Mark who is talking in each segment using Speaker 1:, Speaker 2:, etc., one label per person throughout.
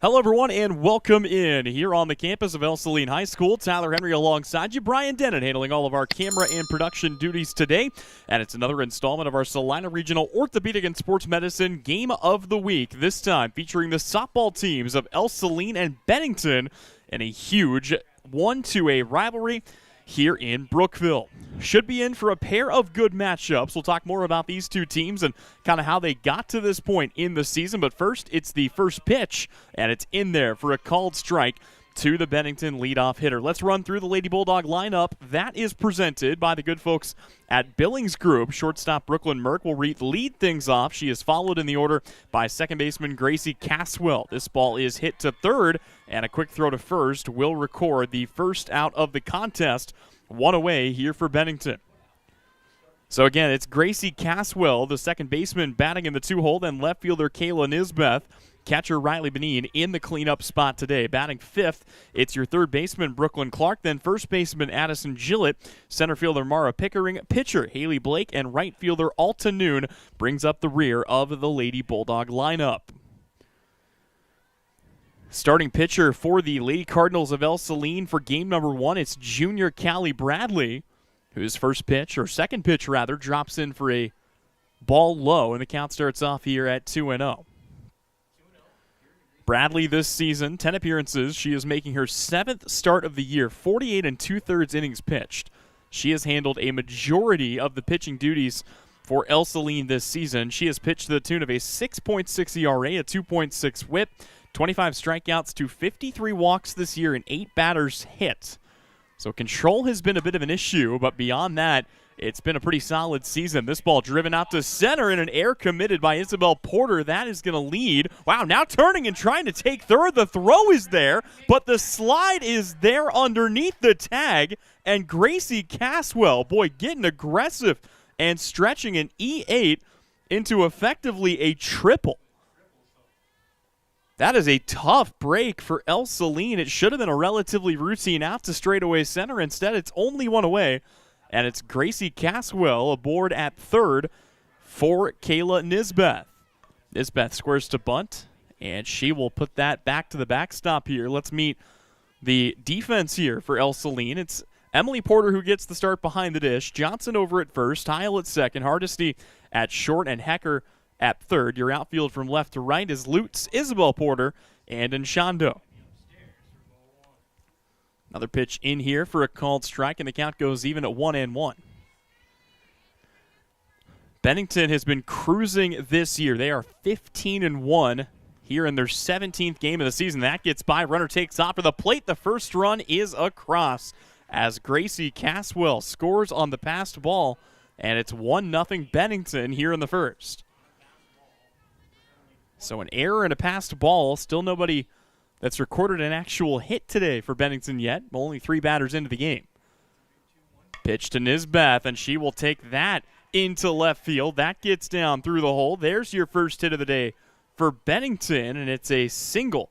Speaker 1: Hello, everyone, and welcome in here on the campus of Ell-Saline High School. Tyler Henry alongside you. Brian Dennett handling all of our camera and production duties today. And it's another installment of our Salina Regional Orthopedic and Sports Medicine Game of the Week. This time featuring the softball teams of Ell-Saline and Bennington in a huge 1-2A rivalry here in Brookville. Should be in for a pair of good matchups. We'll talk more about these two teams and kind of how they got to this point in the season. But first, it's the first pitch, and it's in there for a called strike to the Bennington leadoff hitter. Let's run through the Lady Bulldog lineup. That is presented by the good folks at Billings Group. Shortstop Brooklyn Merck will lead things off. She is followed in the order by second baseman Gracie Caswell. This ball is hit to third, and a quick throw to first will record the first out of the contest. One away here for Bennington. So again, it's Gracie Caswell, the second baseman, batting in the two-hole, then left fielder Kayla Nisbeth. Catcher Riley Benin in the cleanup spot today. Batting fifth, it's your third baseman, Brooklyn Clark, then first baseman Addison Gillett, center fielder Mara Pickering, pitcher Haley Blake, and right fielder Alta Noon brings up the rear of the Lady Bulldog lineup. Starting pitcher for the Lady Cardinals of Ell-Saline for game number one, it's junior Callie Bradley, whose second pitch drops in for a ball low, and the count starts off here at 2-0. Bradley this season, 10 appearances. She is making her seventh start of the year, 48 2/3 innings pitched. She has handled a majority of the pitching duties for Ell-Saline this season. She has pitched to the tune of a 6.6 ERA, a 2.6 whip, 25 strikeouts to 53 walks this year, and 8 batters hit. So control has been a bit of an issue, but beyond that, it's been a pretty solid season. This ball driven out to center and an error committed by Isabel Porter. That is going to lead. Wow, now turning and trying to take third. The throw is there, but the slide is there underneath the tag. And Gracie Caswell, boy, getting aggressive and stretching an E8 into effectively a triple. That is a tough break for Ell-Saline. It should have been a relatively routine out to straightaway center. Instead, it's only one away. And it's Gracie Caswell aboard at third for Kayla Nisbeth. Nisbeth squares to bunt, and she will put that back to the backstop here. Let's meet the defense here for Ell-Saline. It's Emily Porter who gets the start behind the dish. Johnson over at first, Heil at second, Hardesty at short, and Hecker at third. Your outfield from left to right is Lutz, Isabel Porter, and Enshando. Another pitch in here for a called strike, and the count goes even at 1-1. Bennington has been cruising this year. They are 15-1 here in their 17th game of the season. That gets by. Runner takes off for the plate. The first run is across as Gracie Caswell scores on the passed ball, and it's 1-0 Bennington here in the first. So an error and a passed ball. Still nobody that's recorded an actual hit today for Bennington yet. Only 3 batters into the game. Pitch to Nisbeth, and she will take that into left field. That gets down through the hole. There's your first hit of the day for Bennington, and it's a single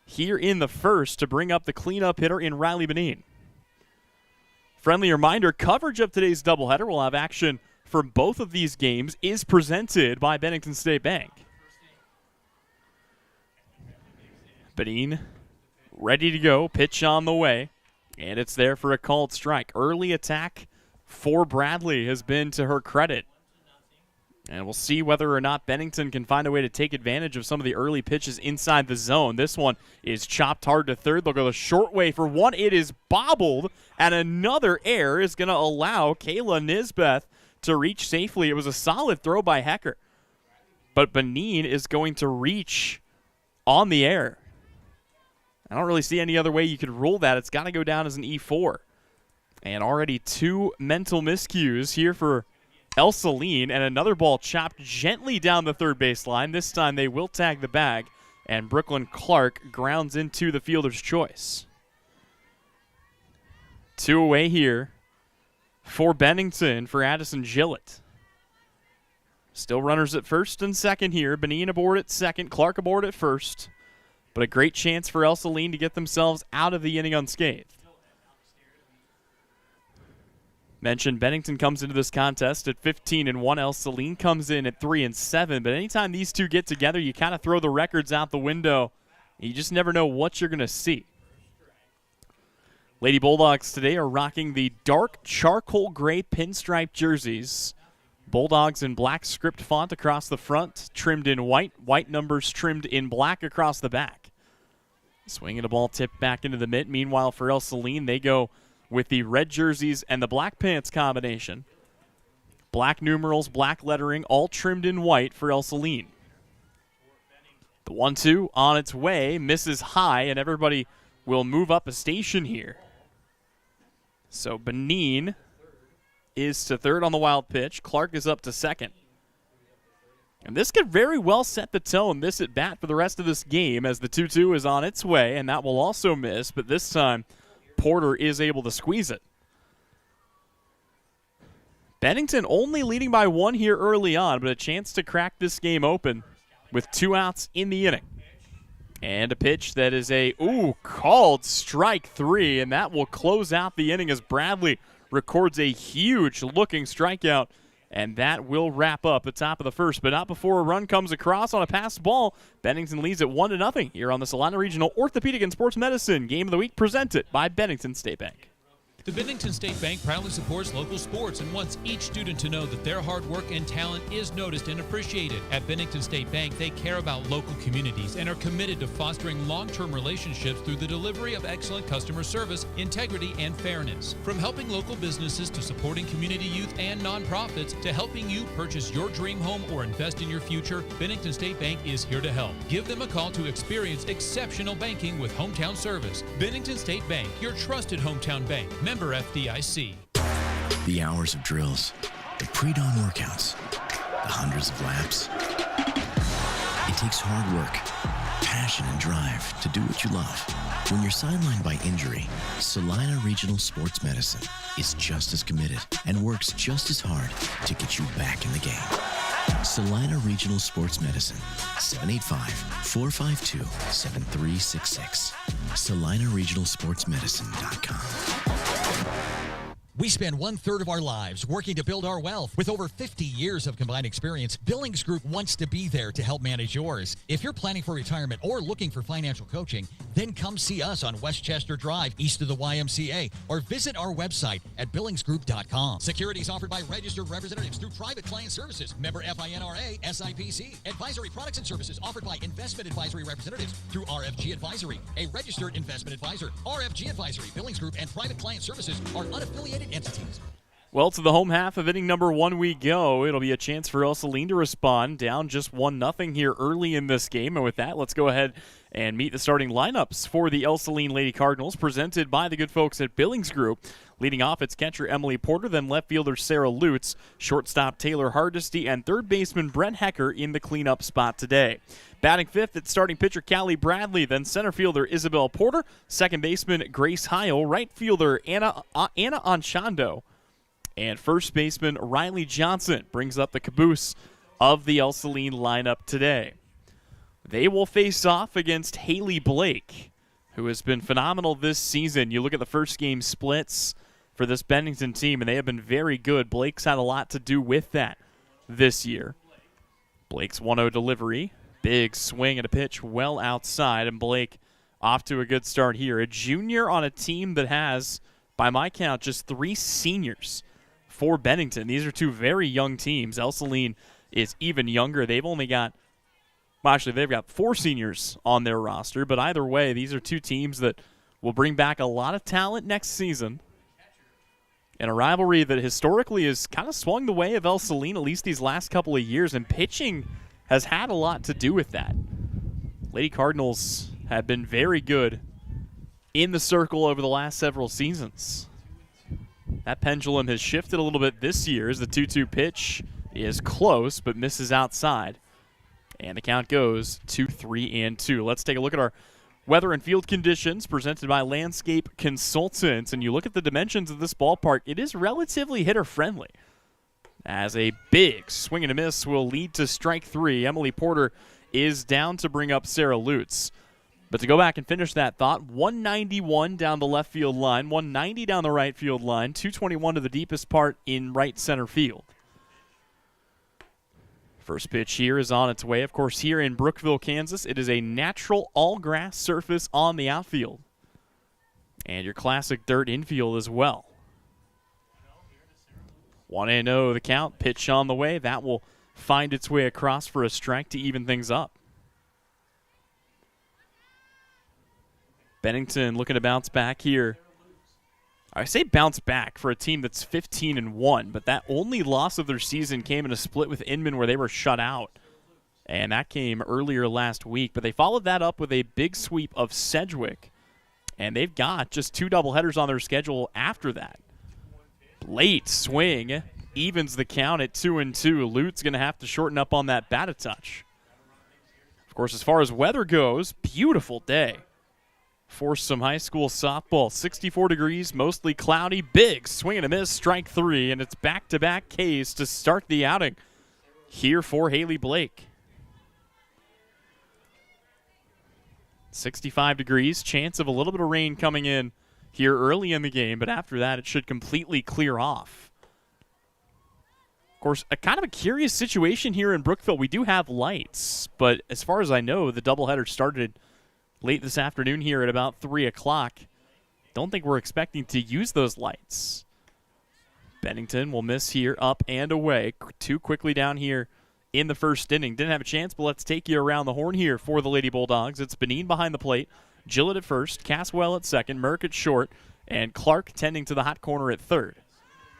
Speaker 1: here in the first to bring up the cleanup hitter in Riley Benin. Friendly reminder, coverage of today's doubleheader, will have action for both of these games, is presented by Bennington State Bank. Benin ready to go, pitch on the way, and it's there for a called strike. Early attack for Bradley has been to her credit. And we'll see whether or not Bennington can find a way to take advantage of some of the early pitches inside the zone. This one is chopped hard to third. They'll go the short way for one. It is bobbled, and another error is going to allow Kayla Nisbeth to reach safely. It was a solid throw by Hecker, but Benin is going to reach on the air. I don't really see any other way you could rule that. It's got to go down as an E4. And already 2 mental miscues here for Ell-Saline, and another ball chopped gently down the third baseline. This time they will tag the bag, and Brooklyn Clark grounds into the fielder's choice. 2 away here for Bennington for Addison Gillett. Still runners at first and second here. Benin aboard at second, Clark aboard at first. But a great chance for Ell-Saline to get themselves out of the inning unscathed. Mentioned Bennington comes into this contest at 15-1. Ell-Saline comes in at 3-7. But anytime these two get together, you kind of throw the records out the window You just never know what you're going to see. Lady Bulldogs today are rocking the dark charcoal gray pinstripe jerseys. Bulldogs in black script font across the front, trimmed in white. White numbers trimmed in black across the back. Swinging the ball tipped back into the mitt. Meanwhile, for Ell-Saline, they go with the red jerseys and the black pants combination. Black numerals, black lettering, all trimmed in white for Ell-Saline. The 1-2 on its way, misses high, and everybody will move up a station here. So Benin is to third on the wild pitch. Clark is up to second. And this could very well set the tone, this at bat, for the rest of this game, as the 2-2 is on its way, and that will also miss, but this time Porter is able to squeeze it. Bennington only leading by one here early on, but a chance to crack this game open with 2 outs in the inning. And a pitch that is called strike 3, and that will close out the inning as Bradley records a huge-looking strikeout, and that will wrap up the top of the first, but not before a run comes across on a passed ball. Bennington leads at 1-0 here on the Salina Regional Orthopedic and Sports Medicine Game of the Week, presented by Bennington State Bank.
Speaker 2: The Bennington State Bank proudly supports local sports and wants each student to know that their hard work and talent is noticed and appreciated. At Bennington State Bank, they care about local communities and are committed to fostering long-term relationships through the delivery of excellent customer service, integrity, and fairness. From helping local businesses to supporting community youth and nonprofits to helping you purchase your dream home or invest in your future, Bennington State Bank is here to help. Give them a call to experience exceptional banking with hometown service. Bennington State Bank, your trusted hometown bank. Member FDIC.
Speaker 3: The hours of drills, the pre-dawn workouts, the hundreds of laps. It takes hard work, passion, and drive to do what you love. When you're sidelined by injury, Salina Regional Sports Medicine is just as committed and works just as hard to get you back in the game. Salina Regional Sports Medicine, 785-452-7366. SalinaRegionalSportsMedicine.com.
Speaker 4: We spend 1/3 of our lives working to build our wealth. With over 50 years of combined experience, Billings Group wants to be there to help manage yours. If you're planning for retirement or looking for financial coaching, then come see us on Westchester Drive, east of the YMCA, or visit our website at billingsgroup.com. Securities offered by registered representatives through Private Client Services, member FINRA, SIPC. Advisory products and services offered by investment advisory representatives through RFG Advisory, a registered investment advisor. RFG Advisory, Billings Group, and Private Client Services are unaffiliated entities.
Speaker 1: Well, to the home half of inning number 1 we go. It'll be a chance for Ell-Saline to respond, down just 1-0 here early in this game. And with that, let's go ahead and meet the starting lineups for the Ell-Saline Lady Cardinals, presented by the good folks at Billings Group. Leading off, it's catcher Emily Porter, then left fielder Sarah Lutz, shortstop Taylor Hardesty, and third baseman Brent Hecker in the cleanup spot today. Batting fifth, it's starting pitcher Callie Bradley, then center fielder Isabel Porter, second baseman Grace Heil, right fielder Anna Anchondo, and first baseman Riley Johnson brings up the caboose of the Ell-Saline lineup today. They will face off against Haley Blake, who has been phenomenal this season. You look at the first game splits for this Bennington team, and they have been very good. Blake's had a lot to do with that this year. Blake's 1-0 delivery, big swing and a pitch well outside, and Blake off to a good start here. A junior on a team that has, by my count, just 3 seniors for Bennington. These are 2 very young teams. Ell-Saline is even younger. They've got 4 seniors on their roster, but either way, these are 2 teams that will bring back a lot of talent next season. And a rivalry that historically has kind of swung the way of Ell-Saline, at least these last couple of years, and pitching has had a lot to do with that. Lady Cardinals have been very good in the circle over the last several seasons. That pendulum has shifted a little bit this year as the 2-2 pitch is close but misses outside. And the count goes 2-3-2. Let's take a look at our weather and field conditions presented by Landscape Consultants. And you look at the dimensions of this ballpark, it is relatively hitter-friendly, as a big swing and a miss will lead to strike 3. Emily Porter is down to bring up Sarah Lutz. But to go back and finish that thought, 191 down the left field line, 190 down the right field line, 221 to the deepest part in right center field. First pitch here is on its way. Of course, here in Brookville, Kansas, it is a natural all-grass surface on the outfield. And your classic dirt infield as well. 1-0 the count. Pitch on the way. That will find its way across for a strike to even things up. Bennington looking to bounce back here. I say bounce back for a team that's 15-1, but that only loss of their season came in a split with Inman where they were shut out. And that came earlier last week. But they followed that up with a big sweep of Sedgwick. And they've got just 2 doubleheaders on their schedule after that. Late swing evens the count at 2-2. Lute's going to have to shorten up on that bat a touch. Of course, as far as weather goes, beautiful day for some high school softball. 64 degrees, mostly cloudy, big swing and a miss, strike 3, and it's back-to-back Ks to start the outing here for Haley Blake. 65 degrees, chance of a little bit of rain coming in here early in the game, but after that it should completely clear off. Of course, a kind of a curious situation here in Brookville. We do have lights, but as far as I know, the doubleheader started late this afternoon here at about 3 o'clock. Don't think we're expecting to use those lights. Bennington will miss here, up and away. Too quickly down here in the first inning. Didn't have a chance, but let's take you around the horn here for the Lady Bulldogs. It's Benin behind the plate, Gillett at first, Caswell at second, Merck at short, and Clark tending to the hot corner at third.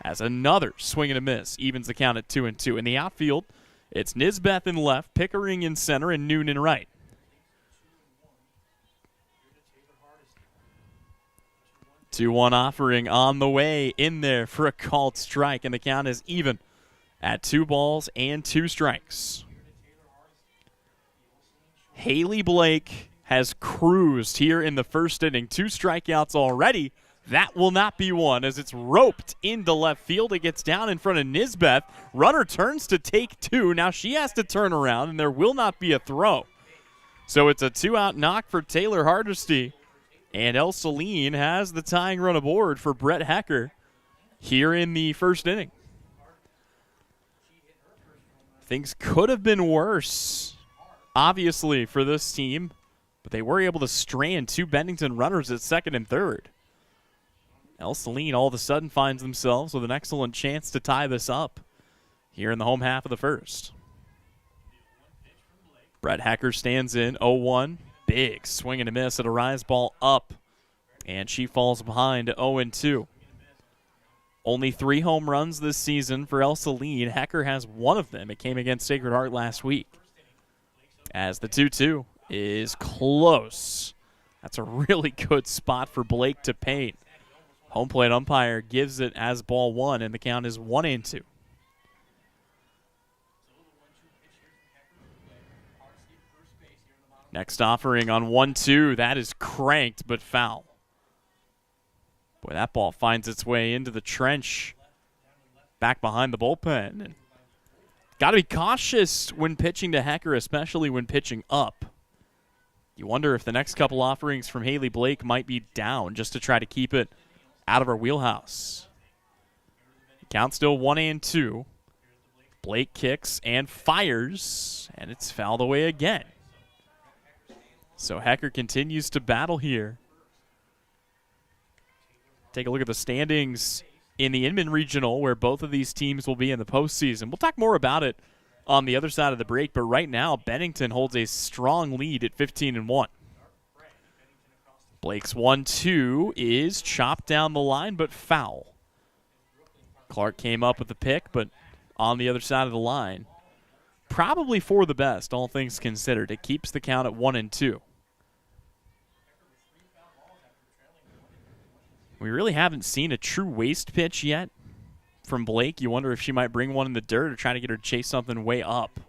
Speaker 1: As another swing and a miss evens the count at 2-2. In the outfield, it's Nisbeth in left, Pickering in center, and Noon in right. 2-1 offering on the way in there for a called strike, and the count is even at 2 balls and 2 strikes. Haley Blake has cruised here in the first inning. 2 strikeouts already. That will not be one as it's roped into left field. It gets down in front of Nisbeth. Runner turns to take 2. Now she has to turn around, and there will not be a throw. So it's a 2-out knock for Taylor Hardesty. And Ell-Saline has the tying run aboard for Brett Hecker here in the first inning. Things could have been worse, obviously, for this team, but they were able to strand 2 Bennington runners at second and third. Ell-Saline all of a sudden finds themselves with an excellent chance to tie this up here in the home half of the first. Brett Hecker stands in 0-1. Big swing and a miss at a rise ball up, and she falls behind 0-2. Only 3 home runs this season for Ell-Saline. Hecker has 1 of them. It came against Sacred Heart last week. As the 2-2 is close. That's a really good spot for Blake to paint. Home plate umpire gives it as ball 1, and the count is 1-2. Next offering on 1-2. That is cranked, but foul. Boy, that ball finds its way into the trench back behind the bullpen. And got to be cautious when pitching to Hecker, especially when pitching up. You wonder if the next couple offerings from Haley Blake might be down just to try to keep it out of her wheelhouse. Count still 1-2. Blake kicks and fires, and it's fouled away again. So Hecker continues to battle here. Take a look at the standings in the Inman Regional, where both of these teams will be in the postseason. We'll talk more about it on the other side of the break, but right now Bennington holds a strong lead at 15-1. Blake's 1-2 is chopped down the line, but foul. Clark came up with the pick, but on the other side of the line. Probably for the best, all things considered. It keeps the count at 1-2. We really haven't seen a true waste pitch yet from Blake. You wonder if she might bring one in the dirt or try to get her to chase something way up.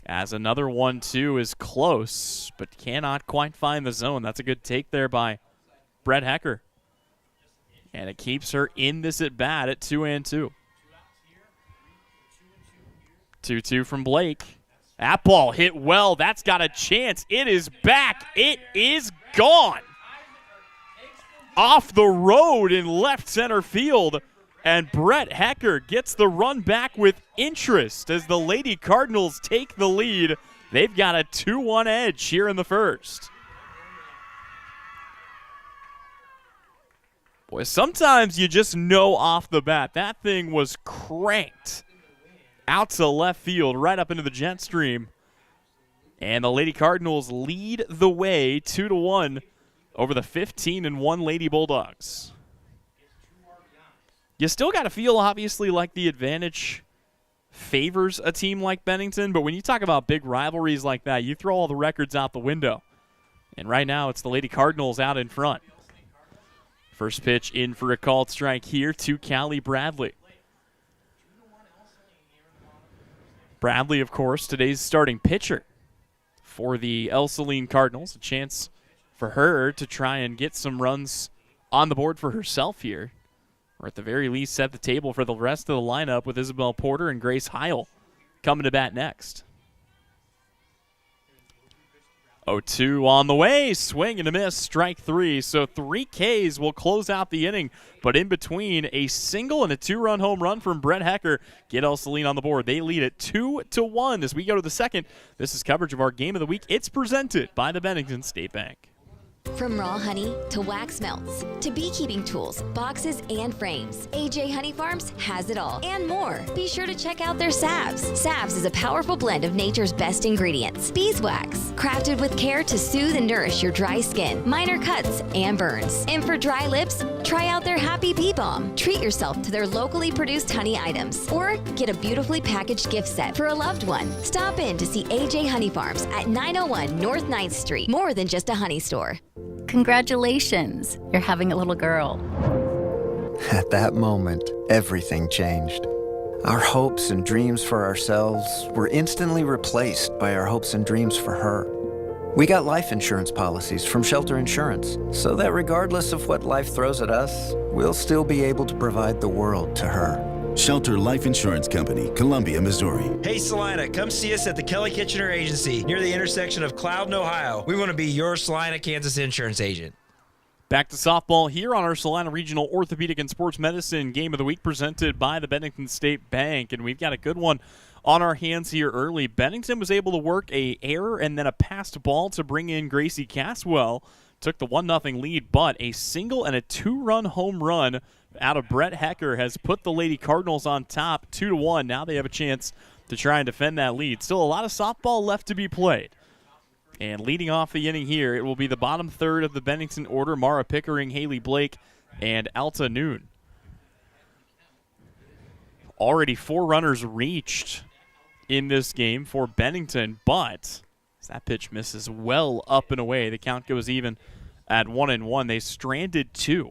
Speaker 1: As another 1-2 is close, but cannot quite find the zone. That's a good take there by Brett Hecker. And it keeps her in this at-bat at 2-2. 2-2 from Blake. That ball hit well. That's got a chance. It is back. It is gone. Off the road in left center field And Brett Hecker gets the run back with interest as the Lady Cardinals take the lead. They've got a 2-1 edge here in the first. Boy, sometimes you just know off the bat that thing was cranked out to left field, right up into the jet stream. And the Lady Cardinals lead the way 2-1 over the 15-1 Lady Bulldogs. You still got to feel, obviously, like the advantage favors a team like Bennington, but when you talk about big rivalries like that, you throw all the records out the window. And right now, it's the Lady Cardinals out in front. First pitch in for a called strike here to Callie Bradley. Bradley, of course, today's starting pitcher for the Ell-Saline Cardinals. A chance for her to try and get some runs on the board for herself here. Or at the very least set the table for the rest of the lineup with Isabel Porter and Grace Heil coming to bat next. 0-2 on the way, swing and a miss, strike three. So 3 Ks will close out the inning, but in between, a single and a 2-run home run from Brett Hecker get Ell-Saline on the board. They lead it 2-1 as we go to the second. This is coverage of our Game of the Week. It's presented by the Bennington State Bank.
Speaker 5: From raw honey to wax melts to beekeeping tools, boxes, and frames, AJ Honey Farms has it all and more. Be sure to check out their salves. Salves is a powerful blend of nature's best ingredients. Beeswax, crafted with care to soothe and nourish your dry skin, minor cuts, and burns. And for dry lips, try out their Happy Bee Balm. Treat yourself to their locally produced honey items or get a beautifully packaged gift set for a loved one. Stop in to see AJ Honey Farms at 901 North 9th Street. More than just a honey store.
Speaker 6: Congratulations, you're having a little girl.
Speaker 7: At that moment, everything changed. Our hopes and dreams for ourselves were instantly replaced by our hopes and dreams for her. We got life insurance policies from Shelter Insurance, so that regardless of what life throws at us, we'll still be able to provide the world to her.
Speaker 8: Shelter Life Insurance Company, Columbia, Missouri.
Speaker 9: Hey Salina, come see us at the Kelly Kitchener Agency near the intersection of Cloud and Ohio. We want to be your Salina, Kansas insurance agent.
Speaker 1: Back to softball here on our Salina Regional Orthopedic and Sports Medicine Game of the Week presented by the Bennington State Bank. And we've got a good one on our hands here early. Bennington was able to work a error and then a passed ball to bring in Gracie Caswell. Took the 1-0 lead, but a single and a 2-run home run out of Brett Hecker has put the Lady Cardinals on top 2-1. Now they have a chance to try and defend that lead. Still a lot of softball left to be played. And leading off the inning here, it will be the bottom third of the Bennington order, Mara Pickering, Haley Blake, and Alta Noon. Already 4 runners reached in this game for Bennington, but as that pitch misses well up and away, the count goes even at 1-1. They stranded 2.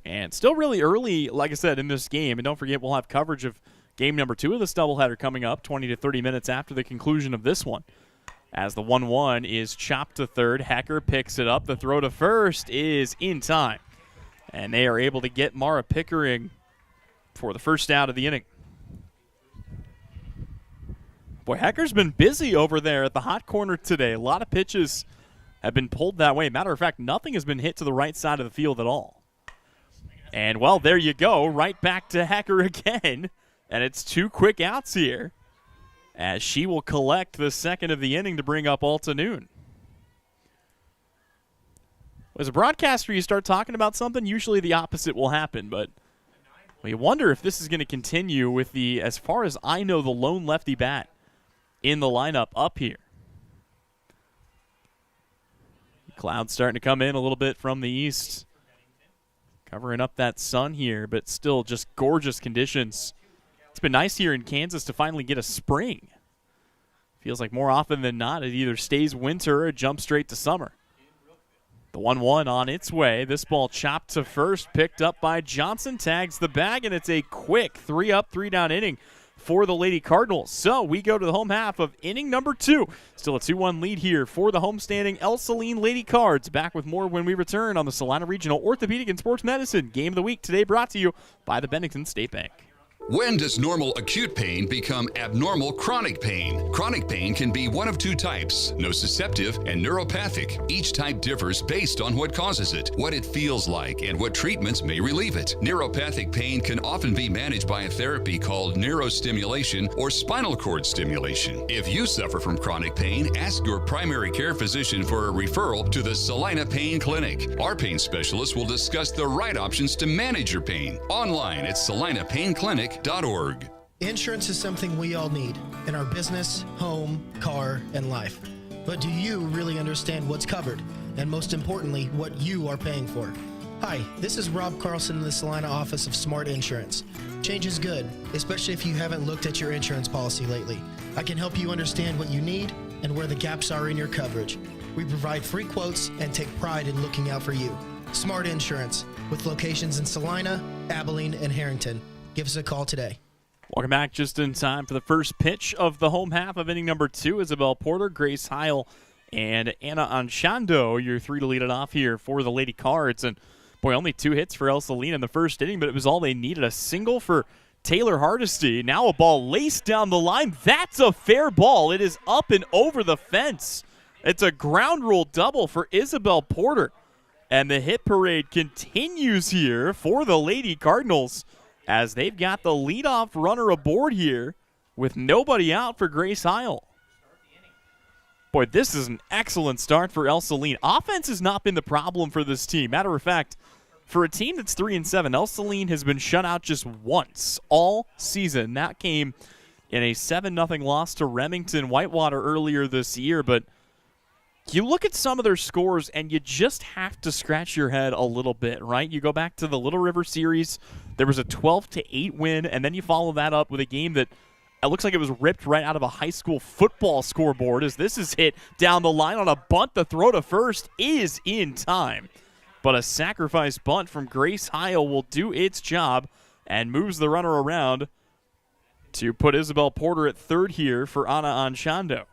Speaker 1: And still really early, like I said, in this game. And don't forget, we'll have coverage of game number 2 of this doubleheader coming up 20 to 30 minutes after the conclusion of this one. As the 1-1 is chopped to third, Hecker picks it up. The throw to first is in time. And they are able to get Mara Pickering for the first out of the inning. Boy, Hecker's been busy over there at the hot corner today. A lot of pitches have been pulled that way. Matter of fact, nothing has been hit to the right side of the field at all. And, well, there you go. Right back to Hecker again. And it's 2 quick outs here as she will collect the second of the inning to bring up Alta Noon. As a broadcaster, you start talking about something, usually the opposite will happen. But we wonder if this is going to continue with the, as far as I know, the lone lefty bat in the lineup up here. Clouds starting to come in a little bit from the east. Covering up that sun here, but still just gorgeous conditions. It's been nice here in Kansas to finally get a spring. Feels like more often than not, it either stays winter or jumps straight to summer. The 1-1 on its way. This ball chopped to first, picked up by Johnson, tags the bag, and it's a quick 3-up, 3-down inning for the Lady Cardinals. So we go to the home half of inning number 2. Still a 2-1 lead here for the homestanding Ell-Saline Lady Cards. Back with more when we return on the Salina Regional Orthopedic and Sports Medicine Game of the Week. Today brought to you by the Bennington State Bank.
Speaker 10: When does normal acute pain become abnormal chronic pain? Chronic pain can be one of two types, nociceptive and neuropathic. Each type differs based on what causes it, what it feels like, and what treatments may relieve it. Neuropathic pain can often be managed by a therapy called neurostimulation or spinal cord stimulation. If you suffer from chronic pain, ask your primary care physician for a referral to the Salina Pain Clinic. Our pain specialists will discuss the right options to manage your pain. Online at salinapainclinic.org.
Speaker 11: Insurance is something we all need in our business, home, car, and life. But do you really understand what's covered? And most importantly, what you are paying for? Hi, this is Rob Carlson in the Salina office of Smart Insurance. Change is good, especially if you haven't looked at your insurance policy lately. I can help you understand what you need and where the gaps are in your coverage. We provide free quotes and take pride in looking out for you. Smart Insurance, with locations in Salina, Abilene, and Harrington. Give us a call today.
Speaker 1: Welcome back just in time for the first pitch of the home half of inning number 2. Isabel Porter, Grace Heil, and Anna Anchondo, your 3 to lead it off here for the Lady Cards. And, boy, only 2 hits for Ell-Saline in the first inning, but it was all they needed. A single for Taylor Hardesty. Now a ball laced down the line. That's a fair ball. It is up and over the fence. It's a ground rule double for Isabel Porter. And the hit parade continues here for the Lady Cardinals, as they've got the leadoff runner aboard here with nobody out for Grace Heil. Boy, this is an excellent start for Ell-Saline. Offense has not been the problem for this team. Matter of fact, for a team that's 3-7, Ell-Saline has been shut out just once all season. That came in a 7-0 loss to Remington Whitewater earlier this year. But you look at some of their scores, and you just have to scratch your head a little bit, right? You go back to the Little River series. There was a 12-8 win, and then you follow that up with a game that it looks like it was ripped right out of a high school football scoreboard, as this is hit down the line on a bunt. The throw to first is in time. But a sacrifice bunt from Grace Heil will do its job and moves the runner around to put Isabel Porter at third here for Anna Anchondo.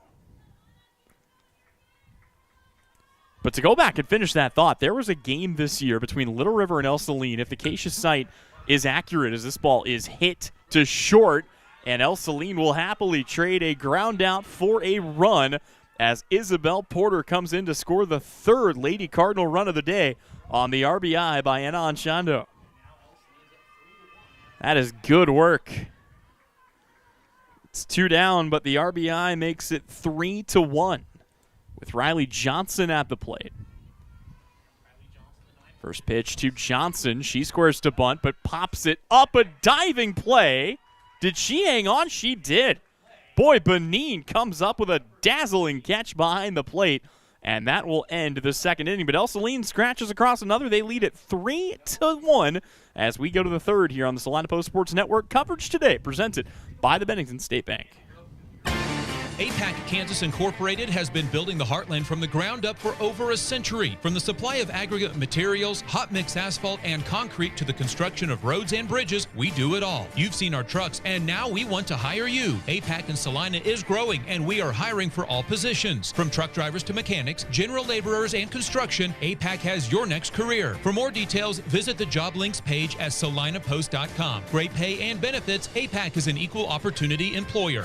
Speaker 1: But to go back and finish that thought, there was a game this year between Little River and Ell-Saline. If the Acacia site is accurate, as this ball is hit to short, and Ell-Saline will happily trade a ground out for a run as Isabel Porter comes in to score the 3rd Lady Cardinal run of the day on the RBI by Anna Anchondo. That is good work. It's 2 down, but the RBI makes it 3-1. With Riley Johnson at the plate. First pitch to Johnson. She squares to bunt, but pops it up. A diving play. Did she hang on? She did. Boy, Benin comes up with a dazzling catch behind the plate, and that will end the second inning. But Ell-Saline scratches across another. They lead it 3-1 as we go to the 3rd here on the Salina Post Sports Network. Coverage today presented by the Bennington State Bank.
Speaker 2: APAC Kansas Incorporated has been building the Heartland from the ground up for over a century. From the supply of aggregate materials, hot mix asphalt, and concrete to the construction of roads and bridges, we do it all. You've seen our trucks, and now we want to hire you. APAC in Salina is growing, and we are hiring for all positions. From truck drivers to mechanics, general laborers, and construction, APAC has your next career. For more details, visit the job links page at salinapost.com. Great pay and benefits, APAC is an equal opportunity employer.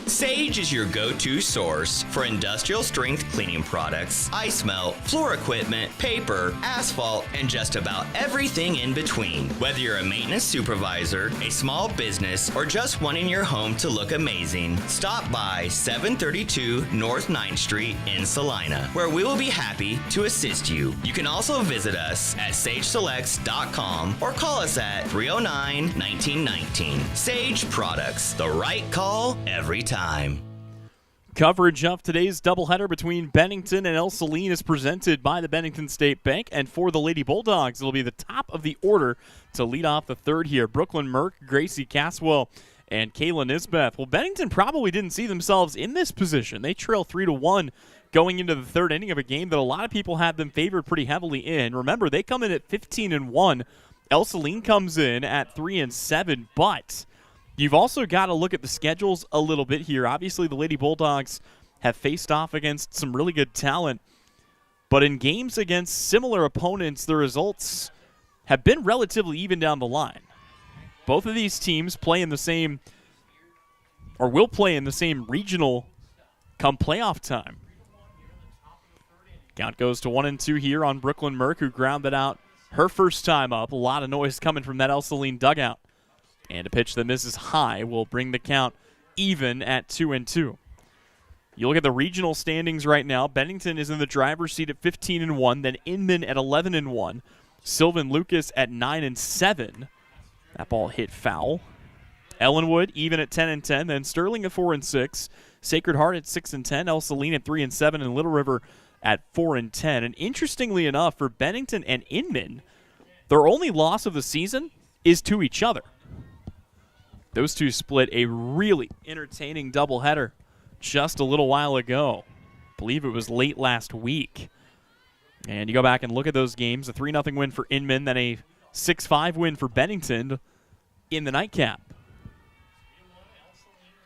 Speaker 12: Sage is your go-to source for industrial strength cleaning products, ice melt, floor equipment, paper, asphalt, and just about everything in between. Whether you're a maintenance supervisor, a small business, or just wanting your home to look amazing, stop by 732 North 9th Street in Salina, where we will be happy to assist you. You can also visit us at sageselects.com or call us at 309-1919. Sage Products, the right call every time.
Speaker 1: Coverage of today's doubleheader between Bennington and Ell-Saline is presented by the Bennington State Bank. And for the Lady Bulldogs, it'll be the top of the order to lead off the 3rd here. Brooklyn Merck, Gracie Caswell, and Kayla Nisbeth. Well, Bennington probably didn't see themselves in this position. They trail 3-1 going into the 3rd inning of a game that a lot of people had them favored pretty heavily in. Remember, they come in at 15-1. Ell-Saline comes in at 3-7, but you've also got to look at the schedules a little bit here. Obviously, the Lady Bulldogs have faced off against some really good talent, but in games against similar opponents, the results have been relatively even down the line. Both of these teams play in the same, or will play in the same regional come playoff time. Count goes to 1-2 here on Brooklyn Merck, who grounded out her first time up. A lot of noise coming from that Ell-Saline dugout. And a pitch that misses high will bring the count even at 2-2. You look at the regional standings right now. Bennington is in the driver's seat at 15-1, then Inman at 11-1, Sylvan Lucas at 9-7. That ball hit foul. Ellenwood even at 10-10, then Sterling at 4-6, Sacred Heart at 6-10, Ell-Saline at 3-7, and Little River at 4-10. And interestingly enough, for Bennington and Inman, their only loss of the season is to each other. Those two split a really entertaining doubleheader just a little while ago. I believe it was late last week. And you go back and look at those games, a 3-0 win for Inman, then a 6-5 win for Bennington in the nightcap.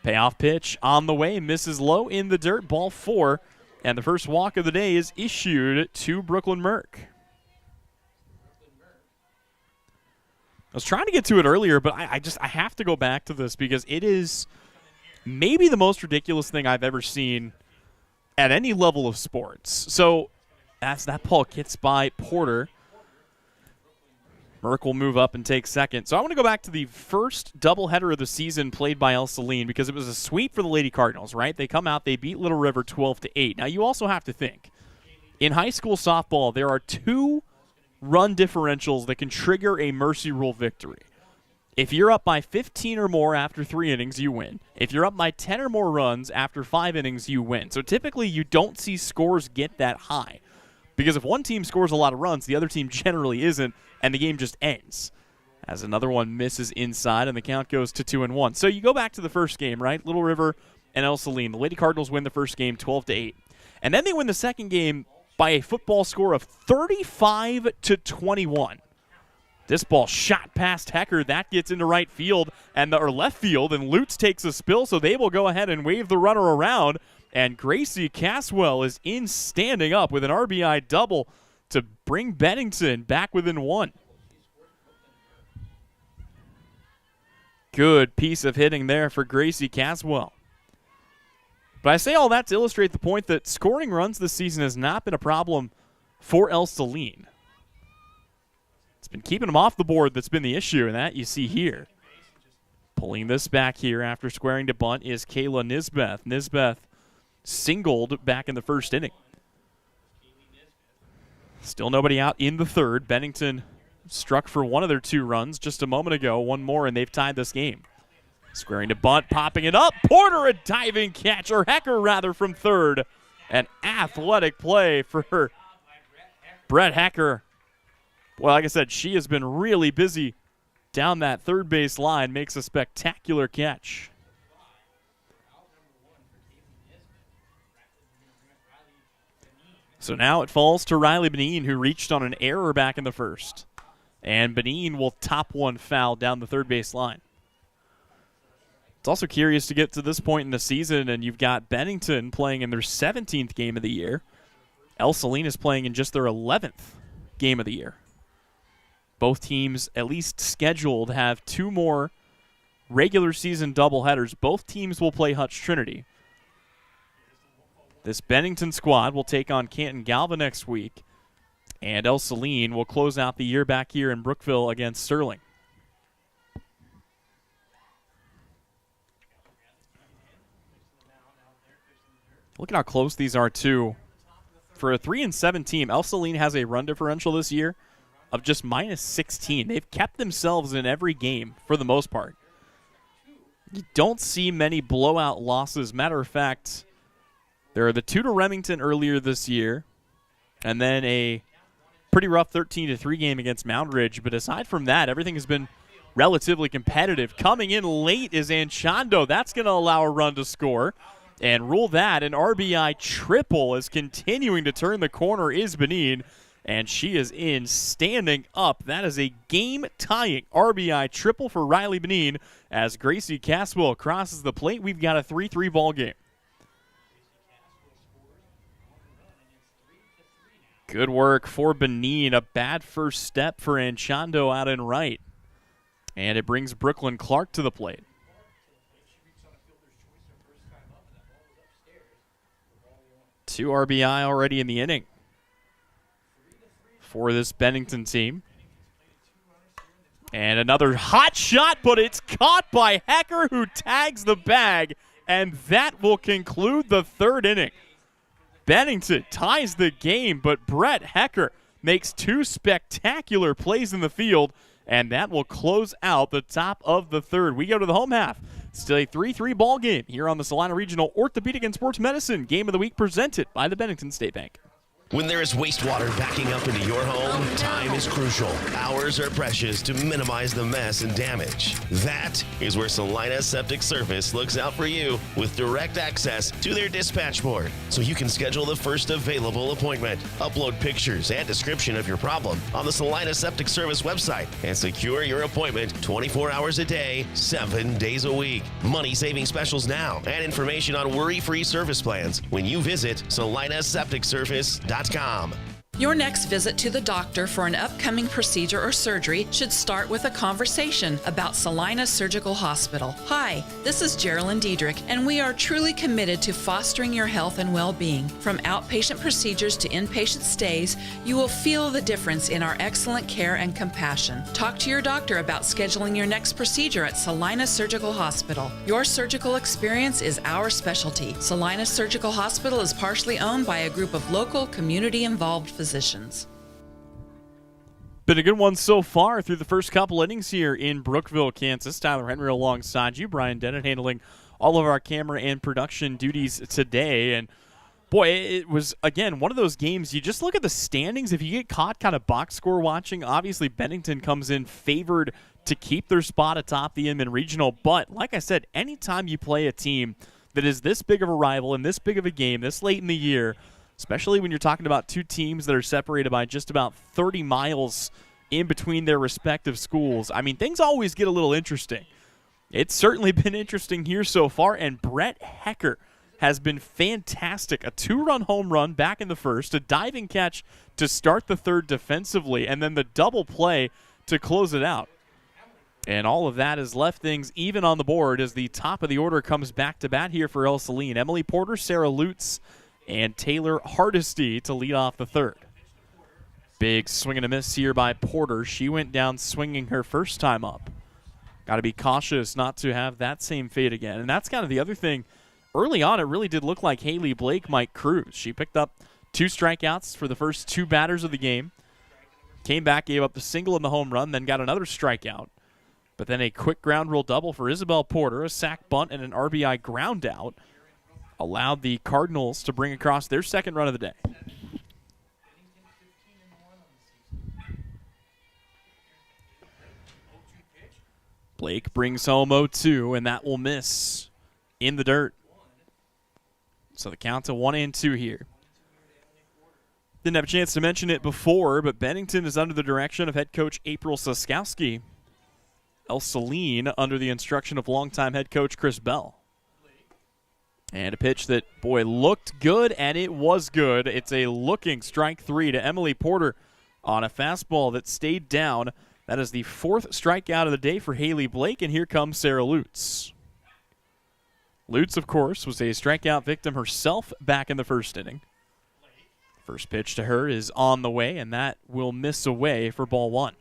Speaker 1: Payoff pitch on the way, misses low in the dirt, ball 4, and the first walk of the day is issued to Brooklyn Merck. I was trying to get to it earlier, but I have to go back to this because it is maybe the most ridiculous thing I've ever seen at any level of sports. So as that ball gets by Porter, Merck will move up and take second. So I want to go back to the first doubleheader of the season played by Ell-Saline because it was a sweep for the Lady Cardinals, right? They come out, they beat Little River 12-8. Now you also have to think, in high school softball, there are 2 run differentials that can trigger a mercy rule victory. If you're up by 15 or more after 3 innings, you win. If you're up by 10 or more runs after 5 innings, you win. So typically you don't see scores get that high because if one team scores a lot of runs, the other team generally isn't, and the game just ends. As another one misses inside, and the count goes to 2-1. So you go back to the first game, right? Little River and Ell-Saline. The Lady Cardinals win the first game 12-8. And then they win the second game by a football score of 35-21. This ball shot past Hecker. That gets into right field or left field, and Lutz takes a spill, so they will go ahead and wave the runner around. And Gracie Caswell is in standing up with an RBI double to bring Bennington back within 1. Good piece of hitting there for Gracie Caswell. But I say all that to illustrate the point that scoring runs this season has not been a problem for Ell-Saline. It's been keeping them off the board that's been the issue, and that you see here. Pulling this back here after squaring to bunt is Kayla Nisbeth. Nisbeth singled back in the first inning. Still nobody out in the third. Bennington struck for one of their 2 runs just a moment ago. One more, and they've tied this game. Squaring to bunt, popping it up. Porter, a diving catch, or Hecker rather, from third. An athletic play for Brett Hecker. Well, like I said, she has been really busy down that third base line. Makes a spectacular catch. So now it falls to Riley Benin, who reached on an error back in the first. And Benin will top one foul down the third base line. It's also curious to get to this point in the season, and you've got Bennington playing in their 17th game of the year. Ell-Saline is playing in just their 11th game of the year. Both teams, at least scheduled, have 2 more regular season doubleheaders. Both teams will play Hutch Trinity. This Bennington squad will take on Canton Galva next week, and Ell-Saline will close out the year back here in Brookville against Sterling. Look at how close these are, too. For a 3-7 team, Ell-Saline has a run differential this year of just -16. They've kept themselves in every game for the most part. You don't see many blowout losses. Matter of fact, there are the 2 to Remington earlier this year, and then a pretty rough 13-3 game against Mound Ridge. But aside from that, everything has been relatively competitive. Coming in late is Anchondo. That's going to allow a run to score. And rule that an RBI triple is continuing to turn the corner is Benin. And she is in standing up. That is a game-tying RBI triple for Riley Benin as Gracie Caswell crosses the plate. We've got a 3-3 ball game. Good work for Benin. A bad first step for Anchondo out in right. And it brings Brooklyn Clark to the plate. Two RBI already in the inning for this Bennington team. And another hot shot, but it's caught by Hecker, who tags the bag, and that will conclude the third inning. Bennington ties the game, but Brett Hecker makes two spectacular plays in the field, and that will close out the top of the third. We go to the home half. Still a 3-3 ball game here on the Salina Regional Orthopedic and Sports Medicine Game of the Week, presented by the Bennington State Bank.
Speaker 13: When there is wastewater backing up into your home, time is crucial. Hours are precious to minimize the mess and damage. That is where Salina Septic Service looks out for you with direct access to their dispatch board, so you can schedule the first available appointment. Upload pictures and description of your problem on the Salina Septic Service website and secure your appointment 24 hours a day, 7 days a week. Money-saving specials now and information on worry-free service plans when you visit salinasepticservice.com.
Speaker 14: Your next visit to the doctor for an upcoming procedure or surgery should start with a conversation about Salina Surgical Hospital. Hi, this is Geraldine Diedrich, and we are truly committed to fostering your health and well-being. From outpatient procedures to inpatient stays, you will feel the difference in our excellent care and compassion. Talk to your doctor about scheduling your next procedure at Salina Surgical Hospital. Your surgical experience is our specialty. Salina Surgical Hospital is partially owned by a group of local, community-involved physicians.
Speaker 1: Been a good one so far through the first couple innings here in Brookville, Kansas. Tyler Henry alongside you. Brian Dennett handling all of our camera and production duties today. And, boy, it was, again, one of those games, you just look at the standings. If you get caught kind of box score watching, obviously Bennington comes in favored to keep their spot atop the Inman Regional. But, like I said, anytime you play a team that is this big of a rival and this big of a game this late in the year, especially when you're talking about two teams that are separated by just about 30 miles in between their respective schools, I mean, things always get a little interesting. It's certainly been interesting here so far, and Brett Hecker has been fantastic. A 2-run home run back in the first, a diving catch to start the third defensively, and then the double play to close it out. And all of that has left things even on the board as the top of the order comes back to bat here for Ell-Saline. Emily Porter, Sarah Lutz, and Taylor Hardesty to lead off the third. Big swing and a miss here by Porter. She went down swinging her first time up. Got to be cautious not to have that same fate again. And that's kind of the other thing. Early on, it really did look like Haley Blake might cruise. She picked up 2 strikeouts for the first 2 batters of the game. Came back, gave up the single and the home run, then got another strikeout. But then a quick ground rule double for Isabel Porter, a sac bunt, and an RBI ground out allowed the Cardinals to bring across their second run of the day. Blake brings home 0-2, and that will miss in the dirt. So the count to 1-2 here. Didn't have a chance to mention it before, but Bennington is under the direction of head coach April Saskowski. Ell-Saline under the instruction of longtime head coach Chris Bell. And a pitch that, boy, looked good, and it was good. It's a looking strike 3 to Emily Porter on a fastball that stayed down. That is the 4th strikeout of the day for Haley Blake, and here comes Sarah Lutz. Lutz, of course, was a strikeout victim herself back in the first inning. First pitch to her is on the way, and that will miss away for ball 1.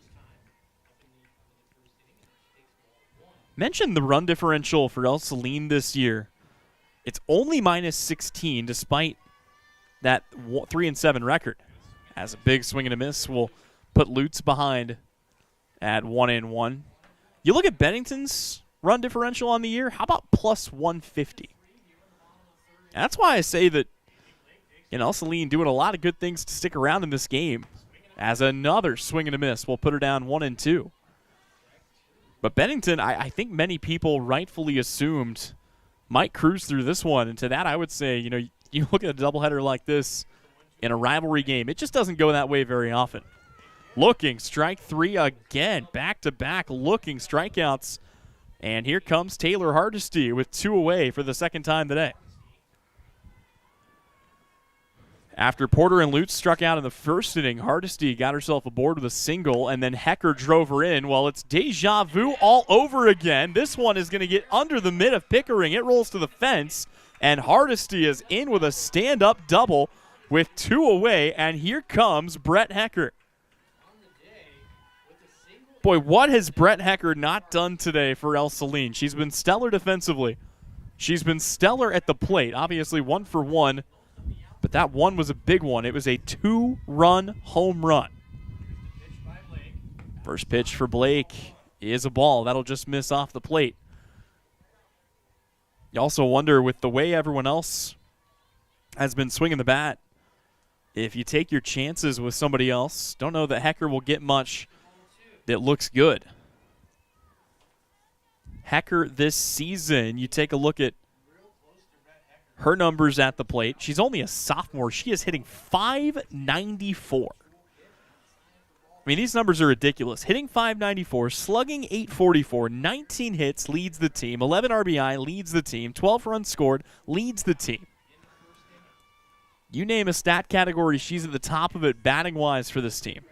Speaker 1: Mentioned the run differential for Ell-Saline this year. It's only -16 despite that 3-7 record. As a big swing and a miss will put Lutz behind at 1-1. You look at Bennington's run differential on the year, how about +150? That's why I say that, you know, Ell-Saline doing a lot of good things to stick around in this game. As another swing and a miss will put her down 1-2. But Bennington, I think many people rightfully assumed might cruise through this one. And to that, I would say, you know, you look at a doubleheader like this in a rivalry game, it just doesn't go that way very often. Looking, strike 3 again, back-to-back looking strikeouts. And here comes Taylor Hardesty with 2 away for the second time today. After Porter and Lutz struck out in the first inning, Hardesty got herself aboard with a single, and then Hecker drove her in. Well, it's deja vu all over again. This one is going to get under the mid of Pickering. It rolls to the fence, and Hardesty is in with a stand-up double with 2 away, and here comes Brett Hecker. Boy, what has Brett Hecker not done today for Ell-Saline? She's been stellar defensively. She's been stellar at the plate. Obviously 1 for 1, but that one was a big one. It was a 2-run home run. First pitch for Blake is a ball. That'll just miss off the plate. You also wonder, with the way everyone else has been swinging the bat, if you take your chances with somebody else, don't know that Hecker will get much that looks good. Hecker this season, you take a look at her numbers at the plate. She's only a sophomore. She is hitting .594. I mean, these numbers are ridiculous. Hitting .594, slugging .844, 19 hits, leads the team, 11 RBI, leads the team, 12 runs scored, leads the team. You name a stat category, she's at the top of it batting-wise for this team.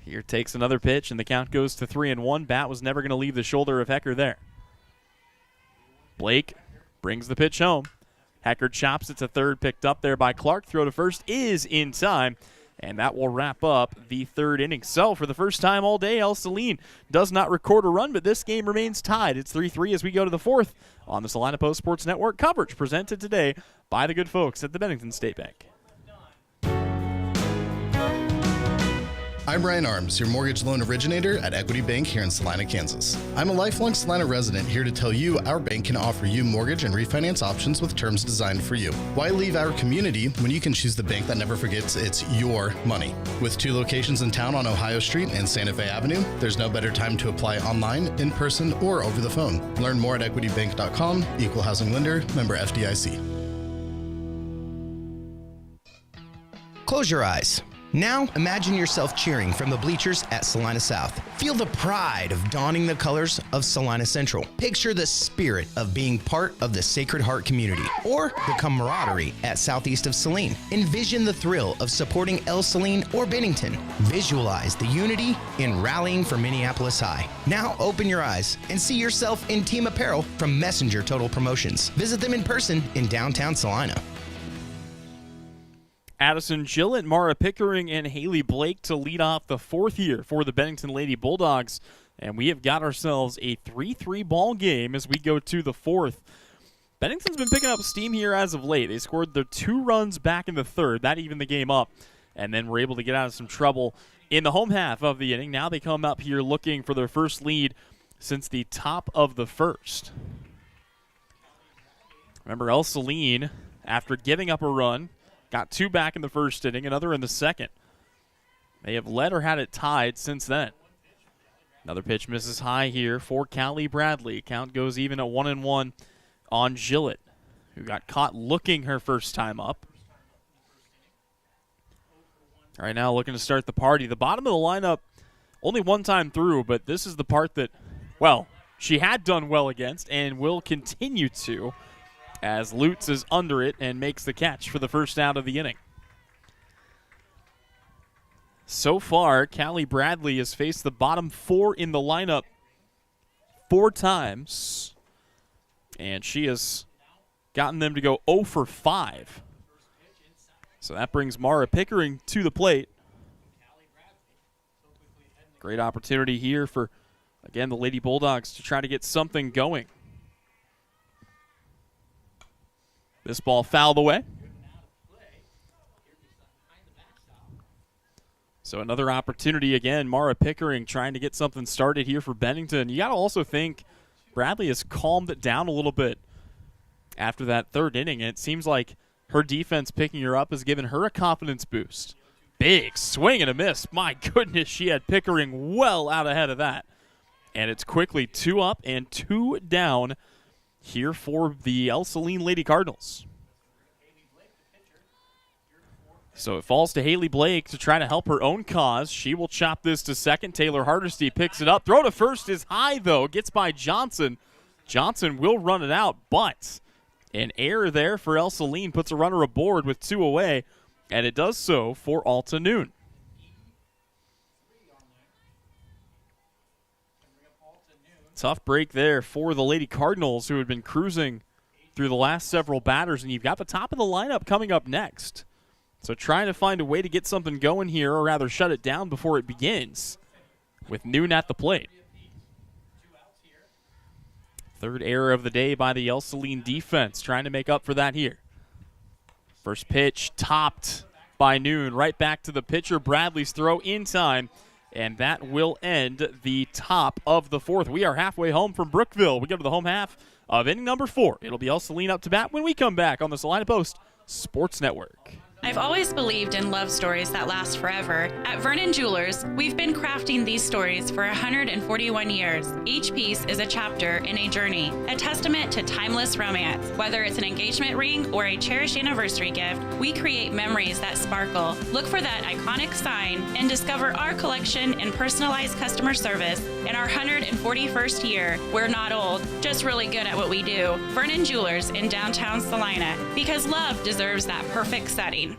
Speaker 1: Here takes another pitch, and the count goes to 3-1. Bat was never going to leave the shoulder of Hecker there. Blake brings the pitch home. Hecker chops it to third, picked up there by Clark. Throw to first is in time, and that will wrap up the 3rd inning. So for the first time all day, Ell-Saline does not record a run, but this game remains tied. It's 3-3 as we go to the 4th on the Salina Post Sports Network. Coverage presented today by the good folks at the Bennington State Bank.
Speaker 15: I'm Ryan Arms, your mortgage loan originator at Equity Bank here in Salina, Kansas. I'm a lifelong Salina resident here to tell you our bank can offer you mortgage and refinance options with terms designed for you. Why leave our community when you can choose the bank that never forgets it's your money? With 2 locations in town on Ohio Street and Santa Fe Avenue, there's no better time to apply online, in person, or over the phone. Learn more at equitybank.com, equal housing lender, member FDIC.
Speaker 16: Close your eyes. Now, imagine yourself cheering from the bleachers at Salina South. Feel the pride of donning the colors of Salina Central. Picture the spirit of being part of the Sacred Heart community, or the camaraderie at Southeast of Saline. Envision the thrill of supporting Ell-Saline or Bennington. Visualize the unity in rallying for Minneapolis High. Now, open your eyes and see yourself in team apparel from Messenger Total Promotions. Visit them in person in downtown Salina.
Speaker 1: Addison Gillett, Mara Pickering, and Haley Blake to lead off the 4th year for the Bennington Lady Bulldogs. And we have got ourselves a 3-3 ball game as we go to the 4th. Bennington's been picking up steam here as of late. They scored their 2 runs back in the 3rd. That evened the game up. And then were able to get out of some trouble in the home half of the inning. Now they come up here looking for their first lead since the top of the 1st. Remember, Ell-Saline, after giving up a run, got 2 back in the 1st inning, another in the 2nd. They have led or had it tied since then. Another pitch misses high here for Callie Bradley. Count goes even at 1-1 on Gillett, who got caught looking her first time up. All right, now looking to start the party. The bottom of the lineup, only one time through, but this is the part that, well, she had done well against and will continue to, as Lutz is under it and makes the catch for the first out of the inning. So far, Callie Bradley has faced the bottom 4 in the lineup 4 times, and she has gotten them to go 0 for 5. So that brings Mara Pickering to the plate. Great opportunity here for, again, the Lady Bulldogs to try to get something going. This ball fouled away. So another opportunity again. Mara Pickering trying to get something started here for Bennington. You got to also think Bradley has calmed it down a little bit after that 3rd inning. And it seems like her defense picking her up has given her a confidence boost. Big swing and a miss. My goodness, she had Pickering well out ahead of that. And it's quickly 2 up and 2 down here for the Ell-Saline Lady Cardinals. So it falls to Haley Blake to try to help her own cause. She will chop this to second. Taylor Hardesty picks it up. Throw to first is high, though. Gets by Johnson. Johnson will run it out, but An error there for Ell-Saline, puts a runner aboard with 2 away, and it does so for Alta Noon. Tough break there for the Lady Cardinals, who had been cruising through the last several batters, and you've got the top of the lineup coming up next. So trying to find a way to get something going here, or rather shut it down before it begins, with Noon at the plate. Third error of the day by the Ell-Saline defense, trying to make up for that here. First pitch topped by Noon, right back to the pitcher. Bradley's throw in time, and that will end the top of the 4th. We are halfway home from Brookville. We go to the home half of inning number 4. It'll be Ell-Saline up to bat when we come back on the Salina Post Sports Network.
Speaker 17: I've always believed in love stories that last forever. At Vernon Jewelers, we've been crafting these stories for 141 years. Each piece is a chapter in a journey, a testament to timeless romance. Whether it's an engagement ring or a cherished anniversary gift, we create memories that sparkle. Look for that iconic sign and discover our collection and personalized customer service in our 141st year. We're not old, just really good at what we do. Vernon Jewelers in downtown Salina, because love deserves that perfect setting.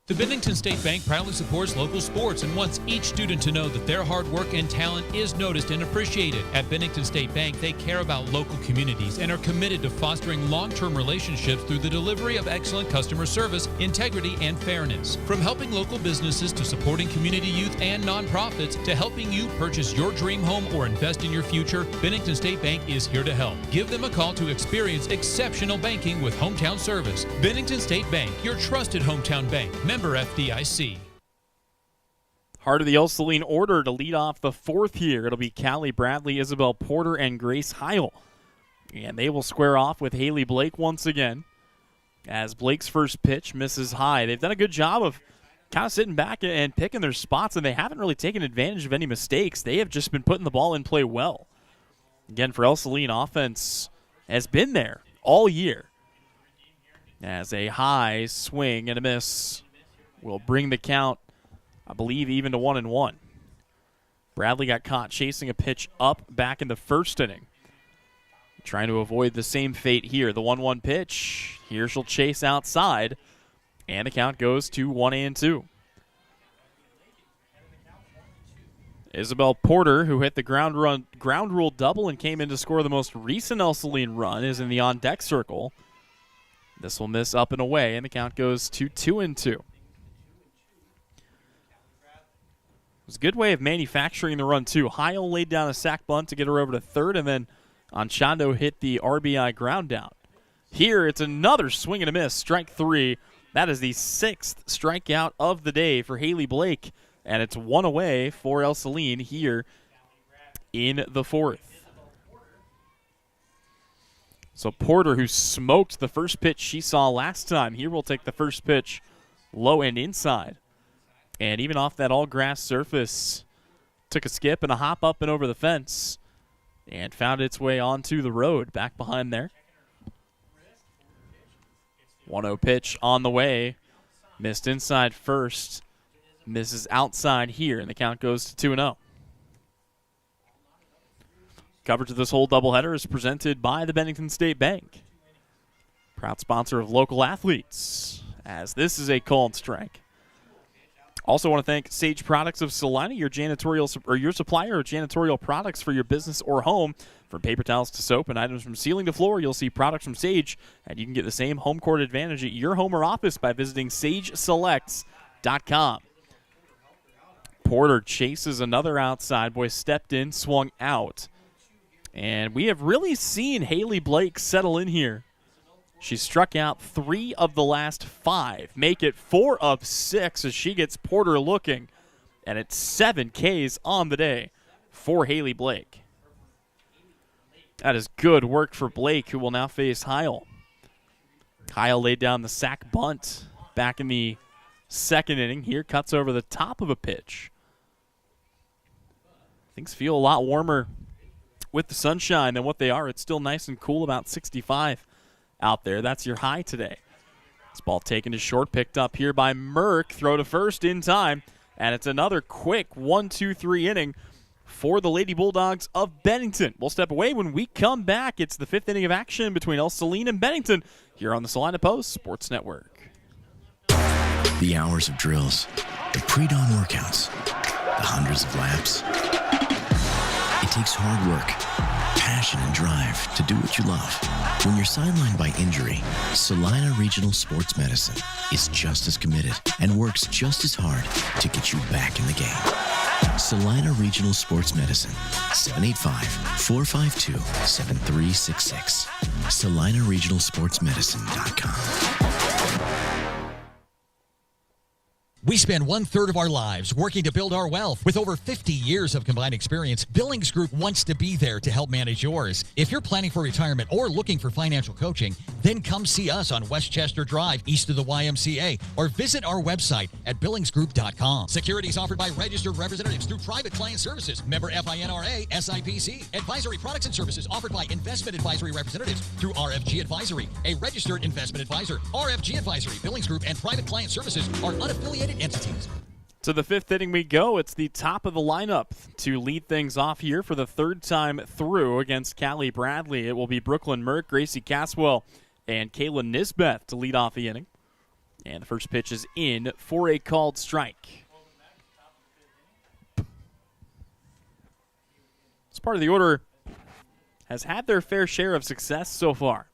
Speaker 2: The Bennington State Bank proudly supports local sports and wants each student to know that their hard work and talent is noticed and appreciated. At Bennington State Bank, they care about local communities and are committed to fostering long-term relationships through the delivery of excellent customer service, integrity, and fairness. From helping local businesses to supporting community youth and nonprofits to helping you purchase your dream home or invest in your future, Bennington State Bank is here to help. Give them a call to experience exceptional banking with hometown service. Bennington State Bank, your trusted hometown bank. Member FDIC.
Speaker 1: Heart of the Ell-Saline order to lead off the 4th here. It'll be Callie Bradley, Isabel Porter, and Grace Heil. And they will square off with Haley Blake once again, as Blake's first pitch misses high. They've done a good job of kind of sitting back and picking their spots, and they haven't really taken advantage of any mistakes. They have just been putting the ball in play well. Again, for Ell-Saline, offense has been there all year, as a high swing and a miss will bring the count, I believe, even to 1-1. Bradley got caught chasing a pitch up back in the first inning. Trying to avoid the same fate here. The 1-1 pitch. Here she'll chase outside, and the count goes to 1-2. Isabel Porter, who hit the ground rule double and came in to score the most recent Ell-Saline run, is in the on-deck circle. This will miss up and away, and the count goes to 2-2. It was a good way of manufacturing the run, too. Heil laid down a sac bunt to get her over to third, and then Anchondo hit the RBI ground out. Here, it's another swing and a miss, strike 3. That is the 6th strikeout of the day for Haley Blake, and it's 1 away for Ell-Saline here in the 4th. So Porter, who smoked the first pitch she saw last time, here will take the first pitch low and inside. And even off that all-grass surface, took a skip and a hop up and over the fence and found its way onto the road back behind there. 1-0 pitch on the way. Missed inside first. Misses outside here, and the count goes to 2-0. Coverage of this whole doubleheader is presented by the Bennington State Bank, proud sponsor of local athletes, as this is a called strike. Also want to thank Sage Products of Salina, your janitorial or your supplier of janitorial products for your business or home. From paper towels to soap and items from ceiling to floor, you'll see products from Sage, and you can get the same home court advantage at your home or office by visiting sageselects.com. Porter chases another outside. Boy stepped in, swung out. And we have really seen Haley Blake settle in here. She struck out 3 of the last 5. Make it 4 of 6 as she gets Porter looking. And it's 7 Ks on the day for Haley Blake. That is good work for Blake, who will now face Heil. Heil laid down the sac bunt back in the 2nd inning. Here cuts over the top of a pitch. Things feel a lot warmer with the sunshine than what they are. It's still nice and cool, about 65 out there. That's your high today. This ball taken to short, picked up here by Merck. Throw to first in time, and it's another quick 1-2-3 inning for the Lady Bulldogs of Bennington. We'll step away. When we come back, it's the 5th inning of action between Ell-Saline and Bennington here on the Salina Post Sports Network.
Speaker 3: The hours of drills, the pre-dawn workouts, the hundreds of laps. It takes hard work, passion, and drive to do what you love. When you're sidelined by injury, Salina Regional Sports Medicine is just as committed and works just as hard to get you back in the game. Salina Regional Sports Medicine, 785-452-7366. SalinaRegionalSportsMedicine.com.
Speaker 4: We spend 1/3 of our lives working to build our wealth. With over 50 years of combined experience, Billings Group wants to be there to help manage yours. If you're planning for retirement or looking for financial coaching, then come see us on Westchester Drive, east of the YMCA, or visit our website at billingsgroup.com. Securities offered by registered representatives through Private Client Services, member FINRA, SIPC. Advisory products and services offered by investment advisory representatives through RFG Advisory, a registered investment advisor. RFG Advisory, Billings Group, and Private Client Services are unaffiliated entities.
Speaker 1: To the 5th inning we go. It's the top of the lineup to lead things off here for the 3rd time through against Callie Bradley. It will be Brooklyn Merck, Gracie Caswell, and Kayla Nisbeth to lead off the inning. And the first pitch is in for a called strike. This part of the order has had their fair share of success so far,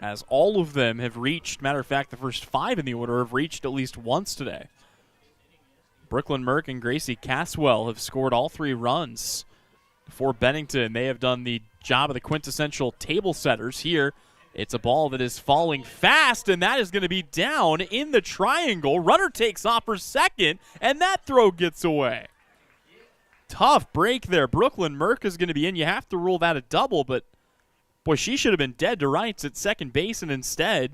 Speaker 1: as all of them have reached, matter of fact, the first 5 in the order have reached at least once today. Brooklyn Merck and Gracie Caswell have scored all 3 runs for Bennington. They have done the job of the quintessential table setters. Here, it's a ball that is falling fast, and that is going to be down in the triangle. Runner takes off for second, and that throw gets away. Tough break there. Brooklyn Merck is going to be in. You have to rule that a double, but boy, she should have been dead to rights at second base, and instead,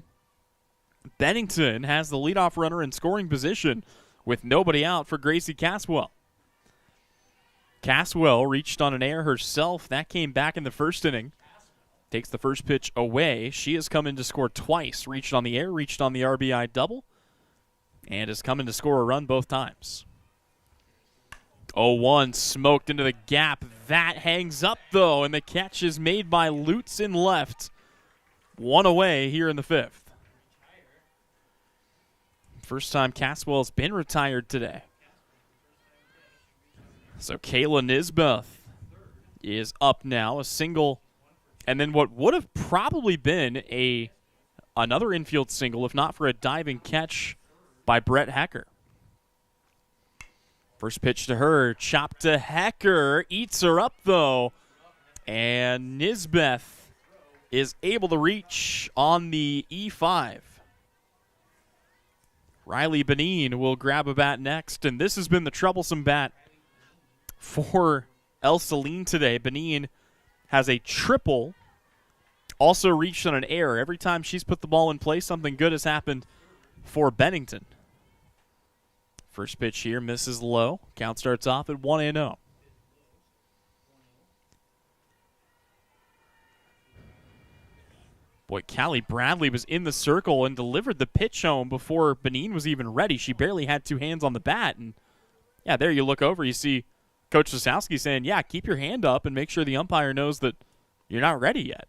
Speaker 1: Bennington has the leadoff runner in scoring position with nobody out for Gracie Caswell. Caswell reached on an error herself. That came back in the first inning. Takes the first pitch away. She has come in to score twice. Reached on the air, reached on the RBI double, and has come in to score a run both times. 0-1 smoked into the gap. That hangs up, though, and the catch is made by Lutz in left. 1 away here in the 5th. First time Caswell's been retired today. So Kayla Nisbeth is up now, a single, and then what would have probably been another infield single if not for a diving catch by Brett Hecker. First pitch to her, chop to Hecker, eats her up though, and Nisbeth is able to reach on the E5. Riley Benin will grab a bat next, and this has been the troublesome bat for Ell-Saline today. Benin has a triple, also reached on an error. Every time she's put the ball in play, something good has happened for Bennington. First pitch here misses low. Count starts off at 1-0. Boy, Callie Bradley was in the circle and delivered the pitch home before Benin was even ready. She barely had 2 hands on the bat. And, yeah, there you look over, you see Coach Zasowski saying, yeah, keep your hand up and make sure the umpire knows that you're not ready yet.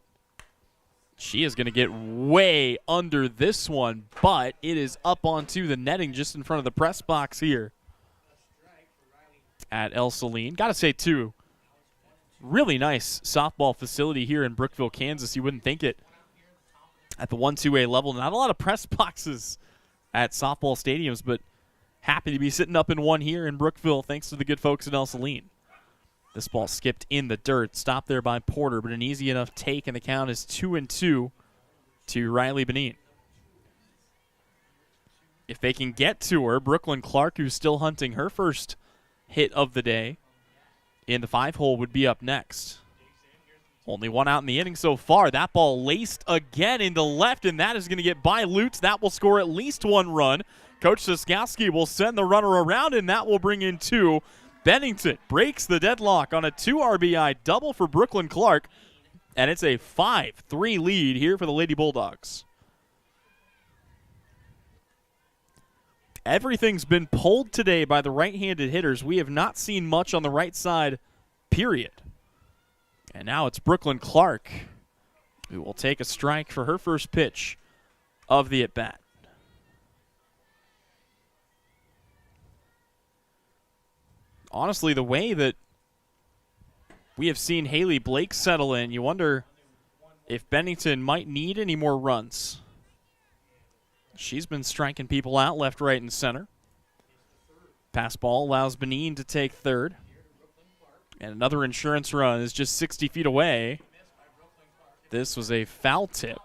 Speaker 1: She is going to get way under this one, but it is up onto the netting just in front of the press box here at Ell-Saline. Got to say, too, really nice softball facility here in Brookville, Kansas. You wouldn't think it at the 1-2A level. Not a lot of press boxes at softball stadiums, but happy to be sitting up in one here in Brookville thanks to the good folks at Ell-Saline. This ball skipped in the dirt. Stopped there by Porter, but an easy enough take, and the count is 2-2 to Riley Benin. If they can get to her, Brooklyn Clark, who's still hunting her first hit of the day in the 5-hole, would be up next. Only one out in the inning so far. That ball laced again into left, and that is going to get by Lutz. That will score at least 1 run. Coach Zasowski will send the runner around, and that will bring in 2. Bennington breaks the deadlock on a 2 RBI double for Brooklyn Clark, and it's a 5-3 lead here for the Lady Bulldogs. Everything's been pulled today by the right-handed hitters. We have not seen much on the right side, period. And now it's Brooklyn Clark who will take a strike for her first pitch of the at-bat. Honestly, the way that we have seen Haley Blake settle in, you wonder if Bennington might need any more runs. She's been striking people out left, right, and center. Pass ball allows Benin to take third. And another insurance run is just 60 feet away. This was a foul tip.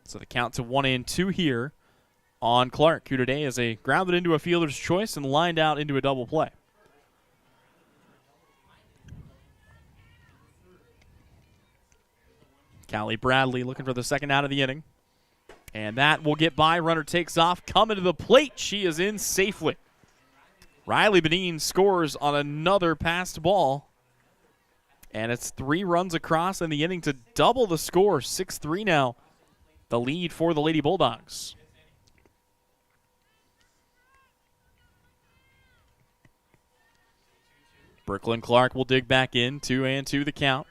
Speaker 1: So the count to 1-2 here on Clark, who today is a grounded into a fielder's choice and lined out into a double play. Callie Bradley looking for the second out of the inning. And that will get by. Runner takes off. Coming to the plate. She is in safely. Riley Benin scores on another passed ball. And it's 3 runs across in the inning to double the score. 6-3 now. The lead for the Lady Bulldogs. Brooklyn Clark will dig back in. 2-2 the count.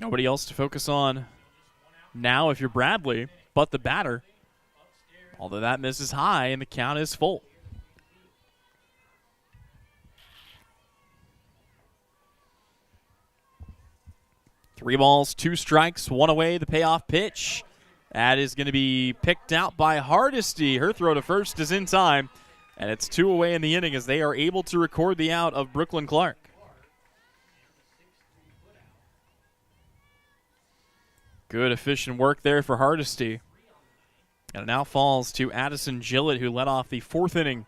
Speaker 1: Nobody else to focus on now if you're Bradley, but the batter. Although that misses high and the count is full. Three balls, 2 strikes, 1 away, the payoff pitch. That is going to be picked out by Hardesty. Her throw to first is in time, and it's 2 away in the inning as they are able to record the out of Brooklyn Clark. Good, efficient work there for Hardesty. And it now falls to Addison Gillett, who led off the 4th inning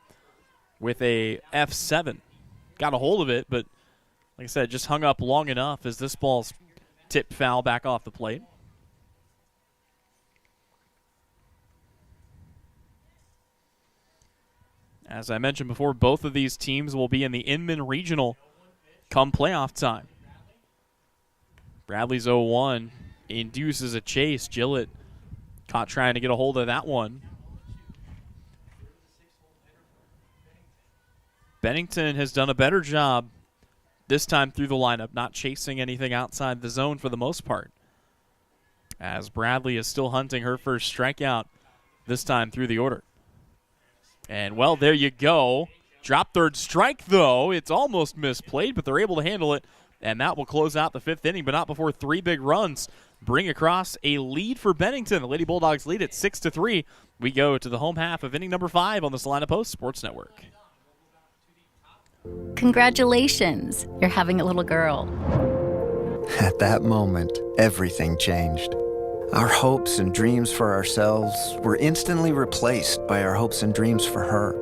Speaker 1: with a F7. Got a hold of it, but like I said, just hung up long enough as this ball's tipped foul back off the plate. As I mentioned before, both of these teams will be in the Inman Regional come playoff time. Bradley's 0-1 induces a chase. Gillett caught trying to get a hold of that one. Bennington has done a better job this time through the lineup, not chasing anything outside the zone for the most part, as Bradley is still hunting her first strikeout this time through the order. And, well, there you go. Drop third strike, though. It's almost misplayed, but they're able to handle it, and that will close out the 5th inning, but not before 3 big runs bring across a lead for Bennington. The Lady Bulldogs lead at 6-3. We go to the home half of inning number 5 on the Salina Post Sports Network.
Speaker 6: Congratulations, you're having a little girl.
Speaker 7: At that moment, everything changed. Our hopes and dreams for ourselves were instantly replaced by our hopes and dreams for her.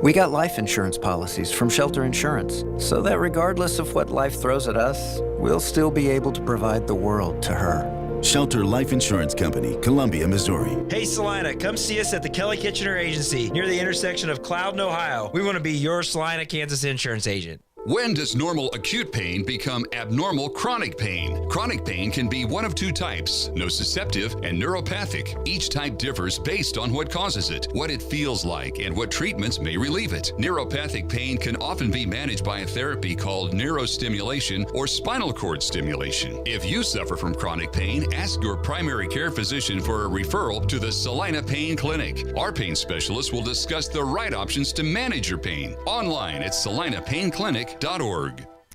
Speaker 7: We got life insurance policies from Shelter Insurance, so that regardless of what life throws at us, we'll still be able to provide the world to her.
Speaker 8: Shelter Life Insurance Company, Columbia, Missouri.
Speaker 9: Hey Salina, come see us at the Kelly Kitchener Agency near the intersection of Cloud and Ohio. We want to be your Salina, Kansas insurance agent.
Speaker 10: When does normal acute pain become abnormal chronic pain? Chronic pain can be one of 2 types, nociceptive and neuropathic. Each type differs based on what causes it, what it feels like, and what treatments may relieve it. Neuropathic pain can often be managed by a therapy called neurostimulation or spinal cord stimulation. If you suffer from chronic pain, ask your primary care physician for a referral to the Salina Pain Clinic. Our pain specialists will discuss the right options to manage your pain. Online at salinapainclinic.org.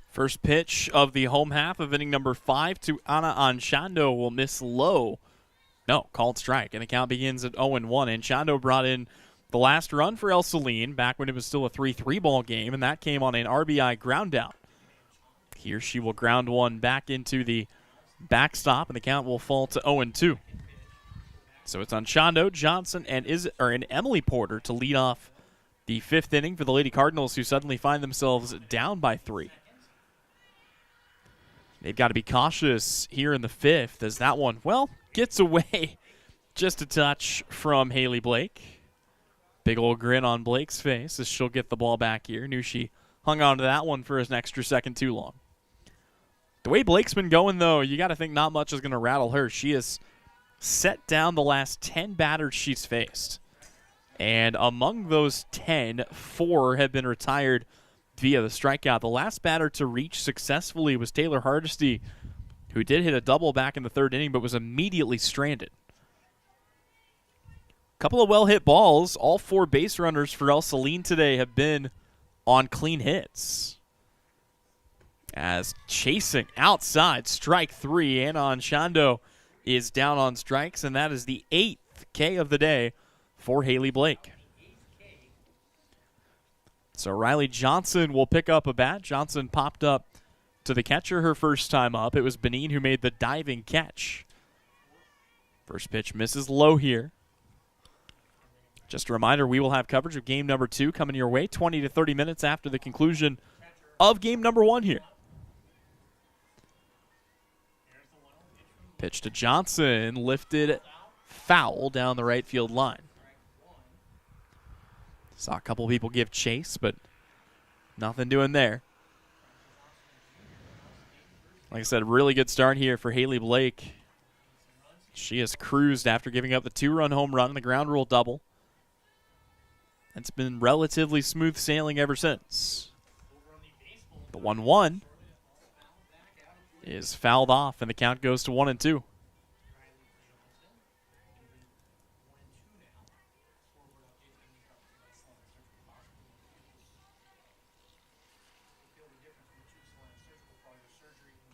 Speaker 1: First pitch of the home half of inning number 5 to Ana Anchondo will miss low. No, called strike, and the count begins at 0-1. Anchondo brought in the last run for Ell-Saline back when it was still a 3-3 ball game, and that came on an RBI ground out. Here she will ground one back into the backstop, and the count will fall to 0-2. So it's Anchondo, Johnson, and Emily Porter to lead off the 5th inning for the Lady Cardinals, who suddenly find themselves down by 3. They've got to be cautious here in the 5th as that one, well, gets away just a touch from Haley Blake. Big old grin on Blake's face as she'll get the ball back here. Knew she hung on to that one for an extra second too long. The way Blake's been going, though, you got to think not much is going to rattle her. She has set down the last 10 batters she's faced. And among those 10, 4 have been retired via the strikeout. The last batter to reach successfully was Taylor Hardesty, who did hit a double back in the third inning but was immediately stranded. Couple of well-hit balls. All 4 base runners for Ell-Saline today have been on clean hits. As chasing outside, strike 3, Anon Shondo is down on strikes, and that is the 8th K of the day for Haley Blake. So Riley Johnson will pick up a bat. Johnson popped up to the catcher her first time up. It was Benin who made the diving catch. First pitch misses low here. Just a reminder, we will have coverage of game number 2 coming your way 20 to 30 minutes after the conclusion of game number 1 here. Pitch to Johnson, lifted foul down the right field line. Saw a couple people give chase, but nothing doing there. Like I said, really good start here for Haley Blake. She has cruised after giving up the 2-run home run and the ground rule double. It's been relatively smooth sailing ever since. The 1-1 is fouled off, and the count goes to 1-2.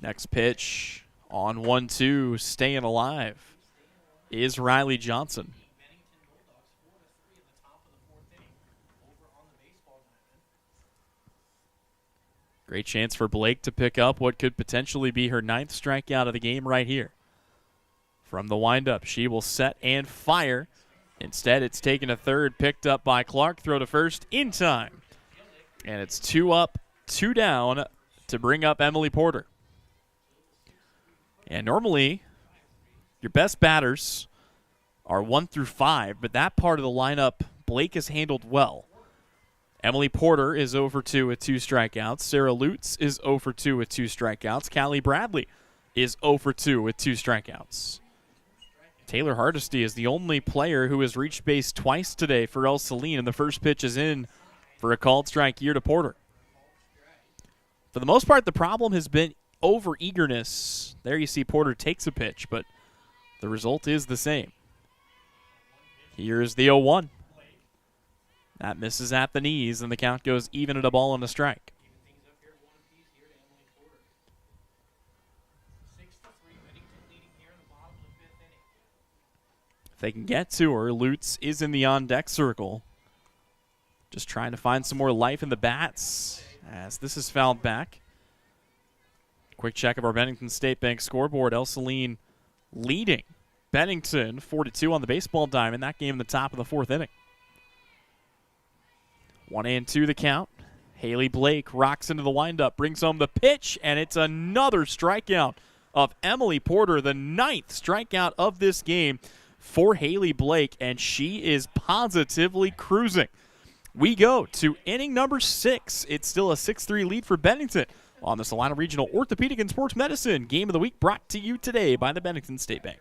Speaker 1: Next pitch on 1-2, staying alive, is Riley Johnson. Great chance for Blake to pick up what could potentially be her 9th strikeout of the game right here. From the windup, she will set and fire. Instead, it's taken to third, picked up by Clark, throw to first in time. And it's 2 up, 2 down to bring up Emily Porter. And normally, your best batters are 1 through 5, but that part of the lineup Blake has handled well. Emily Porter is 0 for 2 with 2 strikeouts. Sarah Lutz is 0 for 2 with 2 strikeouts. Callie Bradley is 0 for 2 with 2 strikeouts. Taylor Hardesty is the only player who has reached base twice today for Ell-Saline, and the first pitch is in for a called strike here to Porter. For the most part, the problem has been over-eagerness. There you see Porter takes a pitch, but the result is the same. Here's the 0-1. That misses at the knees, and the count goes even at a ball and a strike. If they can get to her, Lutz is in the on-deck circle. Just trying to find some more life in the bats as this is fouled back. Quick check of our Bennington State Bank scoreboard. Ell-Saline leading Bennington 4-2 on the baseball diamond. That game in the top of the 4th inning. 1-2 the count. Haley Blake rocks into the windup, brings home the pitch, and it's another strikeout of Emily Porter, the 9th strikeout of this game for Haley Blake, and she is positively cruising. We go to inning number 6. It's still a 6-3 lead for Bennington on the Salina Regional Orthopedic and Sports Medicine Game of the Week, brought to you today by the Bennington State Bank.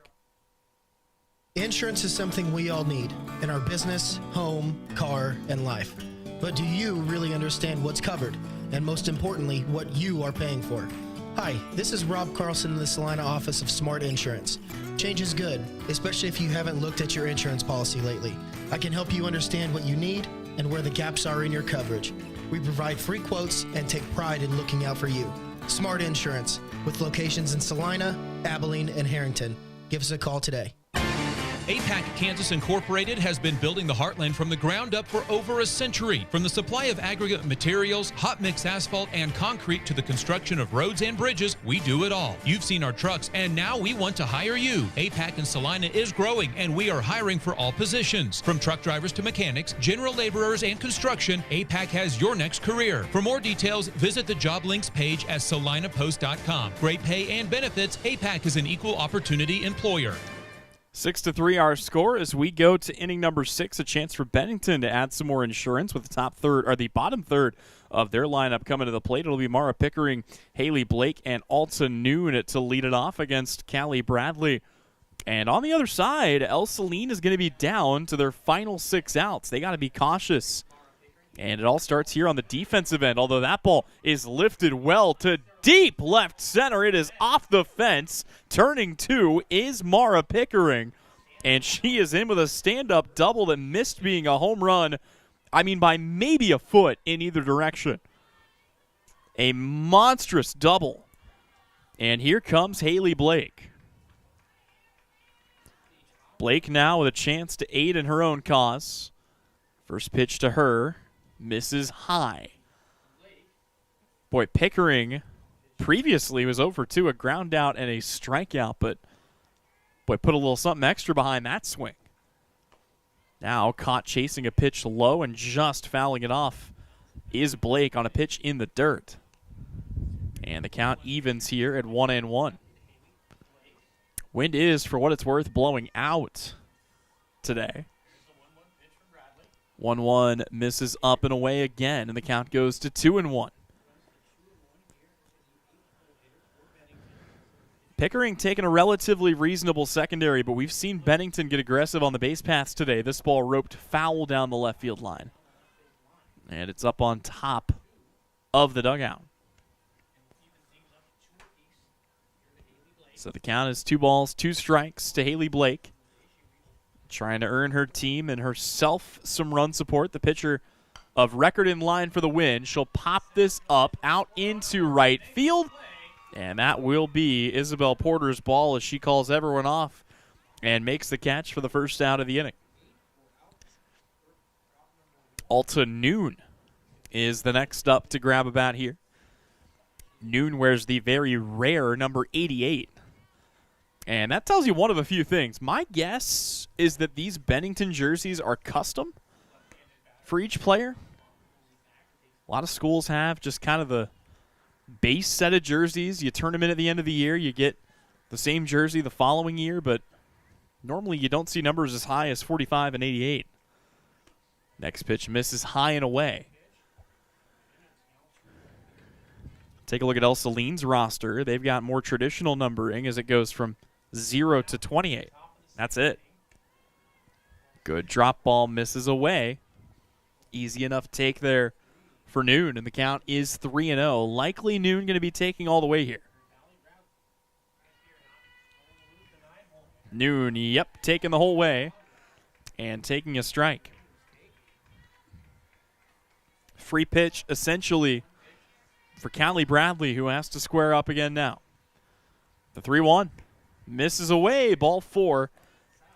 Speaker 11: Insurance is something we all need in our business, home, car, and life. But do you really understand what's covered? And most importantly, what you are paying for? Hi, this is Rob Carlson in the Salina office of Smart Insurance. Change is good, especially if you haven't looked at your insurance policy lately. I can help you understand what you need and where the gaps are in your coverage. We provide free quotes and take pride in looking out for you. Smart Insurance, with locations in Salina, Abilene, and Harrington. Give us a call today.
Speaker 2: APAC Kansas Incorporated has been building the heartland from the ground up for over a century. From the supply of aggregate materials, hot mix asphalt, and concrete to the construction of roads and bridges, we do it all. You've seen our trucks, and now we want to hire you. APAC in Salina is growing, and we are hiring for all positions. From truck drivers to mechanics, general laborers, and construction, APAC has your next career. For more details, visit the job links page at salinapost.com. Great pay and benefits, APAC is an equal opportunity employer.
Speaker 1: 6-3 our score as we go to inning number 6. A chance for Bennington to add some more insurance with the top third, or the bottom third of their lineup coming to the plate. It'll be Mara Pickering, Haley Blake, and Alta Noon to lead it off against Callie Bradley, And on the other side, Ell-Saline is going to be down to their final 6 outs. They got to be cautious. And it all starts here on the defensive end, although that ball is lifted well to deep left center. It is off the fence. Turning 2 is Mara Pickering. And she is in with a stand-up double that missed being a home run, I mean, by maybe a foot in either direction. A monstrous double. And here comes Haley Blake. Blake now with a chance to aid in her own cause. First pitch to her. Misses high. Boy, Pickering previously was 0 for 2, a ground out and a strikeout, but boy, put a little something extra behind that swing. Now caught chasing a pitch low and just fouling it off is Blake on a pitch in the dirt. And the count evens here at 1-1. Wind is, for what it's worth, blowing out today. 1-1 misses up and away again, and the count goes to 2-1. Pickering taking a relatively reasonable secondary, but we've seen Bennington get aggressive on the base paths today. This ball roped foul down the left field line. And it's up on top of the dugout. So the count is 2 balls, 2 strikes to Haley Blake. Trying to earn her team and herself some run support. The pitcher of record in line for the win. She'll pop this up out into right field. And that will be Isabel Porter's ball as she calls everyone off and makes the catch for the first out of the inning. Alta Noon is the next up to grab a bat here. Noon wears the very rare number 88. And that tells you one of a few things. My guess is that these Bennington jerseys are custom for each player. A lot of schools have just kind of the base set of jerseys. You turn them in at the end of the year, you get the same jersey the following year, but normally you don't see numbers as high as 45 and 88. Next pitch misses high and away. Take a look at Ell-Saline's roster. They've got more traditional numbering as it goes from 0 to 28. That's it. Good drop ball, misses away. Easy enough take there for Noon, and the count is 3-0. Likely Noon going to be taking all the way here. Noon, yep, taking the whole way and taking a strike. Free pitch, essentially, for Callie Bradley, who has to square up again now. The 3-1 misses away, ball 4.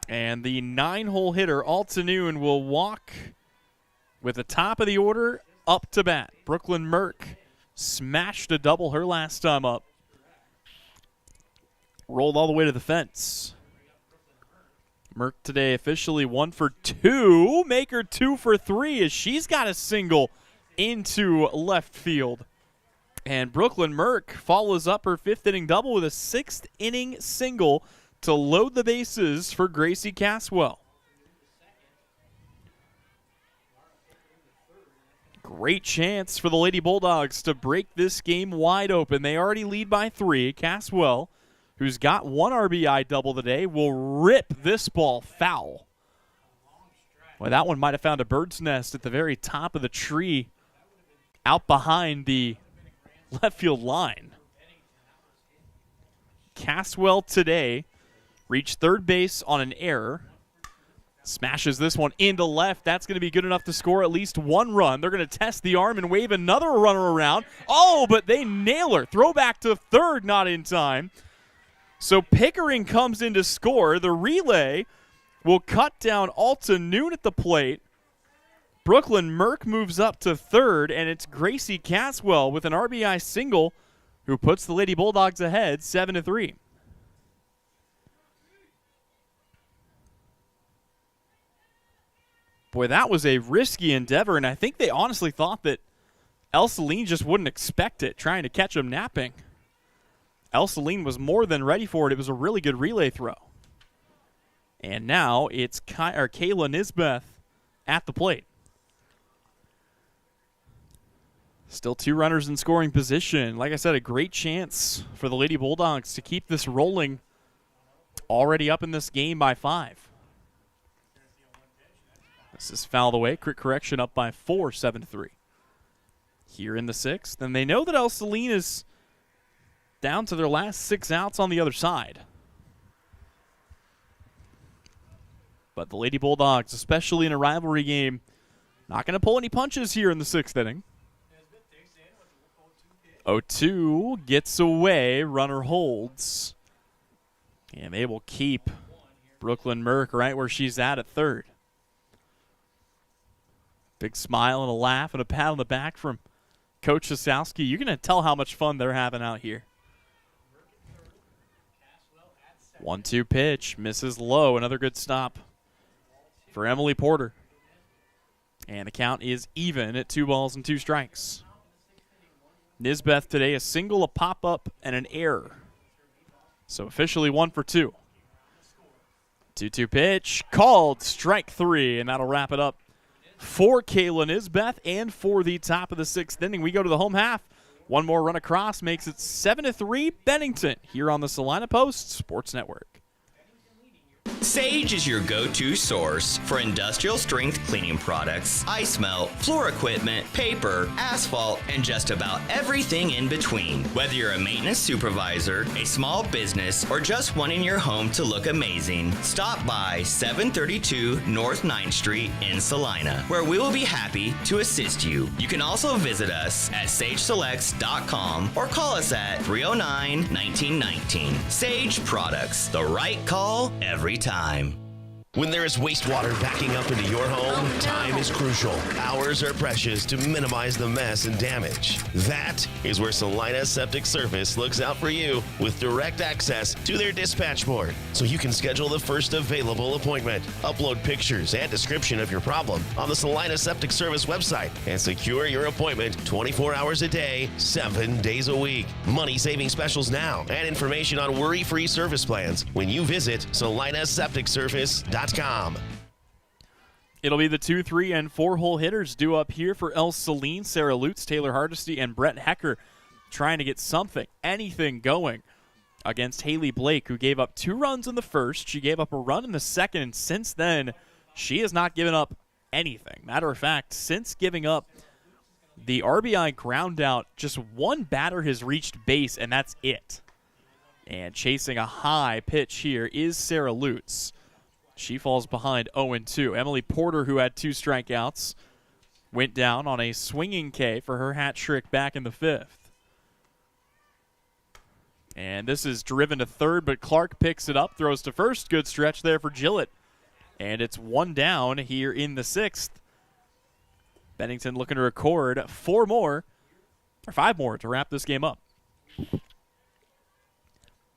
Speaker 1: And the 9-hole hitter, Alta Noon, will walk with the top of the order up to bat. Brooklyn Merck smashed a double her last time up. Rolled all the way to the fence. Merck today officially 1 for 2. Make her 2 for 3 as she's got a single into left field. And Brooklyn Merck follows up her 5th inning double with a 6th inning single to load the bases for Gracie Caswell. Great chance for the Lady Bulldogs to break this game wide open. They already lead by 3. Caswell, who's got 1 RBI double today, will rip this ball foul. Well, that one might have found a bird's nest at the very top of the tree out behind the left field line. Caswell today reached third base on an error. Smashes this one into left. That's going to be good enough to score at least 1 run. They're going to test the arm and wave another runner around. Oh, but they nail her. Throw back to third, not in time. So Pickering comes in to score. The relay will cut down Alta Noon at the plate. Brooklyn Merck moves up to third, and it's Gracie Caswell with an RBI single who puts the Lady Bulldogs ahead 7-3. Boy, that was a risky endeavor, and I think they honestly thought that Ell-Saline just wouldn't expect it, trying to catch him napping. Ell-Saline was more than ready for it. It was a really good relay throw. And now it's Kayla Nisbeth at the plate. Still 2 runners in scoring position. Like I said, a great chance for the Lady Bulldogs to keep this rolling already up in this game by 5. This is fouled away. Quick correction, up by 4, 7-3. Here in the 6th, and they know that Ell-Saline is down to their last 6 outs on the other side. But the Lady Bulldogs, especially in a rivalry game, not going to pull any punches here in the 6th inning. 0-2 gets away, runner holds. And they will keep Brooklyn Merck right where she's at third. Big smile and a laugh and a pat on the back from Coach Sosowski. You're going to tell how much fun they're having out here. 1-2 pitch, misses low. Another good stop for Emily Porter. And the count is even at 2 balls and 2 strikes. Nisbeth today, a single, a pop-up, and an error. So officially 1 for 2. 2-2 pitch, called, strike 3, and that'll wrap it up for Kayla Nisbeth and for the top of the 6th inning. We go to the home half. One more run across makes it 7-3 Bennington here on the Salina Post Sports Network.
Speaker 12: Sage is your go-to source for industrial strength cleaning products, ice melt, floor equipment, paper, asphalt, and just about everything in between. Whether you're a maintenance supervisor, a small business, or just wanting your home to look amazing, stop by 732 North 9th Street in Salina, where we will be happy to assist you. You can also visit us at sageselects.com or call us at 309-1919. Sage Products, the right call every time.
Speaker 13: When there is wastewater backing up into your home, time is crucial. Hours are precious to minimize the mess and damage. That is where Salina Septic Service looks out for you with direct access to their dispatch board, so you can schedule the first available appointment, upload pictures and description of your problem on the Salina Septic Service website, and secure your appointment 24 hours a day, 7 days a week. Money-saving specials now and information on worry-free service plans when you visit salinasepticservice.com.
Speaker 1: It'll be the 2, 3, and 4-hole hitters due up here for Ell-Saline. Sarah Lutz, Taylor Hardesty, and Brett Hecker trying to get something, anything going against Haley Blake, who gave up 2 runs in the first. She gave up a run in the second, and since then, she has not given up anything. Matter of fact, since giving up the RBI ground out, just one batter has reached base, and that's it. And chasing a high pitch here is Sarah Lutz. She falls behind 0-2. Emily Porter, who had 2 strikeouts, went down on a swinging K for her hat trick back in the 5th. And this is driven to third, but Clark picks it up, throws to first. Good stretch there for Gillett. And it's 1 down here in the 6th. Bennington looking to record 5 more to wrap this game up.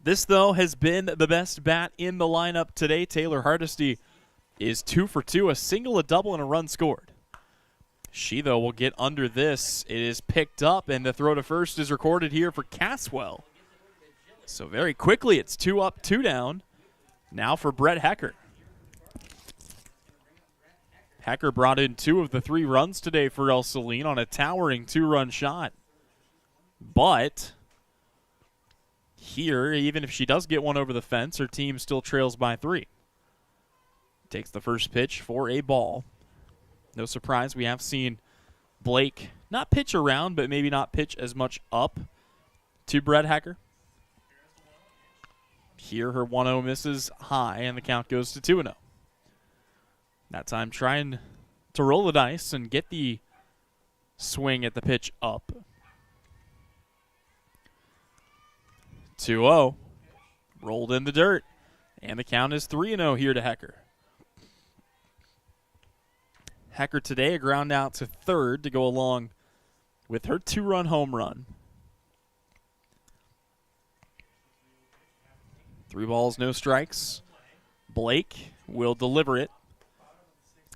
Speaker 1: This, though, has been the best bat in the lineup today. Taylor Hardesty is 2 for 2, a single, a double, and a run scored. She, though, will get under this. It is picked up, and the throw to first is recorded here for Caswell. So very quickly, it's 2 up, 2 down. Now for Brett Hecker. Hecker brought in 2 of the 3 runs today for Ell-Saline on a towering 2-run shot. But here, even if she does get one over the fence, her team still trails by 3. Takes the first pitch for a ball. No surprise, we have seen Blake not pitch around, but maybe not pitch as much up to Brett Hecker. Here, her 1-0 misses high, and the count goes to 2-0. That time trying to roll the dice and get the swing at the pitch up. 2-0. Rolled in the dirt. And the count is 3-0 here to Hecker. Hecker today a ground out to third to go along with her 2-run home run. 3 balls, no strikes. Blake will deliver it.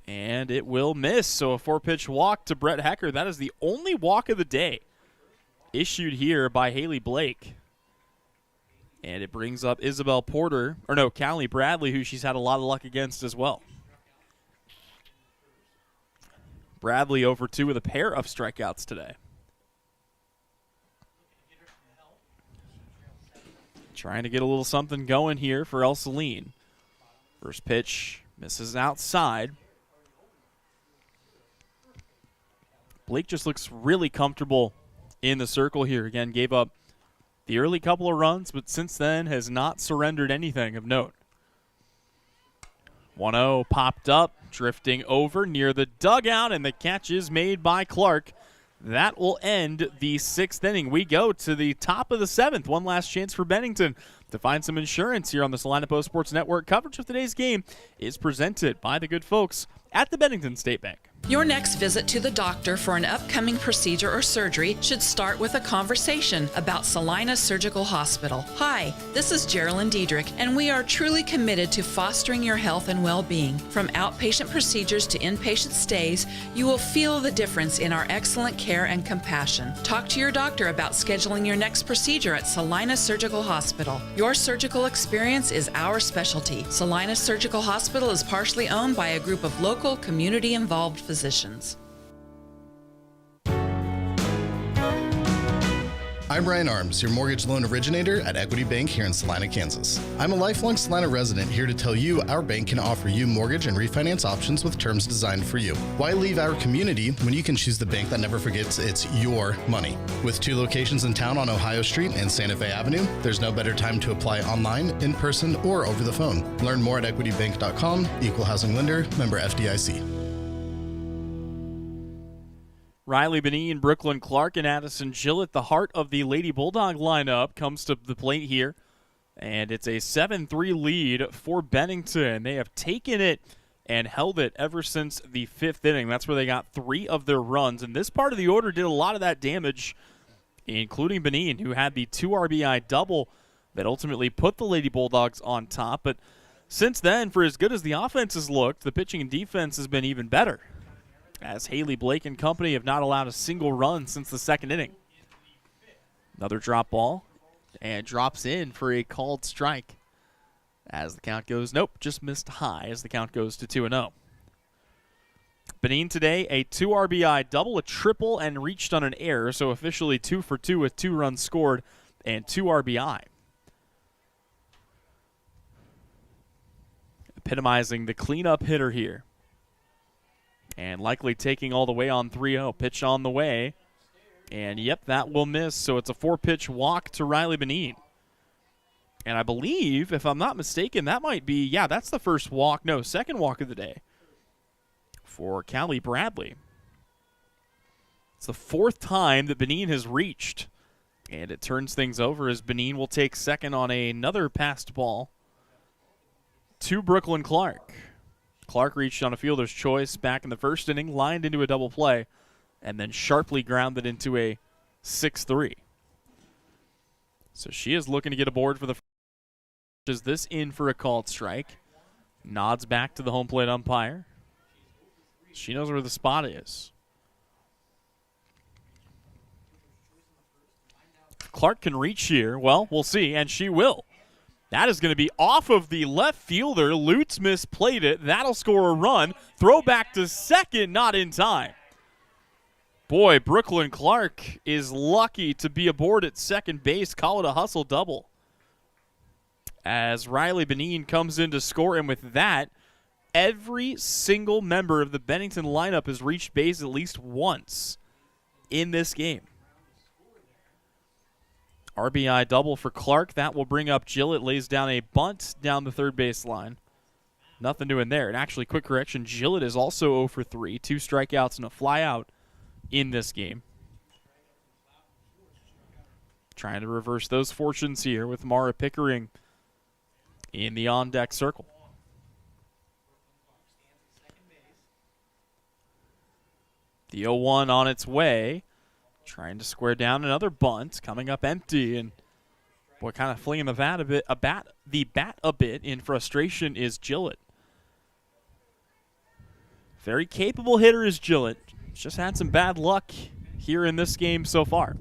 Speaker 1: And it will miss. So a 4-pitch walk to Brett Hecker. That is the only walk of the day issued here by Haley Blake. And it brings up Isabel Porter, or no, Callie Bradley, who she's had a lot of luck against as well. Bradley 0 for 2 with a pair of strikeouts today. trying to get a little something going here for Ell-Saline. First pitch misses outside. Blake just looks really comfortable in the circle here. Again, gave up the early couple of runs, but since then has not surrendered anything of note. 1-0 popped up, drifting over near the dugout, and the catch is made by Clark. That will end the 6th inning. We go to the top of the 7th. One last chance for Bennington to find some insurance here on the Salina Post Sports Network. Coverage of today's game is presented by the good folks at the Bennington State Bank.
Speaker 14: Your next visit to the doctor for an upcoming procedure or surgery should start with a conversation about Salina Surgical Hospital. Hi, this is Geraldine Diedrich, and we are truly committed to fostering your health and well-being. From outpatient procedures to inpatient stays, you will feel the difference in our excellent care and compassion. Talk to your doctor about scheduling your next procedure at Salina Surgical Hospital. Your surgical experience is our specialty. Salina Surgical Hospital is partially owned by a group of local, community-involved physicians.
Speaker 15: I'm Brian Arms, your mortgage loan originator at Equity Bank here in Salina, Kansas. I'm a lifelong Salina resident here to tell you our bank can offer you mortgage and refinance options with terms designed for you. Why leave our community when you can choose the bank that never forgets it's your money? With 2 locations in town on Ohio Street and Santa Fe Avenue, there's no better time to apply online, in person, or over the phone. Learn more at equitybank.com, equal housing lender, member FDIC.
Speaker 1: Riley Benin, Brooklyn Clark, and Addison Gillett, the heart of the Lady Bulldog lineup, comes to the plate here. And it's a 7-3 lead for Bennington. They have taken it and held it ever since the 5th inning. That's where they got 3 of their runs. And this part of the order did a lot of that damage, including Benin, who had the 2 RBI double that ultimately put the Lady Bulldogs on top. But since then, for as good as the offense has looked, the pitching and defense has been even better, as Haley Blake and company have not allowed a single run since the 2nd inning. Another drop ball, and drops in for a called strike. As the count goes, nope, just missed high as the count goes to 2-0. Benin today, a 2 RBI double, a triple, and reached on an error, so officially 2 for 2 with 2 runs scored and 2 RBI. Epitomizing the cleanup hitter here. And likely taking all the way on 3-0. Pitch on the way. And, yep, that will miss. So it's a 4-pitch walk to Riley Benin. And I believe, if I'm not mistaken, that might be, yeah, that's the first walk. No, second walk of the day for Callie Bradley. It's the 4th time that Benin has reached. And it turns things over as Benin will take second on another passed ball to Brooklyn Clark. Clark reached on a fielder's choice back in the 1st inning, lined into a double play, and then sharply grounded into a 6-3. So she is looking to get aboard for the first. Is this in for a called strike? Nods back to the home plate umpire. She knows where the spot is. Clark can reach here. Well, we'll see, and she will. That is going to be off of the left fielder. Lutz misplayed it. That'll score a run. Throw back to second, not in time. Boy, Brooklyn Clark is lucky to be aboard at second base. Call it a hustle double. As Riley Benin comes in to score, and with that, every single member of the Bennington lineup has reached base at least once in this game. RBI double for Clark. That will bring up Gillett. Lays down a bunt down the 3rd base line. Nothing doing there. And actually, quick correction, Gillett is also 0 for 3. 2 strikeouts and a flyout in this game. Trying to reverse those fortunes here with Mara Pickering in the on-deck circle. The 0-1 on its way. Trying to square down another bunt, coming up empty, and boy, kind of flinging the bat a bit in frustration is Gillett. Very capable hitter is Gillett. Just had some bad luck here in this game so far.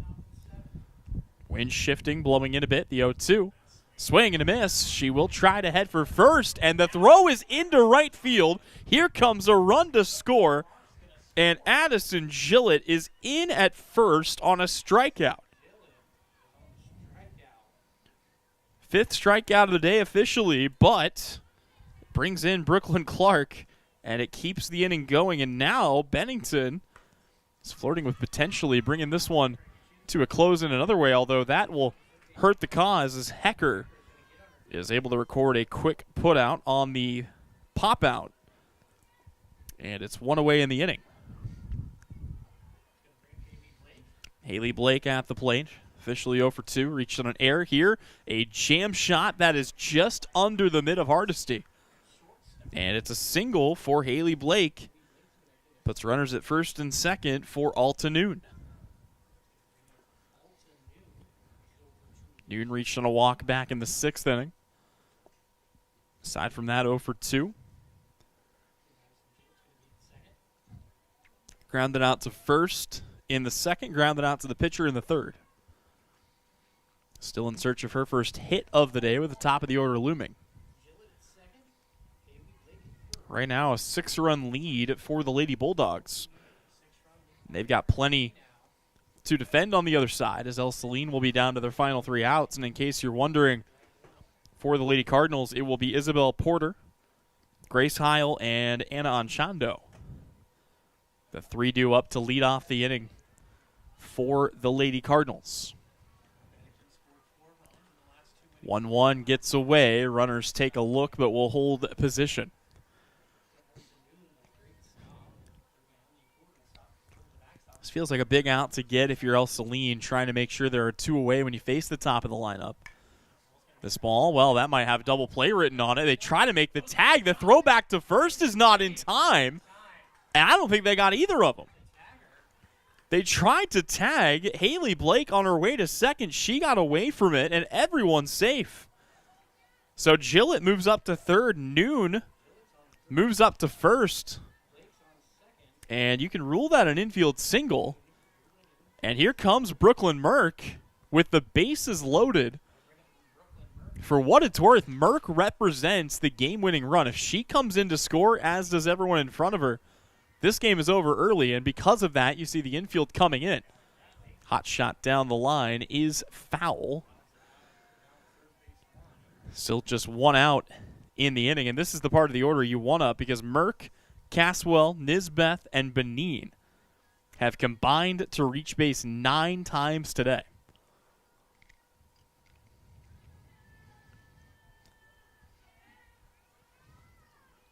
Speaker 1: Wind shifting, blowing in a bit. The 0-2, swing and a miss. She will try to head for first, and the throw is into right field. Here comes a run to score. And Addison Gillett is in at first on a strikeout. Fifth strikeout of the day officially, but brings in Brooklyn Clark, and it keeps the inning going. And now Bennington is flirting with potentially bringing this one to a close in another way, although that will hurt the cause as Hecker is able to record a quick put-out on the pop-out. And it's one away in the inning. Haley Blake at the plate. Officially 0 for 2. Reached on an error here. A jam shot that is just under the mid of Hardesty. And it's a single for Haley Blake. Puts runners at first and second for Alta Noon. Noon reached on a walk back in the 6th inning. Aside from that, 0 for 2. Grounded out to first in the 2nd, grounded out to the pitcher in the 3rd. Still in search of her first hit of the day with the top of the order looming. Right now, a 6-run lead for the Lady Bulldogs. They've got plenty to defend on the other side, as Ell-Saline will be down to their final 3 outs. And in case you're wondering, for the Lady Cardinals, it will be Isabel Porter, Grace Heil, and Anna Anchando. The 3 due up to lead off the inning for the Lady Cardinals. 1-1 gets away. Runners take a look, but will hold position. This feels like a big out to get if you're Ell-Saline, trying to make sure there are 2 away when you face the top of the lineup. This ball, well, that might have double play written on it. They try to make the tag. The throw back to first is not in time, and I don't think they got either of them. They tried to tag Haley Blake on her way to second. She got away from it, and everyone's safe. So Gillett moves up to third. Noon moves up to first. And you can rule that an infield single. And here comes Brooklyn Merck with the bases loaded. For what it's worth, Merck represents the game-winning run. If she comes in to score, as does everyone in front of her, this game is over early, and because of that, you see the infield coming in. Hot shot down the line is foul. Still just 1 out in the inning, and this is the part of the order you want up because Merck, Caswell, Nisbeth, and Benin have combined to reach base 9 times today.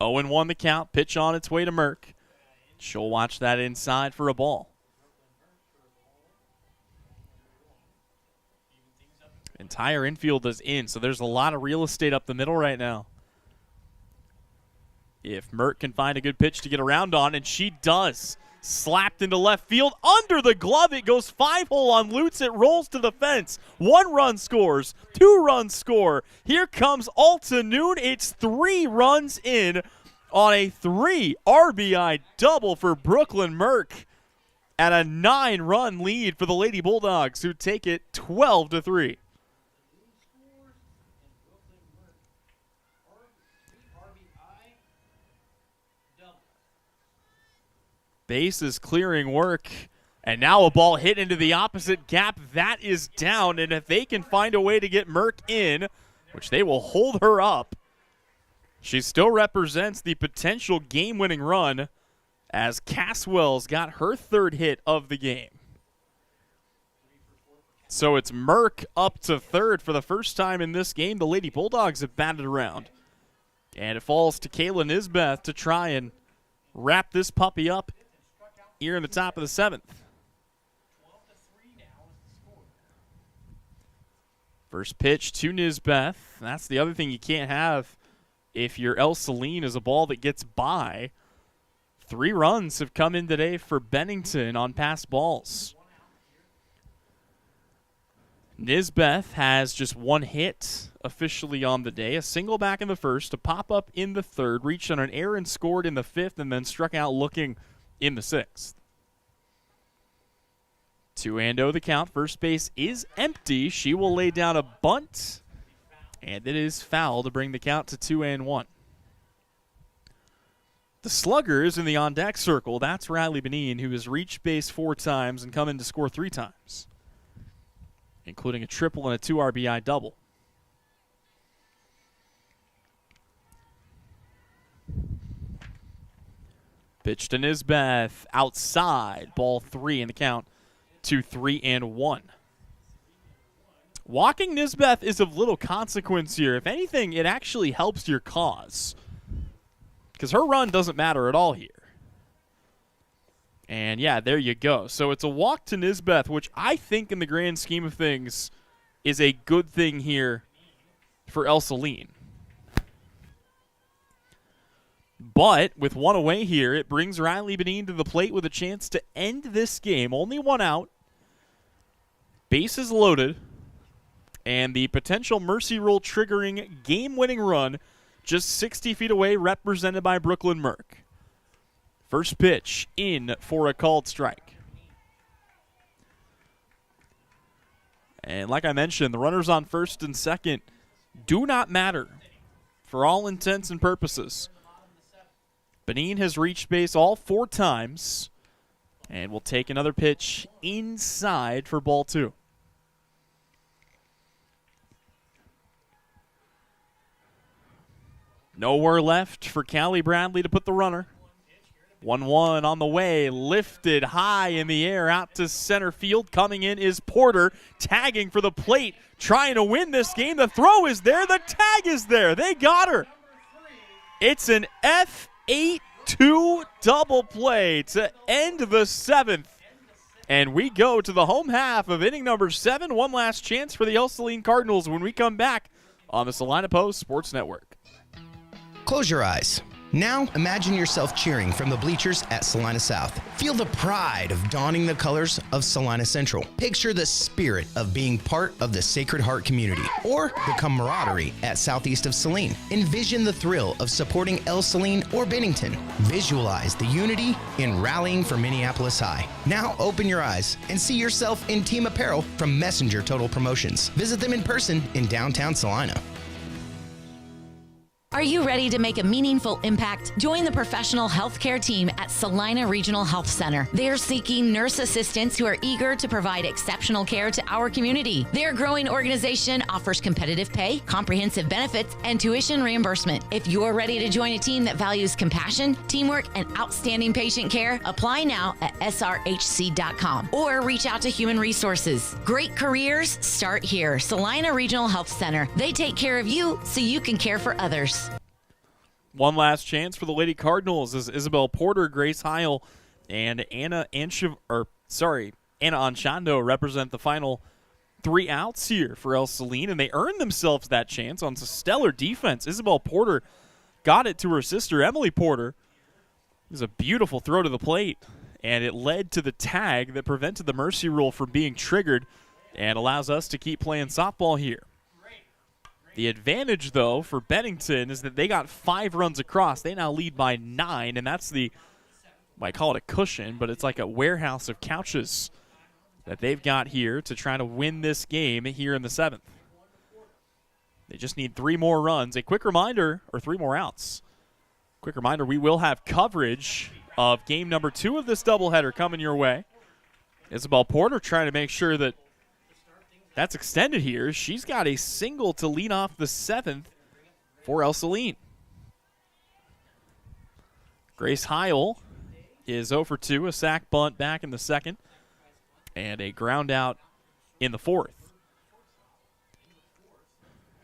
Speaker 1: Oh, and 1 the count. Pitch on its way to Merck. She'll watch that inside for a ball. Entire infield is in, so there's a lot of real estate up the middle right now. If Merck can find a good pitch to get around on, and she does. Slapped into left field. Under the glove, it goes 5-hole on Lutz. It rolls to the fence. 1 run scores. 2 runs score. Here comes Alta Noon. It's 3 runs in on a 3 RBI double for Brooklyn Merck and a 9-run lead for the Lady Bulldogs, who take it 12-3. Bases clearing work, and now a ball hit into the opposite gap. That is down, and if they can find a way to get Merck in, which they will hold her up, she still represents the potential game-winning run as Caswell's got her 3rd hit of the game. So it's Merck up to 3rd for the first time in this game. The Lady Bulldogs have batted around. And it falls to Kayla Nisbeth to try and wrap this puppy up here in the top of the 7th. First pitch to Nisbeth. That's the other thing you can't have if you're Ell-Saline, is a ball that gets by. 3 runs have come in today for Bennington on pass balls. Nisbeth has just 1 hit officially on the day. A single back in the 1st, a pop-up in the 3rd, reached on an error and scored in the 5th, and then struck out looking in the 6th. 2-0 the count. First base is empty. She will lay down a bunt, and it is foul to bring the count to 2-1. The sluggers in the on-deck circle, that's Riley Benin, who has reached base 4 times and come in to score 3 times, including a triple and a 2 RBI double. Pitch to Nisbeth, outside, ball 3 in the count, 2-3-1. Walking Nisbeth is of little consequence here. If anything, it actually helps your cause, because her run doesn't matter at all here. And yeah, there you go. So it's a walk to Nisbeth, which I think in the grand scheme of things is a good thing here for Ell-Saline. But with one away here, it brings Riley Bennington to the plate with a chance to end this game. Only one out. Bases loaded. And the potential mercy rule triggering game-winning run just 60 feet away, represented by Brooklyn Merck. First pitch in for a called strike. And like I mentioned, the runners on first and second do not matter for all intents and purposes. Bennington has reached base all 4 times and will take another pitch inside for ball 2. Nowhere left for Callie Bradley to put the runner. 1-1 on the way, lifted high in the air out to center field. Coming in is Porter, tagging for the plate, trying to win this game. The throw is there, the tag is there. They got her. It's an F8-2 double play to end the 7th. And we go to the home half of inning number 7. One last chance for the Ell-Saline Cardinals when we come back on the Salina Post Sports Network.
Speaker 16: Close your eyes. Now imagine yourself cheering from the bleachers at Salina South. Feel the pride of donning the colors of Salina Central. Picture the spirit of being part of the Sacred Heart community or the camaraderie at southeast of Saline. Envision the thrill of supporting Ell-Saline or Bennington. Visualize the unity in rallying for Minneapolis High. Now open your eyes and see yourself in team apparel from Messenger Total Promotions. Visit them in person in downtown Salina.
Speaker 18: Are you ready to make a meaningful impact? Join the professional healthcare team at Salina Regional Health Center. They're seeking nurse assistants who are eager to provide exceptional care to our community. Their growing organization offers competitive pay, comprehensive benefits, and tuition reimbursement. If you're ready to join a team that values compassion, teamwork, and outstanding patient care, apply now at srhc.com or reach out to Human Resources. Great careers start here. Salina Regional Health Center. They take care of you so you can care for others.
Speaker 1: One last chance for the Lady Cardinals as Isabel Porter, Grace Heil, and Anna Anchondo represent the final 3 outs here for Ell-Saline, and they earned themselves that chance on stellar defense. Isabel Porter got it to her sister, Emily Porter. It was a beautiful throw to the plate, and it led to the tag that prevented the mercy rule from being triggered and allows us to keep playing softball here. The advantage, though, for Bennington is that they got 5 runs across. They now lead by 9, and that's the, I call it a cushion, but it's like a warehouse of couches that they've got here to try to win this game here in the 7th. They just need 3 more runs. A quick reminder, or 3 more outs. Quick reminder, we will have coverage of game number 2 of this doubleheader coming your way. Isabel Porter trying to make sure that that's extended here. She's got a single to lead off the 7th for Ell-Saline. Grace Heil is 0 for 2, a sac bunt back in the 2nd, and a ground out in the 4th.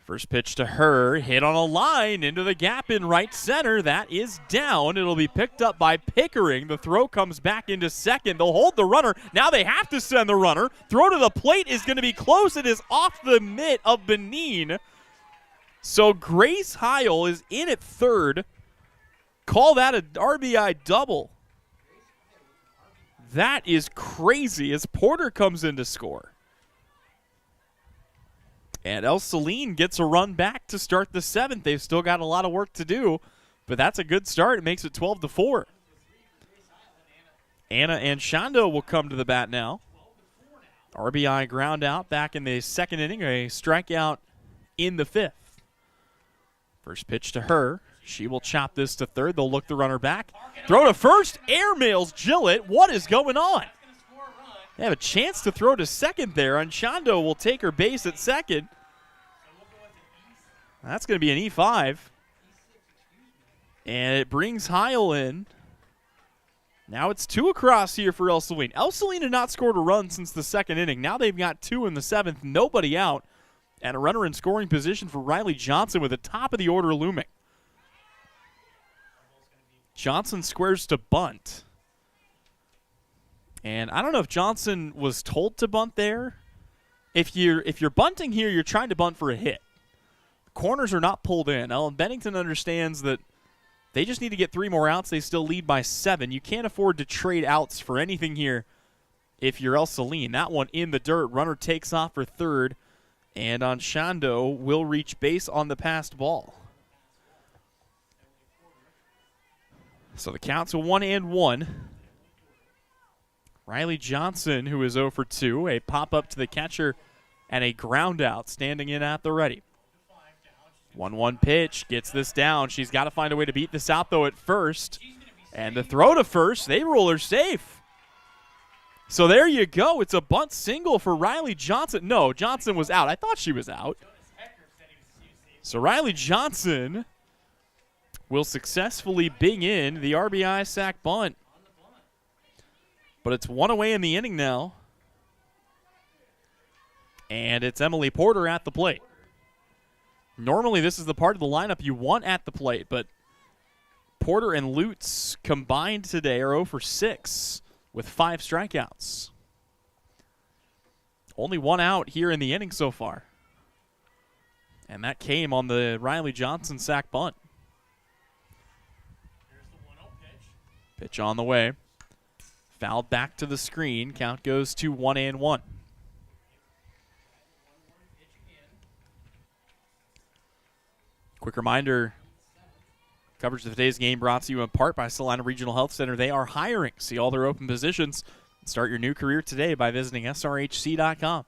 Speaker 1: First pitch to her, hit on a line into the gap in right center. That is down. It'll be picked up by Pickering. The throw comes back into second. They'll hold the runner. Now they have to send the runner. Throw to the plate is going to be close. It is off the mitt of Bennington. So Grace Heil is in at third. Call that an RBI double. That is crazy as Porter comes in to score. And Ell-Saline gets a run back to start the 7th. They've still got a lot of work to do, but that's a good start. It makes it 12-4. Anna Anchondo will come to the bat now. RBI ground out back in the 2nd inning, a strikeout in the 5th. First pitch to her. She will chop this to third. They'll look the runner back. Throw to first. Airmails Gillett. What is going on? They have a chance to throw to second there. Anchondo will take her base at second. That's going to be an E5. And it brings Heil in. Now it's 2 across here for Ell-Saline. Ell-Saline had not scored a run since the second inning. Now they've got 2 in the 7th, nobody out, and a runner in scoring position for Riley Johnson with the top of the order looming. Johnson squares to bunt. And I don't know if Johnson was told to bunt there. If you're bunting here, you're trying to bunt for a hit. Corners are not pulled in. Bennington understands that they just need to get 3 more outs. They still lead by 7. You can't afford to trade outs for anything here if you're Ell-Saline. That one in the dirt. Runner takes off for third. And Anshando will reach base on the passed ball. So the count's a 1-1. Riley Johnson, who is 0 for 2, a pop-up to the catcher and a ground out standing in at the ready. 1-1 pitch, gets this down. She's got to find a way to beat this out, though, at first. And the throw to first, they roll her safe. So there you go. It's a bunt single for Riley Johnson. No, Johnson was out. I thought she was out. So Riley Johnson will successfully bing in the RBI sac bunt. But it's 1 away in the inning now. And it's Emily Porter at the plate. Normally, this is the part of the lineup you want at the plate, but Porter and Lutz combined today are 0 for 6 with 5 strikeouts. Only 1 out here in the inning so far. And that came on the Riley Johnson sac bunt. Pitch on the way. Fouled back to the screen. Count goes to 1-1. Quick reminder, coverage of today's game brought to you in part by Salina Regional Health Center. They are hiring. See all their open positions. Start your new career today by visiting srhc.com.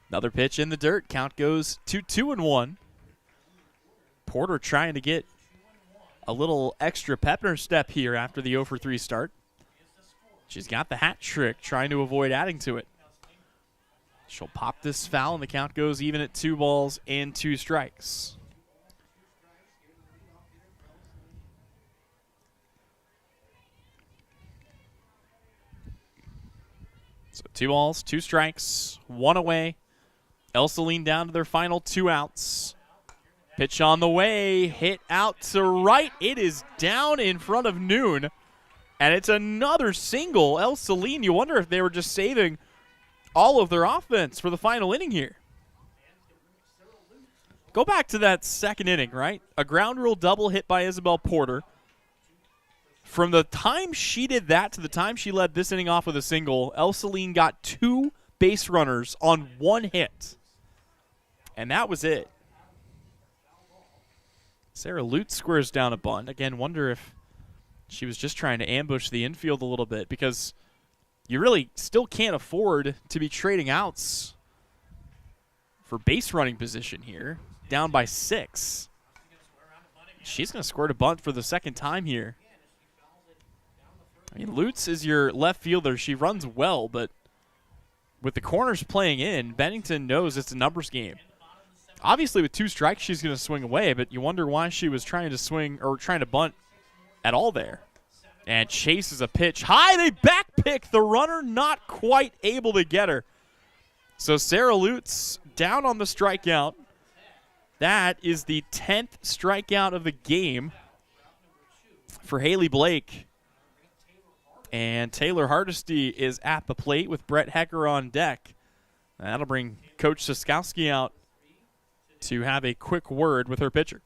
Speaker 1: Another pitch in the dirt. Count goes to 2-1. Porter trying to get a little extra pep in her step here after the 0 for 3 start. She's got the hat trick, trying to avoid adding to it. She'll pop this foul, and the count goes even at 2 balls and 2 strikes. So 2 balls, 2 strikes, 1 away. Ell-Saline down to their final 2 outs. Pitch on the way, hit out to right. It is down in front of Noon. And it's another single. Ell-Saline, you wonder if they were just saving all of their offense for the final inning here. Go back to that second inning, right? A ground rule double hit by Isabel Porter. From the time she did that to the time she led this inning off with a single, Ell-Saline got 2 base runners on 1 hit. And that was it. Sarah Lutz squares down a bunt. Again, wonder if she was just trying to ambush the infield a little bit, because you really still can't afford to be trading outs for base running position here. Down by 6. She's going to square a bunt for the second time here. I mean, Lutz is your left fielder. She runs well, but with the corners playing in, Bennington knows it's a numbers game. Obviously, with 2 strikes, she's going to swing away, but you wonder why she was trying to swing or trying to bunt at all there. And chases a pitch high. They backpick the runner, not quite able to get her. So Sarah Lutz down on the strikeout. That is the 10th strikeout of the game for Haley Blake. And Taylor Hardesty is at the plate with Brett Hecker on deck. That'll bring Coach Siskowski out to have a quick word with her pitcher.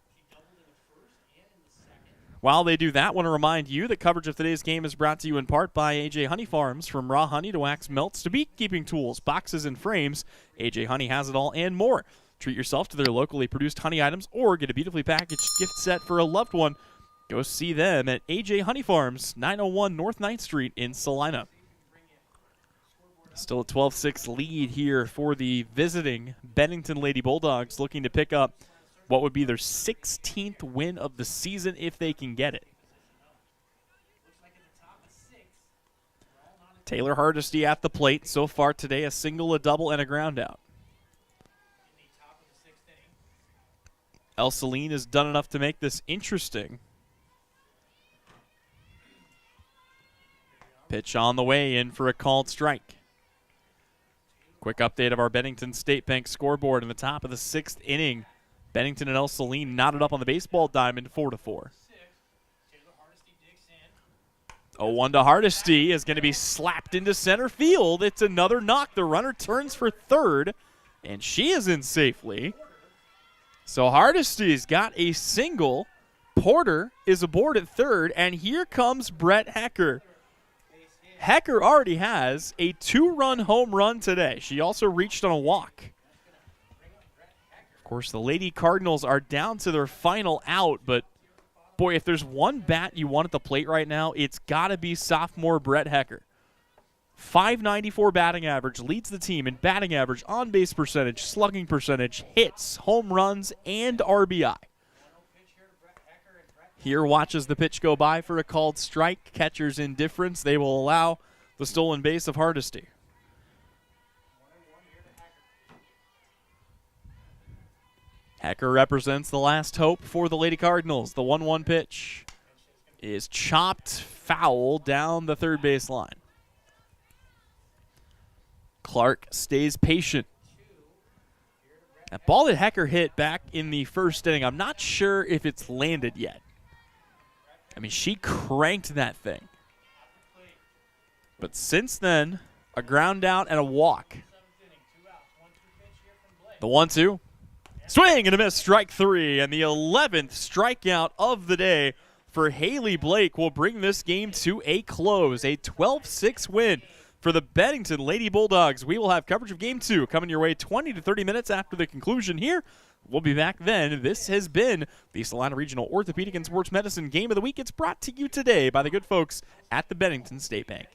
Speaker 1: While they do that, I want to remind you that coverage of today's game is brought to you in part by AJ Honey Farms. From raw honey to wax melts to beekeeping tools, boxes, and frames, AJ Honey has it all and more. Treat yourself to their locally produced honey items or get a beautifully packaged gift set for a loved one. Go see them at AJ Honey Farms, 901 North 9th Street in Salina. Still a 12-6 lead here for the visiting Bennington Lady Bulldogs, looking to pick up what would be their 16th win of the season if they can get it. Taylor Hardesty at the plate. So far today, a single, a double, and a ground out. Ell-Saline has done enough to make this interesting. Pitch on the way, in for a called strike. Quick update of our Bennington State Bank scoreboard in the top of the 6th inning. Bennington and Ell-Saline knotted up on the baseball diamond 4-4. 0-1 to Hardesty is going to be slapped into center field. It's another knock. The runner turns for third, and she is in safely. So Hardesty's got a single. Porter is aboard at third, and here comes Brett Hecker. Hecker already has a 2-run home run today. She also reached on a walk. Of course, the Lady Cardinals are down to their final out, but boy, if there's one bat you want at the plate right now, it's got to be sophomore Brett Hecker. .594 batting average, leads the team in batting average, on-base percentage, slugging percentage, hits, home runs, and RBI. Here watches the pitch go by for a called strike. Catcher's indifference. They will allow the stolen base of Hardesty. Hecker represents the last hope for the Lady Cardinals. The 1-1 pitch is chopped foul down the third base line. Clark stays patient. That ball that Hecker hit back in the first inning, I'm not sure if it's landed yet. I mean, she cranked that thing. But since then, a ground out and a walk. The 1-2. Swing and a miss, strike 3. And the 11th strikeout of the day for Haley Blake will bring this game to a close. A 12-6 win for the Bennington Lady Bulldogs. We will have coverage of Game 2 coming your way 20 to 30 minutes after the conclusion here. We'll be back then. This has been the Salina Regional Orthopedic and Sports Medicine Game of the Week. It's brought to you today by the good folks at the Bennington State Bank.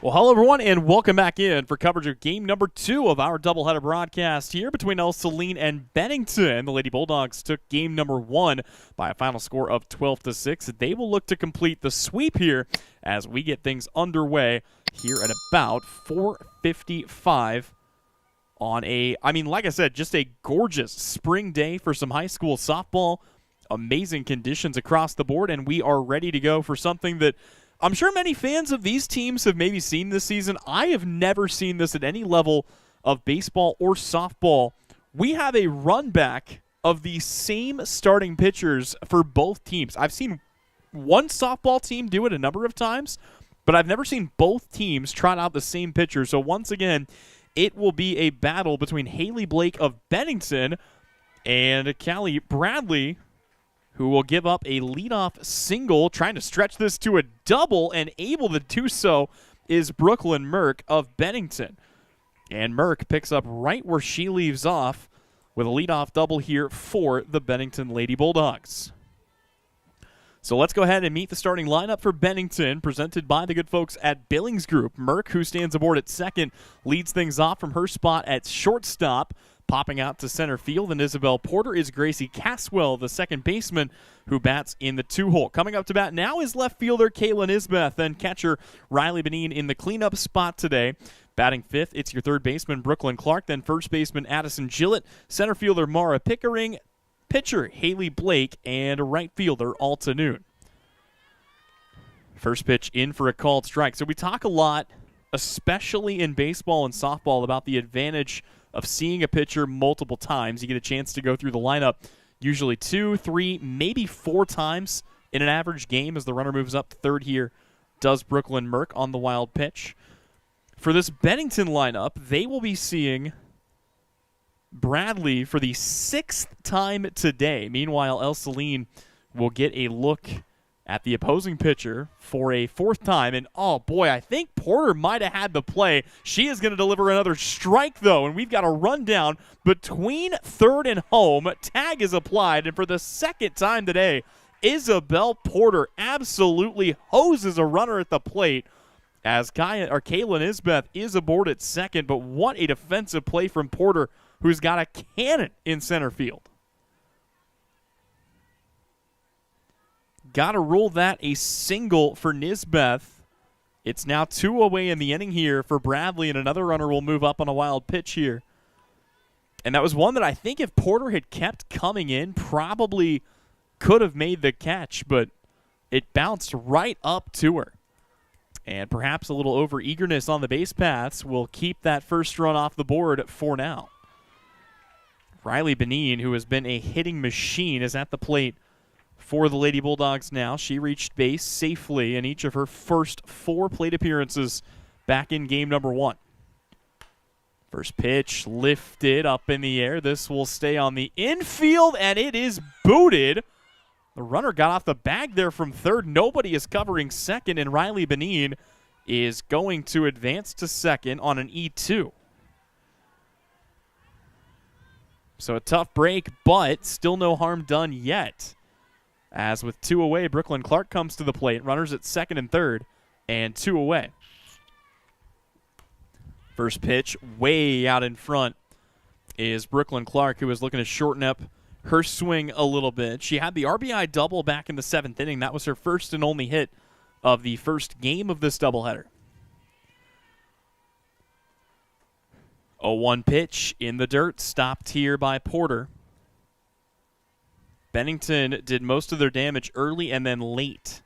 Speaker 1: Well, hello, everyone, and welcome back in for coverage of game number 2 of our doubleheader broadcast here between Ell-Saline and Bennington. The Lady Bulldogs took game number 1 by a final score of 12-6. They will look to complete the sweep here as we get things underway here at about 4:55 on like I said, just a gorgeous spring day for some high school softball. Amazing conditions across the board, and we are ready to go for something that I'm sure many fans of these teams have maybe seen this season. I have never seen this at any level of baseball or softball. We have a run back of the same starting pitchers for both teams. I've seen one softball team do it a number of times, but I've never seen both teams trot out the same pitcher. So once again, it will be a battle between Haley Blake of Bennington and Callie Bradley, who will give up a leadoff single, trying to stretch this to a double, and able to do so is Brooklyn Merck of Bennington. And Merck picks up right where she leaves off with a leadoff double here for the Bennington Lady Bulldogs. So let's go ahead and meet the starting lineup for Bennington, presented by the good folks at Billings Group. Merck, who stands aboard at second, leads things off from her spot at shortstop. Popping out to center field, and Isabel Porter is Gracie Caswell, the second baseman, who bats in the 2-hole. Coming up to bat now is left fielder Kayla Nisbeth, and catcher Riley Benin in the cleanup spot today. Batting fifth, it's your third baseman Brooklyn Clark, then first baseman Addison Gillett, center fielder Mara Pickering, pitcher Haley Blake, and right fielder Alta Noon. First pitch in for a called strike. So we talk a lot, especially in baseball and softball, about the advantage of seeing a pitcher multiple times. You get a chance to go through the lineup usually 2, 3, maybe 4 times in an average game as the runner moves up to third here. Does Brooklyn Merck on the wild pitch. For this Bennington lineup, they will be seeing Bradley for the 6th time today. Meanwhile, Ell-Saline will get a look at the opposing pitcher for a 4th time. And, oh, boy, I think Porter might have had the play. She is going to deliver another strike, though, and we've got a rundown between third and home. Tag is applied, and for the 2nd time today, Isabel Porter absolutely hoses a runner at the plate as Kayla Nisbeth is aboard at second. But what a defensive play from Porter, who's got a cannon in center field. Got to rule that a single for Nisbeth. It's now 2 away in the inning here for Bradley, and another runner will move up on a wild pitch here. And that was one that I think if Porter had kept coming in, probably could have made the catch, but it bounced right up to her. And perhaps a little over-eagerness on the base paths will keep that first run off the board for now. Riley Benin, who has been a hitting machine, is at the plate for the Lady Bulldogs now. She reached base safely in each of her first 4 plate appearances back in game number 1. First pitch lifted up in the air. This will stay on the infield, and it is booted. The runner got off the bag there from third. Nobody is covering second, and Riley Benin is going to advance to second on an E2. So a tough break, but still no harm done yet. As with 2 away, Brooklyn Clark comes to the plate. Runners at second and third, and 2 away. First pitch way out in front is Brooklyn Clark, who is looking to shorten up her swing a little bit. She had the RBI double back in the 7th inning. That was her first and only hit of the first game of this doubleheader. 0-1 pitch in the dirt, stopped here by Porter. Bennington did most of their damage early and then late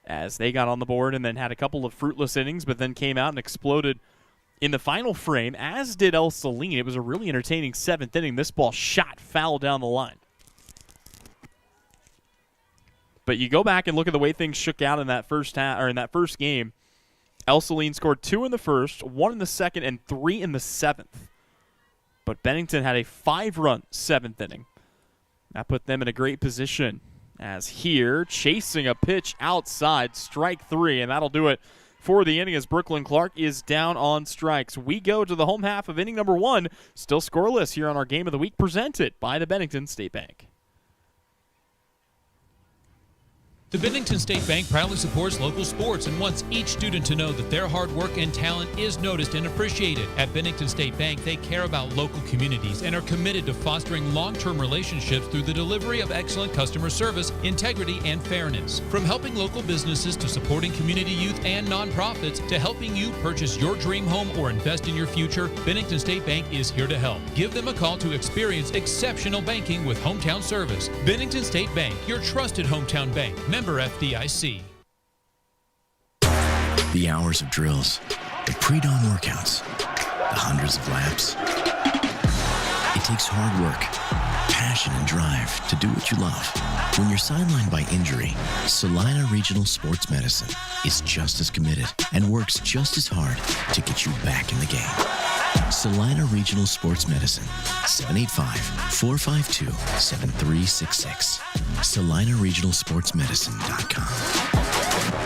Speaker 1: as they got on the board and then had a couple of fruitless innings, but then came out and exploded in the final frame, as did Ell-Saline. It was a really entertaining 7th inning. This ball shot foul down the line. But you go back and look at the way things shook out in that first game. Ell-Saline scored 2 in the first, 1 in the second, and 3 in the 7th. But Bennington had a 5-run 7th inning. That put them in a great position as here, chasing a pitch outside, strike 3, and that'll do it for the inning as Brooklyn Clark is down on strikes. We go to the home half of inning number 1, still scoreless here on our Game of the Week presented by the Bennington State Bank.
Speaker 2: The Bennington State Bank proudly supports local sports and wants each student to know that their hard work and talent is noticed and appreciated. At Bennington State Bank, they care about local communities and are committed to fostering long-term relationships through the delivery of excellent customer service, integrity, and fairness. From helping local businesses to supporting community youth and nonprofits to helping you purchase your dream home or invest in your future, Bennington State Bank is here to help. Give them a call to experience exceptional banking with hometown service. Bennington State Bank, your trusted hometown bank. Member FDIC.
Speaker 3: The hours of drills, the pre-dawn workouts, the hundreds of laps. It takes hard work, passion, and drive to do what you love. When you're sidelined by injury, Salina Regional Sports Medicine is just as committed and works just as hard to get you back in the game. Salina Regional Sports Medicine, 785-452-7366. SalinaRegionalSportsMedicine.com.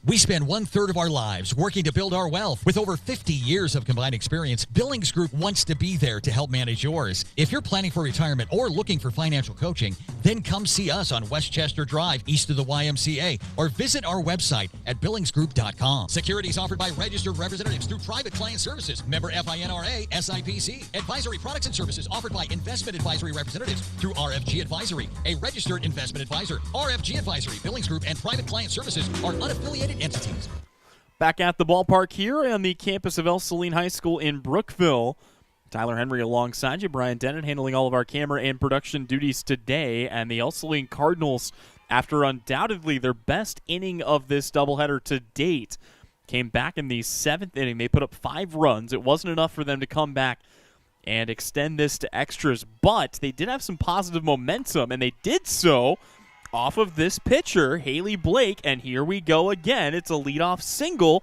Speaker 4: We spend 1/3 of our lives working to build our wealth. With over 50 years of combined experience, Billings Group wants to be there to help manage yours. If you're planning for retirement or looking for financial coaching, then come see us on Westchester Drive, east of the YMCA, or visit our website at billingsgroup.com. Securities offered by registered representatives through Private Client Services, member FINRA, SIPC. Advisory products and services offered by investment advisory representatives through RFG Advisory, a registered investment advisor. RFG Advisory, Billings Group, and Private Client Services are unaffiliated entities.
Speaker 1: Back at the ballpark here on the campus of Ell-Saline High School in Brookville. Tyler Henry alongside you, Brian Dennett handling all of our camera and production duties today. And the Ell-Saline Cardinals, after undoubtedly their best inning of this doubleheader to date, came back in the 7th inning. They put up 5 runs. It wasn't enough for them to come back and extend this to extras, but they did have some positive momentum, and they did so off of this pitcher, Haley Blake, and here we go again. It's a leadoff single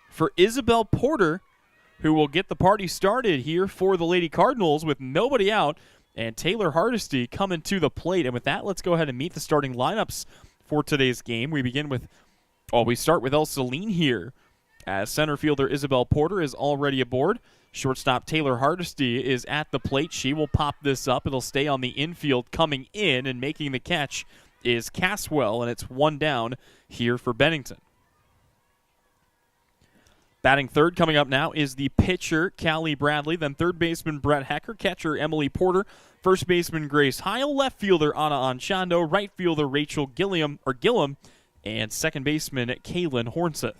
Speaker 1: for Isabel Porter, who will get the party started here for the Lady Cardinals with nobody out, and Taylor Hardesty coming to the plate. And with that, let's go ahead and meet the starting lineups for today's game. We start with Ell-Saline here, as center fielder Isabel Porter is already aboard. Shortstop Taylor Hardesty is at the plate. She will pop this up. It'll stay on the infield. Coming in and making the catch is Caswell, and it's 1 down here for Bennington. Batting third coming up now is the pitcher, Callie Bradley, then third baseman Brett Hecker, catcher Emily Porter, first baseman Grace Heil, left fielder Anna Anchando, right fielder Rachel Gilliam, and second baseman Kaylin Hornseth.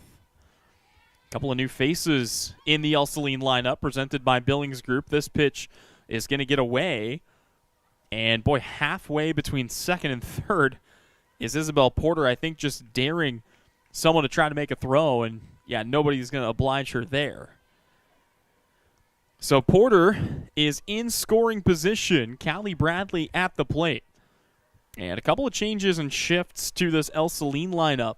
Speaker 1: Couple of new faces in the Ell-Saline lineup presented by Billings Group. This pitch is going to get away. And, boy, halfway between second and third is Isabel Porter, I think, just daring someone to try to make a throw. And, yeah, nobody's going to oblige her there. So Porter is in scoring position. Callie Bradley at the plate. And a couple of changes and shifts to this Ell-Saline lineup.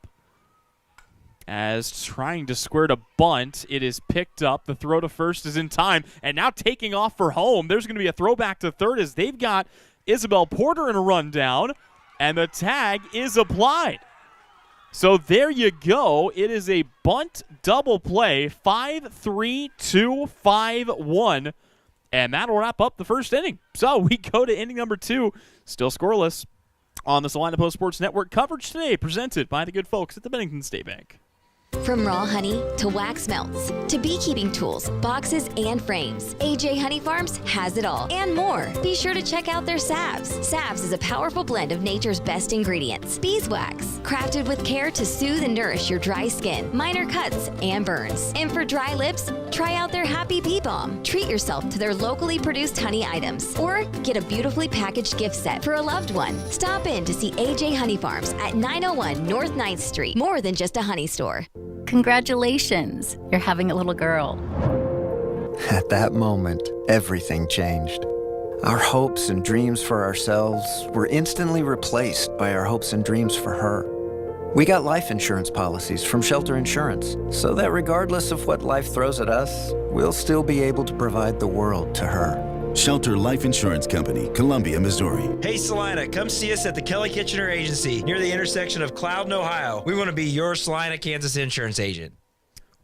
Speaker 1: As trying to square to bunt, it is picked up. The throw to first is in time, and now taking off for home. There's going to be a throwback to third as they've got Isabel Porter in a rundown, and the tag is applied. So there you go. It is a bunt double play, 5-3-2-5-1, and that'll wrap up the first inning. So we go to inning number 2, still scoreless on the Salina Post Sports Network. Coverage today presented by the good folks at the Bennington State Bank.
Speaker 5: From raw honey to wax melts to beekeeping tools, boxes, and frames, AJ Honey Farms has it all and more. Be sure to check out their salves. Salves is a powerful blend of nature's best ingredients. Beeswax, crafted with care to soothe and nourish your dry skin, minor cuts, and burns. And for dry lips, try out their Happy Bee Balm. Treat yourself to their locally produced honey items, or get a beautifully packaged gift set for a loved one. Stop in to see AJ Honey Farms at 901 North 9th Street. More than just a honey store.
Speaker 6: Congratulations, you're having a little girl.
Speaker 7: At that moment, everything changed. Our hopes and dreams for ourselves were instantly replaced by our hopes and dreams for her. We got life insurance policies from Shelter Insurance, so that regardless of what life throws at us, we'll still be able to provide the world to her.
Speaker 8: Shelter Life Insurance Company, Columbia, Missouri.
Speaker 9: Hey, Salina, come see us at the Kelly Kitchener Agency near the intersection of Cloud and Ohio. We want to be your Salina, Kansas insurance agent.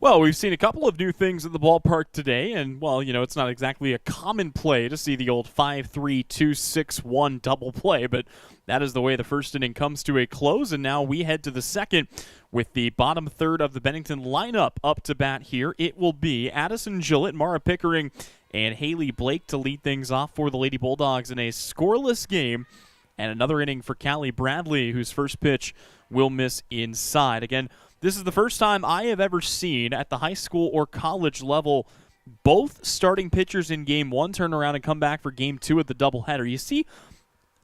Speaker 1: Well, we've seen a couple of new things at the ballpark today, and, well, it's not exactly a common play to see the old 5-3-2-6-1 double play, but that is the way the first inning comes to a close, and now we head to the second with the bottom third of the Bennington lineup up to bat here. It will be Addison Gillett, Mara Pickering, and Haley Blake to lead things off for the Lady Bulldogs in a scoreless game, and another inning for Callie Bradley, whose first pitch will miss inside. Again, this is the first time I have ever seen at the high school or college level both starting pitchers in game one turn around and come back for game two at the doubleheader. You see,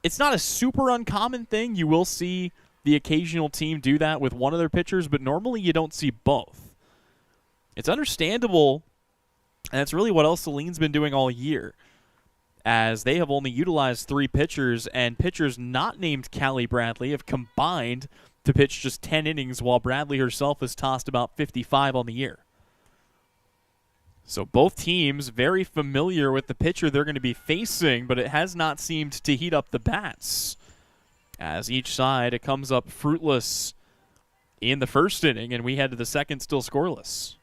Speaker 1: it's not a super uncommon thing. You will see the occasional team do that with one of their pitchers, but normally you don't see both. It's understandable, and that's really what Ell-Saline's been doing all year, as they have only utilized 3 pitchers, and pitchers not named Callie Bradley have combined to pitch just 10 innings, while Bradley herself has tossed about 55 on the year. So both teams very familiar with the pitcher they're going to be facing, but it has not seemed to heat up the bats. As each side, it comes up fruitless in the first inning, and we head to the second still scoreless.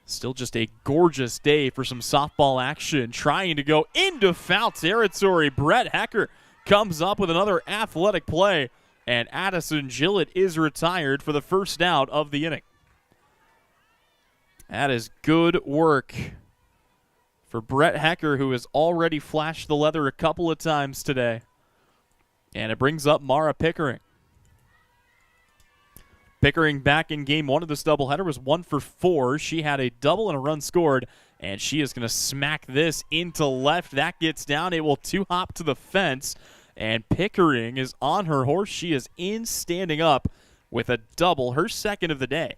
Speaker 1: Still just a gorgeous day for some softball action. Trying to go into foul territory. Brett Hecker comes up with another athletic play, and Addison Gillett is retired for the first out of the inning. That is good work for Brett Hecker, who has already flashed the leather a couple of times today. And it brings up Mara Pickering. Pickering back in game one of this doubleheader was 1 for 4. She had a double and a run scored, and she is going to smack this into left. That gets down. It will two-hop to the fence, and Pickering is on her horse. She is in standing up with a double, her second of the day.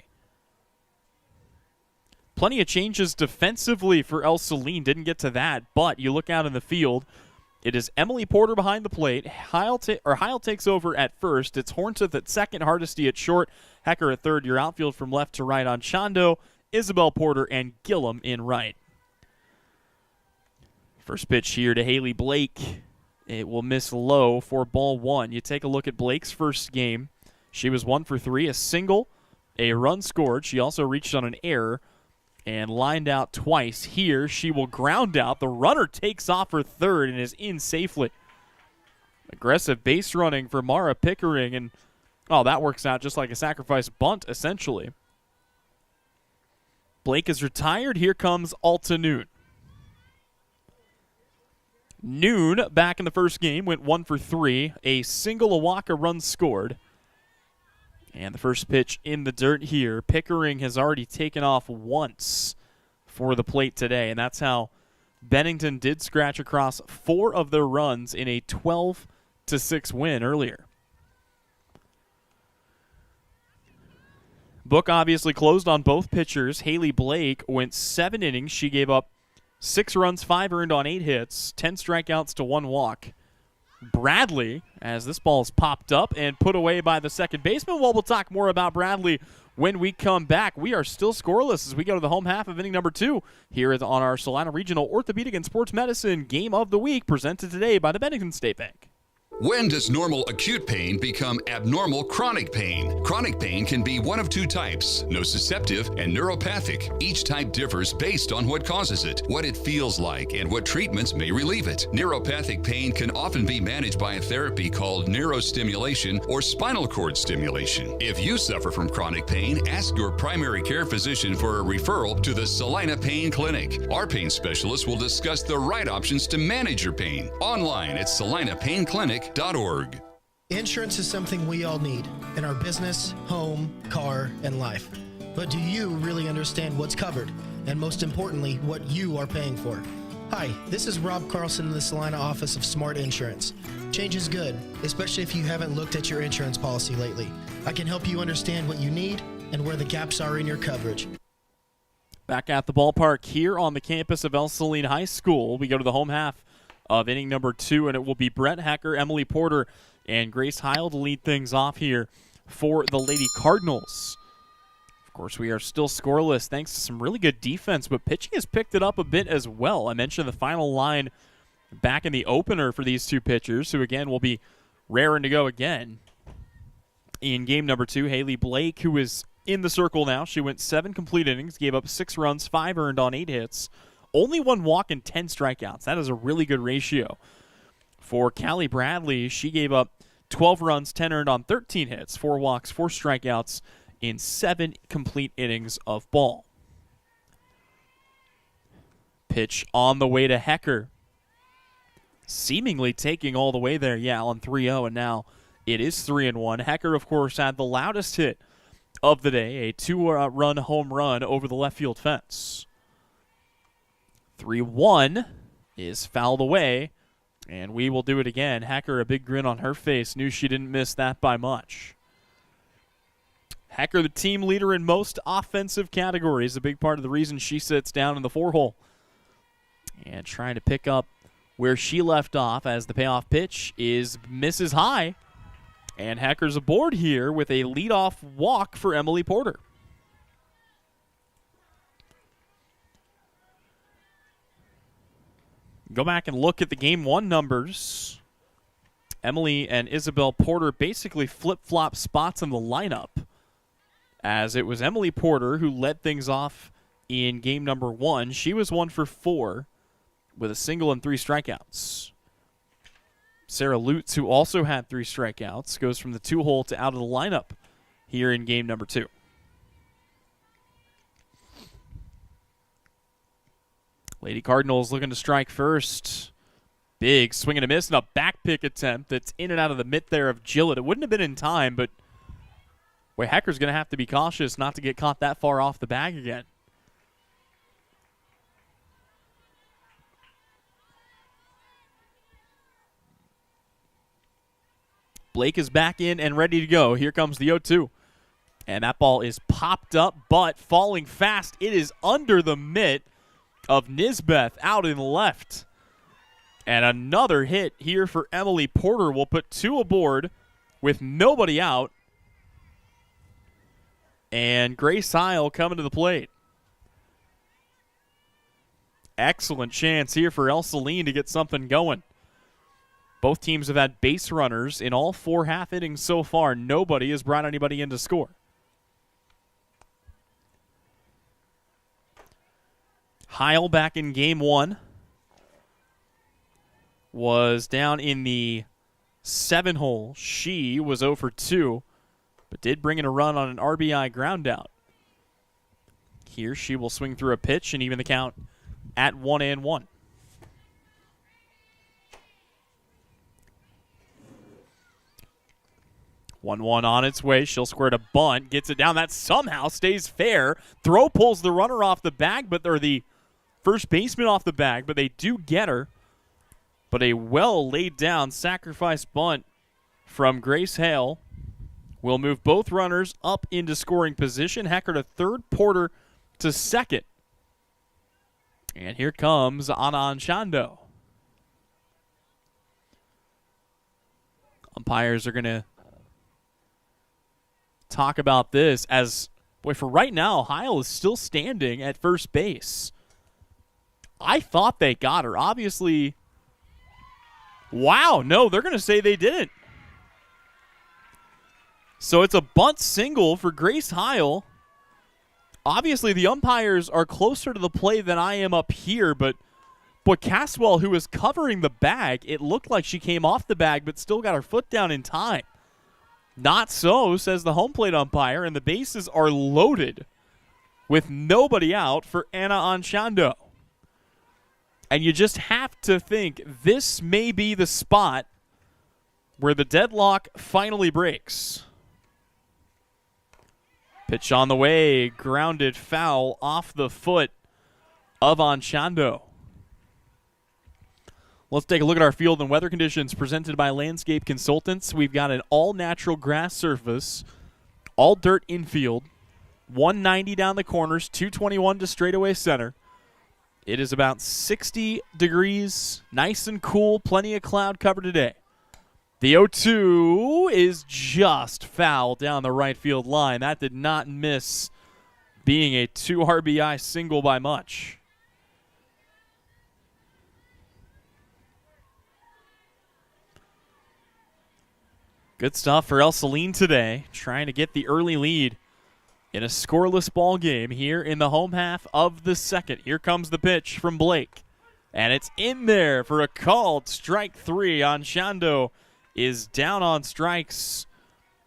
Speaker 1: Plenty of changes defensively for Ell-Saline. Didn't get to that, but you look out in the field. It is Emily Porter behind the plate. Heil takes over at first. It's Horntith at second, Hardesty at short, Hecker at third. Your outfield from left to right on Chondo, Isabel Porter, and Gillum in right. First pitch here to Haley Blake. It will miss low for ball 1. You take a look at Blake's first game. She was 1 for 3, a single, a run scored. She also reached on an error and lined out twice. Here, she will ground out. The runner takes off for third and is in safely. Aggressive base running for Mara Pickering, and that works out just like a sacrifice bunt, essentially. Blake is retired. Here comes Alta Noon. Noon, back in the first game, went 1 for 3. A single, a walk, a run scored. And the first pitch in the dirt here. Pickering has already taken off once for the plate today, and that's how Bennington did scratch across 4 of their runs in a 12-6 win earlier. Book obviously closed on both pitchers. Haley Blake went 7 innings. She gave up 6 runs, 5 earned on 8 hits, 10 strikeouts to 1 walk. Bradley, as this ball is popped up and put away by the second baseman. Well, we'll talk more about Bradley when we come back. We are still scoreless as we go to the home half of inning number 2 here on our Salina Regional Orthopedic and Sports Medicine Game of the Week, presented today by the Bennington State Bank.
Speaker 10: When does normal acute pain become abnormal chronic pain? Chronic pain can be one of 2 types, nociceptive and neuropathic. Each type differs based on what causes it, what it feels like, and what treatments may relieve it. Neuropathic pain can often be managed by a therapy called neurostimulation or spinal cord stimulation. If you suffer from chronic pain, ask your primary care physician for a referral to the Salina Pain Clinic. Our pain specialists will discuss the right options to manage your pain. Online at salinapainclinic.org.
Speaker 11: Insurance is something we all need in our business, home, car, and life. But do you really understand what's covered? And most importantly, what you are paying for? Hi, this is Rob Carlson in the Salina office of Smart Insurance. Change is good, especially if you haven't looked at your insurance policy lately. I can help you understand what you need and where the gaps are in your coverage.
Speaker 1: Back at the ballpark here on the campus of Ell-Saline High School, we go to the home half of inning number 2, and it will be Brett Hecker, Emily Porter, and Grace Heil to lead things off here for the Lady Cardinals. Of course, we are still scoreless thanks to some really good defense, but pitching has picked it up a bit as well. I mentioned the final line back in the opener for these 2 pitchers, who again will be raring to go again. In game number 2, Haley Blake, who is in the circle now. She went 7 complete innings, gave up 6 runs, 5 earned on 8 hits. Only 1 walk and 10 strikeouts. That is a really good ratio. For Callie Bradley, she gave up 12 runs, 10 earned on 13 hits, 4 walks, 4 strikeouts in 7 complete innings of ball. Pitch on the way to Hecker. Seemingly taking all the way there. Yeah, on 3-0, and now it is 3-1. Hecker, of course, had the loudest hit of the day, a 2-run home run over the left field fence. 3-1 is fouled away, and we will do it again. Hecker, a big grin on her face, knew she didn't miss that by much. Hecker, the team leader in most offensive categories, a big part of the reason she sits down in the 4-hole. And trying to pick up where she left off as the payoff pitch misses high. And Hecker's aboard here with a leadoff walk for Emily Porter. Go back and look at the Game 1 numbers. Emily and Isabel Porter basically flip-flop spots in the lineup, as it was Emily Porter who led things off in game number 1. She was 1 for 4 with a single and 3 strikeouts. Sarah Lutz, who also had 3 strikeouts, goes from the 2-hole to out of the lineup here in game number 2. Lady Cardinals looking to strike first. Big swing and a miss and a back pick attempt that's in and out of the mitt there of Gillett. It wouldn't have been in time, but Hecker's going to have to be cautious not to get caught that far off the bag again. Blake is back in and ready to go. Here comes the 0-2. And that ball is popped up, but falling fast. It is under the mitt of Nisbeth out in left. And another hit here for Emily Porter will put 2 aboard with nobody out. And Grace Heil coming to the plate. Excellent chance here for Ell-Saline to get something going. Both teams have had base runners in all 4 half innings so far. Nobody has brought anybody in to score. Heil back in game 1 was down in the 7-hole. She was 0 for 2, but did bring in a run on an RBI ground out. Here she will swing through a pitch and even the count at 1-1. 1-1 on its way. She'll square to bunt. Gets it down. That somehow stays fair. Throw pulls the runner off the bag, or the first baseman off the bag, but they do get her. But a well laid down sacrifice bunt from Grace Hale will move both runners up into scoring position. Hecker to third, Porter to second. And here comes Ana Anchando. Umpires are going to talk about this as, for right now, Heil is still standing at first base. I thought they got her. Obviously, wow, no, they're going to say they didn't. So it's a bunt single for Grace Heil. Obviously, the umpires are closer to the play than I am up here, but Caswell, who was covering the bag, it looked like she came off the bag but still got her foot down in time. Not so, says the home plate umpire, and the bases are loaded with nobody out for Ana Anchando. And you just have to think this may be the spot where the deadlock finally breaks. Pitch on the way, grounded foul off the foot of Anchando. Let's take a look at our field and weather conditions presented by Landscape Consultants. We've got an all-natural grass surface, all dirt infield, 190 down the corners, 221 to straightaway center. It is about 60 degrees, nice and cool, plenty of cloud cover today. The 0-2 is just foul down the right field line. That did not miss being a 2 RBI single by much. Good stuff for Ell-Saline today, trying to get the early lead in a scoreless ball game here in the home half of the second. Here comes the pitch from Blake. And it's in there for a called strike 3 on Shando. Is down on strikes.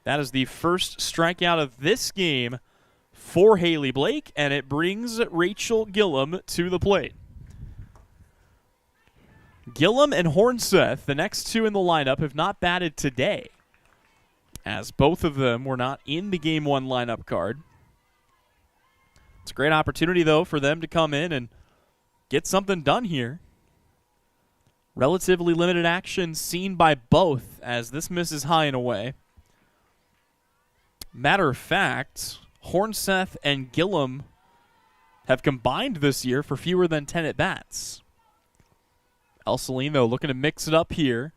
Speaker 1: That is the first strikeout of this game for Haley Blake, and it brings Rachel Gillum to the plate. Gillum and Hornseth, the next two in the lineup, have not batted today, as both of them were not in the Game 1 lineup card. It's a great opportunity, though, for them to come in and get something done here. Relatively limited action seen by both, as this misses high and away. Matter of fact, Hornseth and Gillum have combined this year for fewer than 10 at-bats. Ell-Saline, though, looking to mix it up here.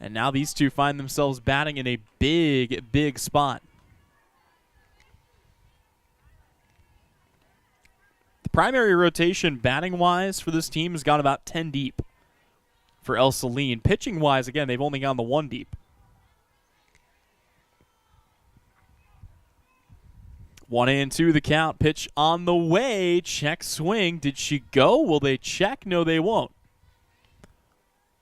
Speaker 1: And now these two find themselves batting in a big, big spot. The primary rotation batting-wise for this team has gone about 10 deep for Ell-Saline. Pitching-wise, again, they've only gone the 1 deep. 1-2 the count. Pitch on the way. Check swing. Did she go? Will they check? No, they won't.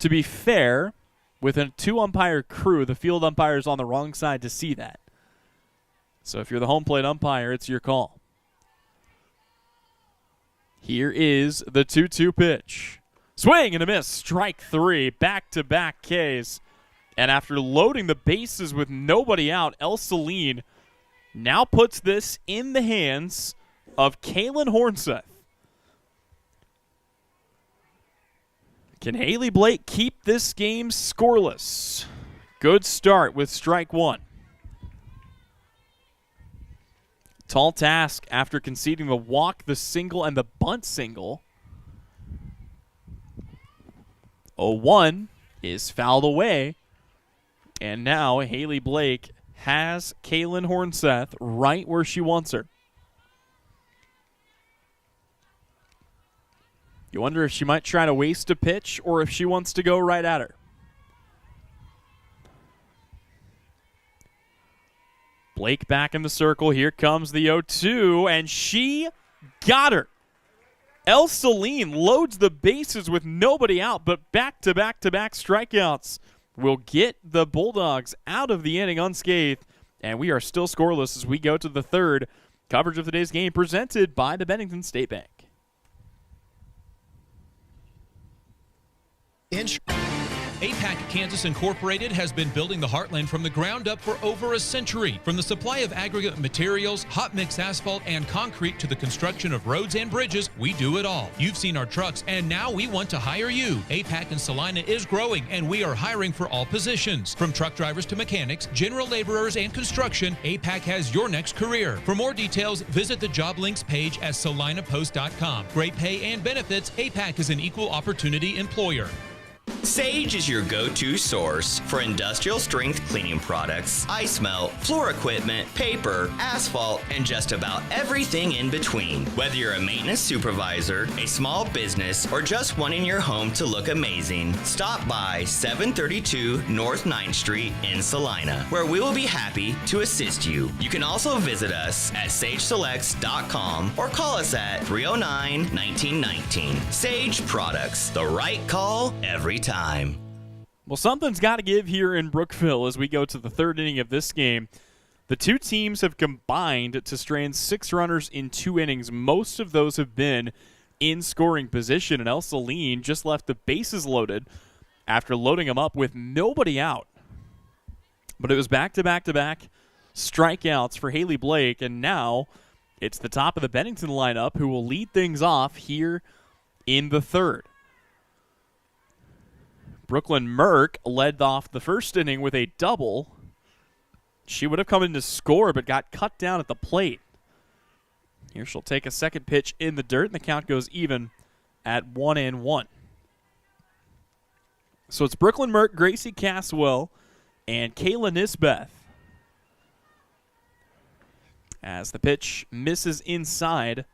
Speaker 1: To be fair, with a 2-umpire crew, the field umpire is on the wrong side to see that. So if you're the home plate umpire, it's your call. Here is the 2-2 pitch. Swing and a miss. Strike 3. Back-to-back Ks. And after loading the bases with nobody out, Ell-Saline now puts this in the hands of Kaylin Hornseth. Can Haley Blake keep this game scoreless? Good start with strike 1. Tall task after conceding the walk, the single, and the bunt single. 0-1 is fouled away. And now Haley Blake has Kaylin Hornseth right where she wants her. You wonder if she might try to waste a pitch or if she wants to go right at her. Blake back in the circle. Here comes the 0-2, and she got her. Ell-Saline loads the bases with nobody out, but back-to-back-to-back strikeouts will get the Bulldogs out of the inning unscathed, and we are still scoreless as we go to the third. Coverage of today's game presented by the Bennington State Bank.
Speaker 2: APAC Kansas Incorporated has been building the Heartland from the ground up for over a century. From the supply of aggregate materials, hot mix asphalt, and concrete to the construction of roads and bridges, we do it all. You've seen our trucks, and now we want to hire you. APAC in Salina is growing, and we are hiring for all positions. From truck drivers to mechanics, general laborers, and construction, APAC has your next career. For more details, visit the job links page at salinapost.com. Great pay and benefits, APAC is an equal opportunity employer.
Speaker 12: Sage is your go-to source for industrial strength cleaning products, ice melt, floor equipment, paper, asphalt, and just about everything in between. Whether you're a maintenance supervisor, a small business, or just wanting your home to look amazing, stop by 732 North 9th Street in Salina, where we will be happy to assist you. You can also visit us at sageselects.com or call us at 309-1919. Sage Products, the right call every time.
Speaker 1: Well, something's got to give here in Brookville as we go to the third inning of this game. The two teams have combined to strand 6 runners in 2 innings. Most of those have been in scoring position, and Ell-Saline just left the bases loaded after loading them up with nobody out. But it was back-to-back-to-back strikeouts for Haley Blake, and now it's the top of the Bennington lineup who will lead things off here in the third. Brooklyn Merck led off the first inning with a double. She would have come in to score, but got cut down at the plate. Here she'll take a second pitch in the dirt, and the count goes even at 1-1. So it's Brooklyn Merck, Gracie Caswell, and Kayla Nisbeth. As the pitch misses inside.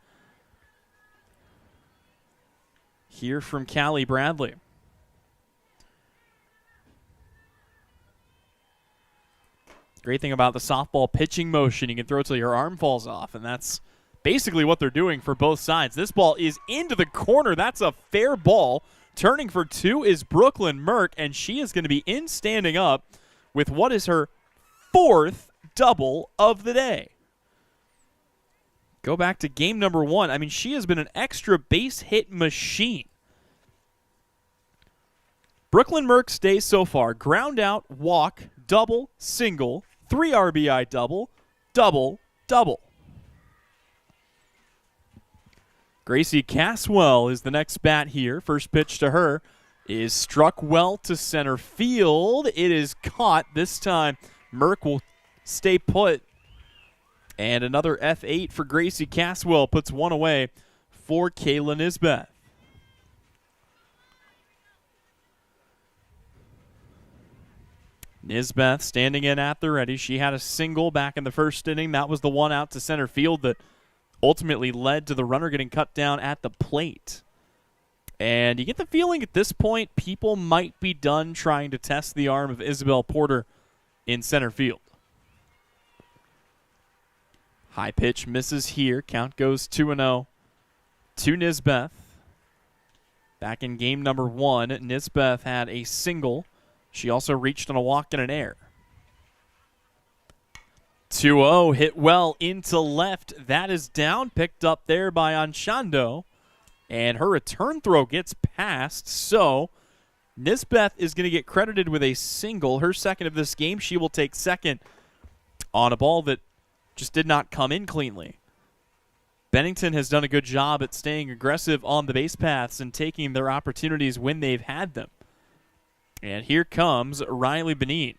Speaker 1: Here from Callie Bradley. Great thing about the softball pitching motion, you can throw it till your arm falls off, and that's basically what they're doing for both sides. This ball is into the corner. That's a fair ball. Turning for two is Brooklyn Merck, and she is going to be in standing up with what is her 4th double of the day. Go back to game number 1. I mean, she has been an extra base hit machine. Brooklyn Merck's day so far: ground out, walk, double, single, 3 RBI double, double, double. Gracie Caswell is the next bat here. First pitch to her is struck well to center field. It is caught. This time, Merck will stay put. And another F8 for Gracie Caswell puts one away for Kayla Nisbeth. Nisbeth standing in at the ready. She had a single back in the first inning. That was the one out to center field that ultimately led to the runner getting cut down at the plate. And you get the feeling at this point people might be done trying to test the arm of Isabel Porter in center field. High pitch misses here. Count goes 2-0 to Nisbeth. Back in game number 1, Nisbeth had a single. She also reached on a walk and an error. 2-0, hit well into left. That is down, picked up there by Anshando. And her return throw gets past, so Nisbeth is going to get credited with a single. Her second of this game. She will take second on a ball that just did not come in cleanly. Bennington has done a good job at staying aggressive on the base paths and taking their opportunities when they've had them. And here comes Riley Benin.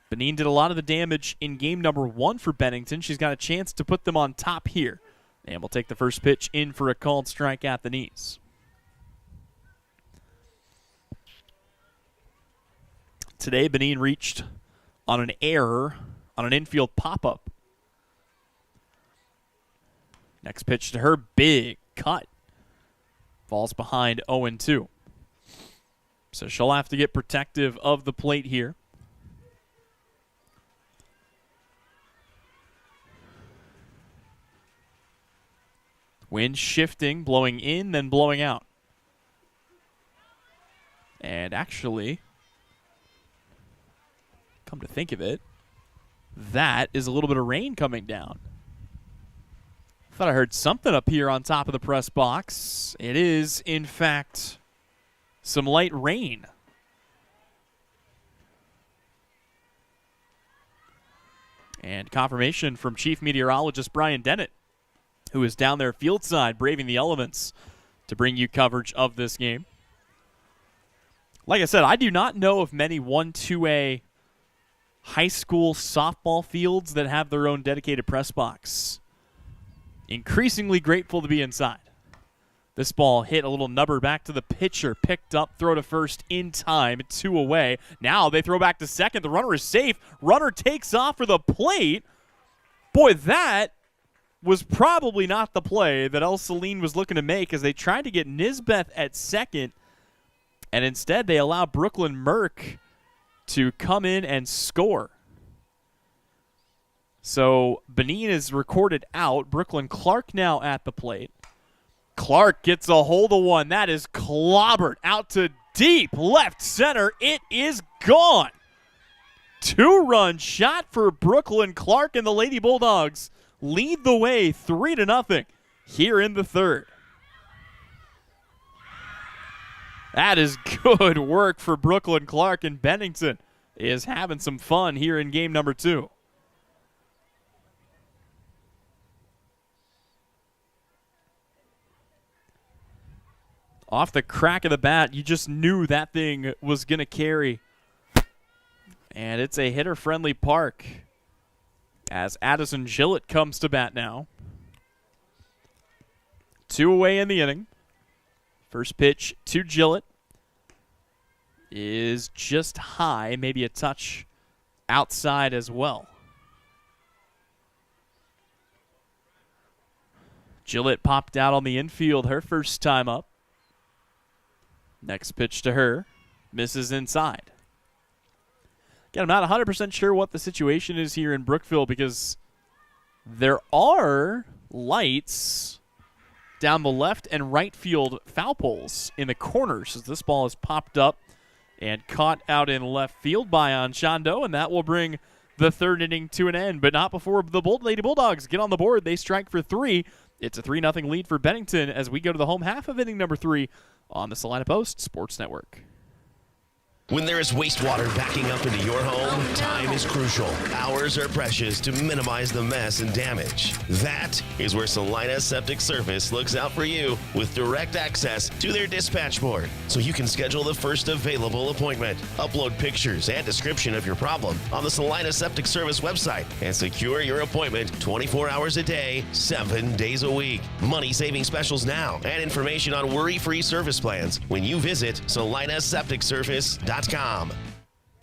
Speaker 1: Benin did a lot of the damage in game number 1 for Bennington. She's got a chance to put them on top here. And we'll take the first pitch in for a called strike at the knees. Today, Benin reached on an error on an infield pop-up. Next pitch to her, big cut. Falls behind 0-2. So she'll have to get protective of the plate here. Wind shifting, blowing in, then blowing out. And actually, come to think of it, that is a little bit of rain coming down. Thought I heard something up here on top of the press box. It is, in fact, some light rain. And confirmation from Chief Meteorologist Brian Dennett, who is down there field side braving the elements to bring you coverage of this game. Like I said, I do not know of many 1-2A high school softball fields that have their own dedicated press box. Increasingly grateful to be inside. This ball hit a little nubber back to the pitcher, picked up, throw to first in time, 2 away. Now they throw back to second. The runner is safe. Runner takes off for the plate. Boy, that was probably not the play that Ell-Saline was looking to make as they tried to get Nisbeth at second, and instead they allow Brooklyn Merck to come in and score. So Benin is recorded out. Brooklyn Clark now at the plate. Clark gets a hold of one. That is clobbered out to deep left center. It is gone. 2-run shot for Brooklyn Clark, and the Lady Bulldogs lead the way 3-0 here in the third. That is good work for Brooklyn Clark, and Bennington is having some fun here in game number 2. Off the crack of the bat, you just knew that thing was going to carry. And it's a hitter-friendly park as Addison Gillett comes to bat now. 2 away in the inning. First pitch to Gillett is just high, maybe a touch outside as well. Gillett popped out on the infield her first time up. Next pitch to her, misses inside. Again, I'm not 100% sure what the situation is here in Brookville because there are lights down the left and right field foul poles in the corners as this ball is popped up and caught out in left field by Anshondo, and that will bring the third inning to an end, but not before the Lady Bulldogs get on the board. They strike for 3. It's a 3-0 lead for Bennington as we go to the home half of inning number 3 on the Salina Post Sports Network.
Speaker 13: When there is wastewater backing up into your home, time is crucial. Hours are precious to minimize the mess and damage. That is where Salina Septic Service looks out for you with direct access to their dispatch board, so you can schedule the first available appointment, upload pictures and description of your problem on the Salina Septic Service website, and secure your appointment 24 hours a day, 7 days a week. Money-saving specials now and information on worry-free service plans when you visit salinasepticservice.com.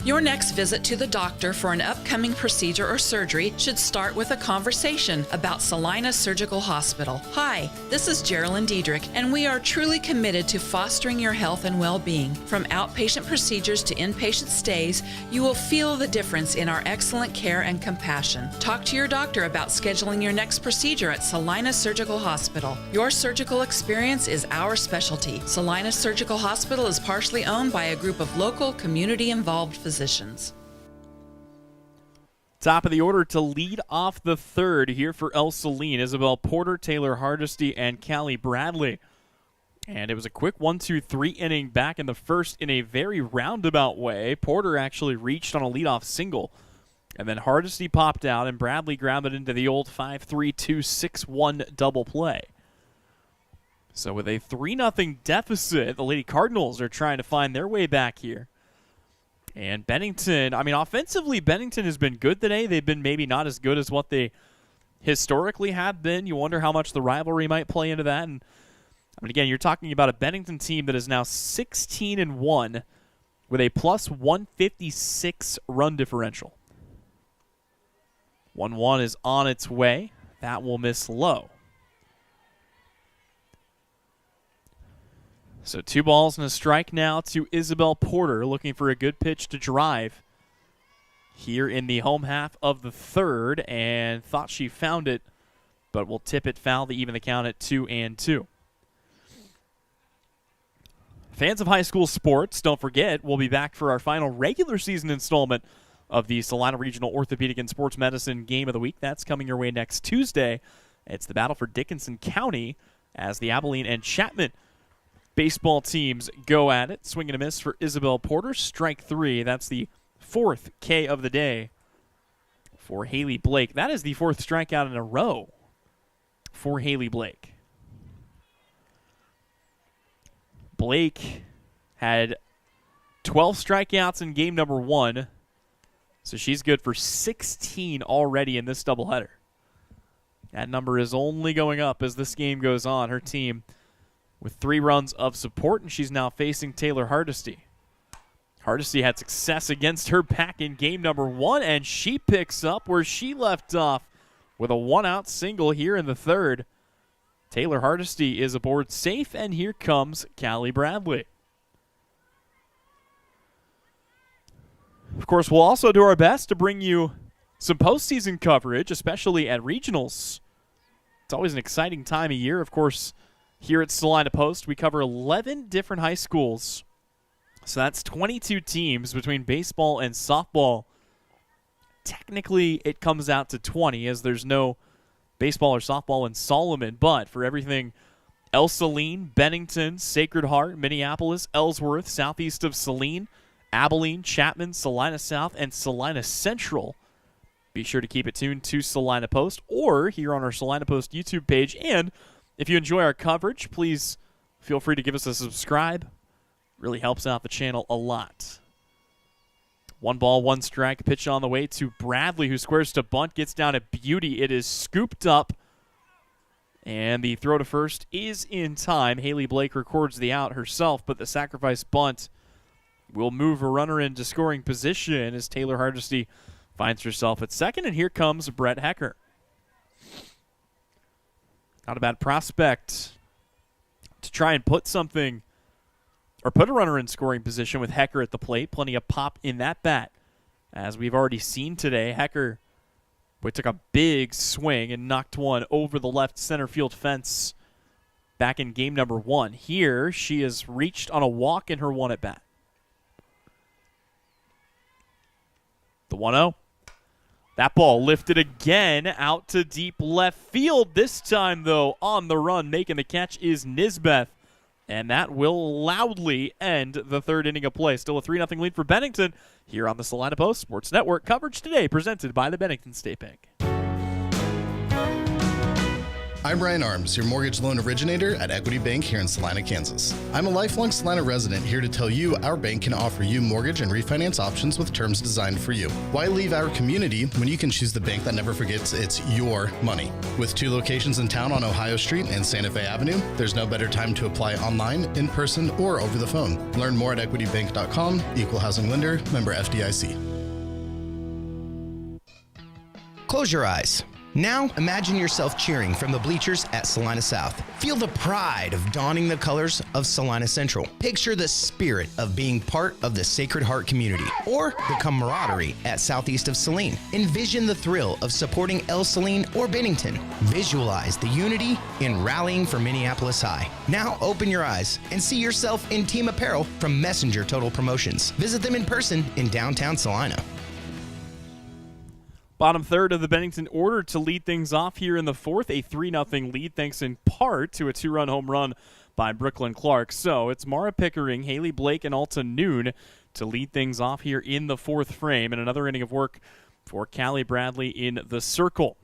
Speaker 14: Your next visit to the doctor for an upcoming procedure or surgery should start with a conversation about Salina Surgical Hospital. Hi, this is Geraldine Diedrich, and we are truly committed to fostering your health and well-being. From outpatient procedures to inpatient stays, you will feel the difference in our excellent care and compassion. Talk to your doctor about scheduling your next procedure at Salina Surgical Hospital. Your surgical experience is our specialty. Salina Surgical Hospital is partially owned by a group of local, community-involved physicians.
Speaker 1: Top of the order to lead off the third here for Ell-Saline, Isabel Porter, Taylor Hardesty, and Callie Bradley. And it was a quick 1-2-3 inning back in the first in a very roundabout way. Porter actually reached on a leadoff single. And then Hardesty popped out, and Bradley grounded into the old 5-3-2-6-1 double play. So with a 3-0 deficit, the Lady Cardinals are trying to find their way back here. And Bennington, offensively, Bennington has been good today. They've been maybe not as good as what they historically have been. You wonder how much the rivalry might play into that. And again, you're talking about a Bennington team that is now 16-1 with a plus 156 run differential. 1-1 is on its way. That will miss low. So 2 balls and a strike now to Isabel Porter, looking for a good pitch to drive here in the home half of the third, and thought she found it, but will tip it foul to even the count at 2-2. Fans of high school sports, don't forget, we'll be back for our final regular season installment of the Salina Regional Orthopedic and Sports Medicine Game of the Week. That's coming your way next Tuesday. It's the battle for Dickinson County as the Abilene and Chapman baseball teams go at it. Swing and a miss for Isabel Porter. Strike 3. That's the 4th K of the day for Haley Blake. That is the 4th strikeout in a row for Haley Blake. Blake had 12 strikeouts in game number 1, so she's good for 16 already in this doubleheader. That number is only going up as this game goes on. Her team with 3 runs of support, and she's now facing Taylor Hardesty. Hardesty had success against her back in game number 1, and she picks up where she left off with a 1-out single here in the third. Taylor Hardesty is aboard safe, and here comes Callie Bradley. Of course, we'll also do our best to bring you some postseason coverage, especially at regionals. It's always an exciting time of year. Of course, here at Salina Post, we cover 11 different high schools. So that's 22 teams between baseball and softball. Technically, it comes out to 20 as there's no baseball or softball in Solomon. But for everything Ell-Saline, Bennington, Sacred Heart, Minneapolis, Ellsworth, southeast of Saline, Abilene, Chapman, Salina South, and Salina Central, be sure to keep it tuned to Salina Post or here on our Salina Post YouTube page. And if you enjoy our coverage, please feel free to give us a subscribe. Really helps out the channel a lot. 1 ball, 1 strike. Pitch on the way to Bradley, who squares to bunt, gets down a beauty. It is scooped up, and the throw to first is in time. Haley Blake records the out herself, but the sacrifice bunt will move a runner into scoring position as Taylor Hardesty finds herself at second, and here comes Brett Hecker. Not a bad prospect to try and put something or put a runner in scoring position with Hecker at the plate. Plenty of pop in that bat As we've already seen today, Hecker took a big swing and knocked one over the left center field fence back in game number 1. Here, she has reached on a walk in her 1 at bat. The 1-0. That ball lifted again out to deep left field. This time, though, on the run, making the catch is Nisbeth. And that will loudly end the 3rd inning of play. Still a 3-0 lead for Bennington here on the Salina Post Sports Network. Coverage today presented by the Bennington State Bank.
Speaker 15: I'm Brian Arms, your mortgage loan originator at Equity Bank here in Salina, Kansas. I'm a lifelong Salina resident here to tell you our bank can offer you mortgage and refinance options with terms designed for you. Why leave our community when you can choose the bank that never forgets it's your money? With 2 locations in town on Ohio Street and Santa Fe Avenue, there's no better time to apply online, in person, or over the phone. Learn more at equitybank.com, equal housing lender, member FDIC.
Speaker 16: Close your eyes. Now, imagine yourself cheering from the bleachers at Salina South. Feel the pride of donning the colors of Salina Central. Picture the spirit of being part of the Sacred Heart community or the camaraderie at southeast of Saline. Envision the thrill of supporting Ell-Saline or Bennington. Visualize the unity in rallying for Minneapolis High. Now, open your eyes and see yourself in team apparel from Messenger Total Promotions. Visit them in person in downtown Salina.
Speaker 1: Bottom third of the Bennington order to lead things off here in the 4th. A 3-0 lead thanks in part to a 2-run home run by Brooklyn Clark. So it's Mara Pickering, Haley Blake, and Alta Noon to lead things off here in the 4th frame. And another inning of work for Callie Bradley in the circle.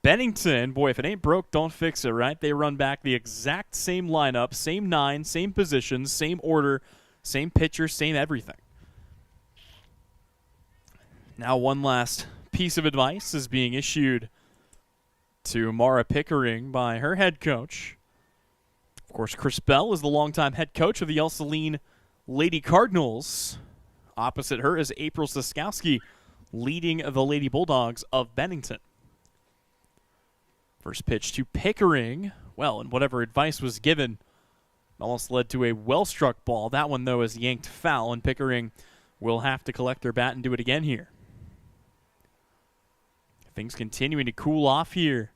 Speaker 1: Bennington, boy, if it ain't broke, don't fix it, right? They run back the exact same lineup, same 9, same positions, same order, same pitcher, same everything. Now one last piece of advice is being issued to Mara Pickering by her head coach. Of course, Chris Bell is the longtime head coach of the Ell-Saline Lady Cardinals. Opposite her is April Siskowski, leading the Lady Bulldogs of Bennington. First pitch to Pickering. Well, and whatever advice was given almost led to a well-struck ball. That one, though, is yanked foul, and Pickering will have to collect their bat and do it again here. Things continuing to cool off here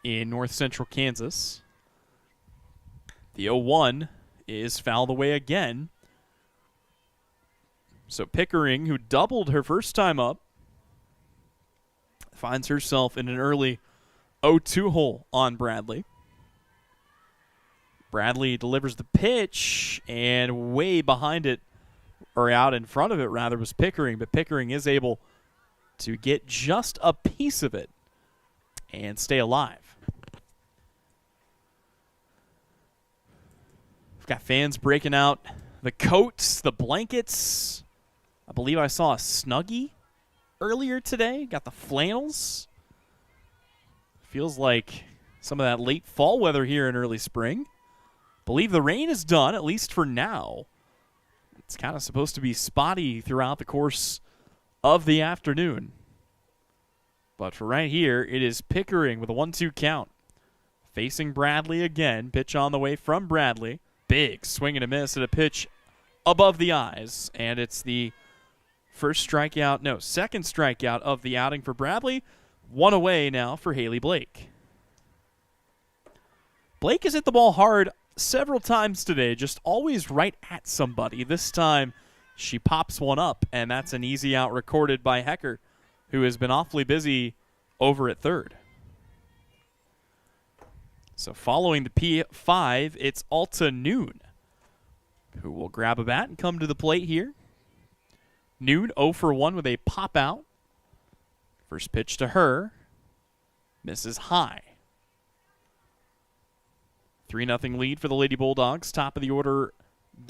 Speaker 1: in north central Kansas. The 0-1 is fouled away again. So Pickering, who doubled her first time up, finds herself in an early 0-2 hole on Bradley. Bradley delivers the pitch, and way behind it, or out in front of it rather, was Pickering, but Pickering is able to get just a piece of it and stay alive. We've got fans breaking out the coats, the blankets. I believe I saw a Snuggie earlier today. Got the flannels. Feels like some of that late fall weather here in early spring. Believe the rain is done, at least for now. It's kind of supposed to be spotty throughout the course of the afternoon. But for right here, it is Pickering with a 1-2 count. Facing Bradley again. Pitch on the way from Bradley. Big swing and a miss at a pitch above the eyes. And it's the second strikeout of the outing for Bradley. 1 away now for Haley Blake. Blake has hit the ball hard several times today, just always right at somebody. This time, she pops one up, and that's an easy out recorded by Hecker, who has been awfully busy over at third. So following the P5, it's Alta Noon, who will grab a bat and come to the plate here. Noon 0 for 1 with a pop out. First pitch to her. Misses high. 3-0 lead for the Lady Bulldogs. Top of the order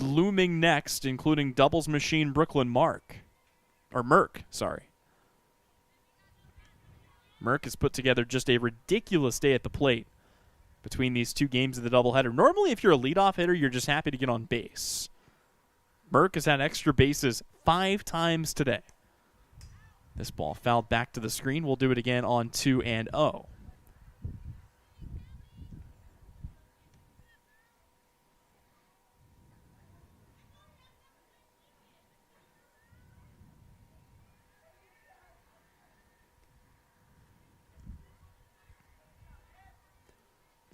Speaker 1: looming next, including doubles machine Brooklyn Merck. Merck has put together just a ridiculous day at the plate between these 2 games of the doubleheader. Normally, if you're a leadoff hitter, you're just happy to get on base. Merck has had extra bases 5 times today. This ball fouled back to the screen. We'll do it again on 2-0.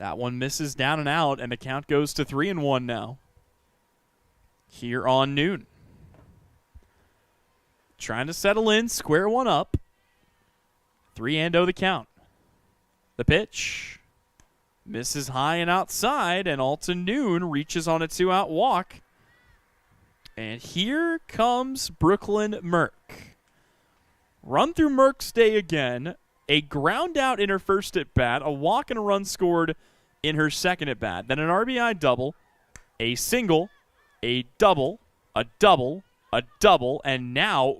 Speaker 1: That one misses down and out, and the count goes to 3-1 now. Here on Noon. Trying to settle in, square one up. 3-0 the count. The pitch. Misses high and outside, and Alton Noon reaches on a 2-out walk. And here comes Brooklyn Merck. Run through Merck's day again. A ground out in her first at bat, a walk and a run scored in her second at bat. Then an RBI double, a single, a double, a double, a double, and now,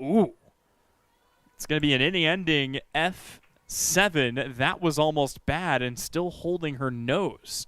Speaker 1: it's going to be an inning-ending F7. That was almost bad, and still holding her nose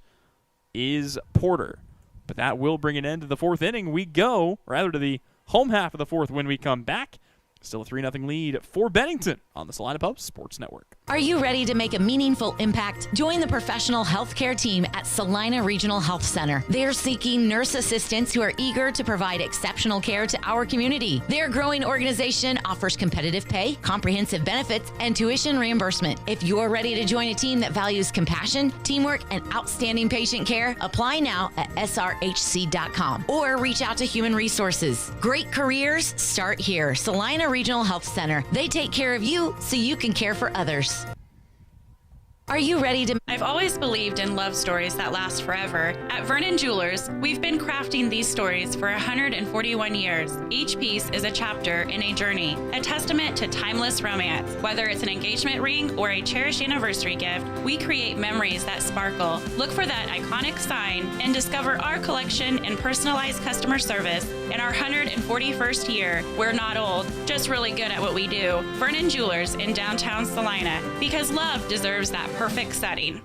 Speaker 1: is Porter. But that will bring an end to the fourth inning. We go, rather to the home half of the fourth when we come back. Still a 3-0 lead for Bennington on the Salina Pub Sports Network.
Speaker 18: Are you ready to make a meaningful impact? Join the professional healthcare team at Salina Regional Health Center. They're seeking nurse assistants who are eager to provide exceptional care to our community. Their growing organization offers competitive pay, comprehensive benefits, and tuition reimbursement. If you're ready to join a team that values compassion, teamwork, and outstanding patient care, apply now at srhc.com or reach out to Human Resources. Great careers start here. Salina Regional Health Center. They take care of you so you can care for others. Are you ready to...
Speaker 17: I've always believed in love stories that last forever. At Vernon Jewelers, we've been crafting these stories for 141 years. Each piece is a chapter in a journey, a testament to timeless romance. Whether it's an engagement ring or a cherished anniversary gift, we create memories that sparkle. Look for that iconic sign and discover our collection and personalized customer service in our 141st year. We're not old, just really good at what we do. Vernon Jewelers in downtown Salina, because love deserves that perfect setting.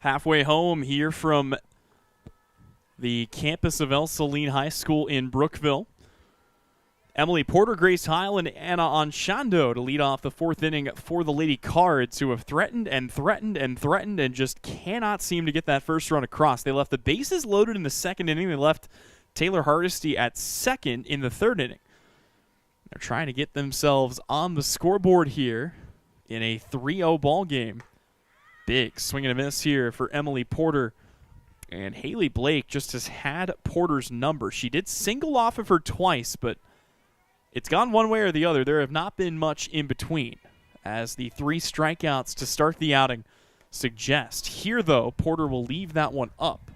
Speaker 1: Halfway home here from the campus of Ell-Saline High School in Brookville. Emily Porter, Grace Heil, and Anna Anshando to lead off the fourth inning for the Lady Cards, who have threatened and threatened and threatened and just cannot seem to get that first run across. They left the bases loaded in the second inning. They left Taylor Hardesty at second in the third inning. They're trying to get themselves on the scoreboard here in a 3-0 ball game. Big swing and a miss here for Emily Porter. And Haley Blake just has had Porter's number. She did single off of her twice, but it's gone one way or the other. There have not been much in between, as the 3 strikeouts to start the outing suggest. Here, though, Porter will leave that one up.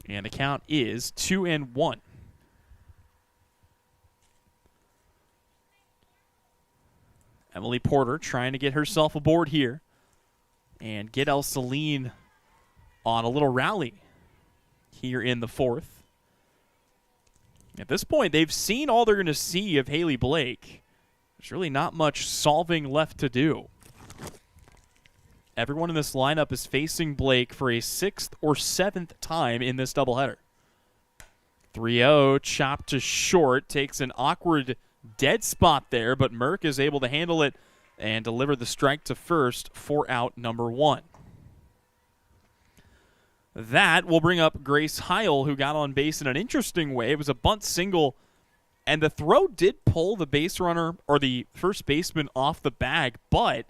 Speaker 1: And the count is 2-1. Emily Porter trying to get herself aboard here and get Ell-Saline on a little rally here in the fourth. At this point, they've seen all they're going to see of Haley Blake. There's really not much solving left to do. Everyone in this lineup is facing Blake for a 6th or 7th time in this doubleheader. 3-0, chopped to short, takes an awkward dead spot there, but Merck is able to handle it and deliver the strike to first for out number 1. That will bring up Grace Heil, who got on base in an interesting way. It was a bunt single, and the throw did pull the base runner or the first baseman off the bag, but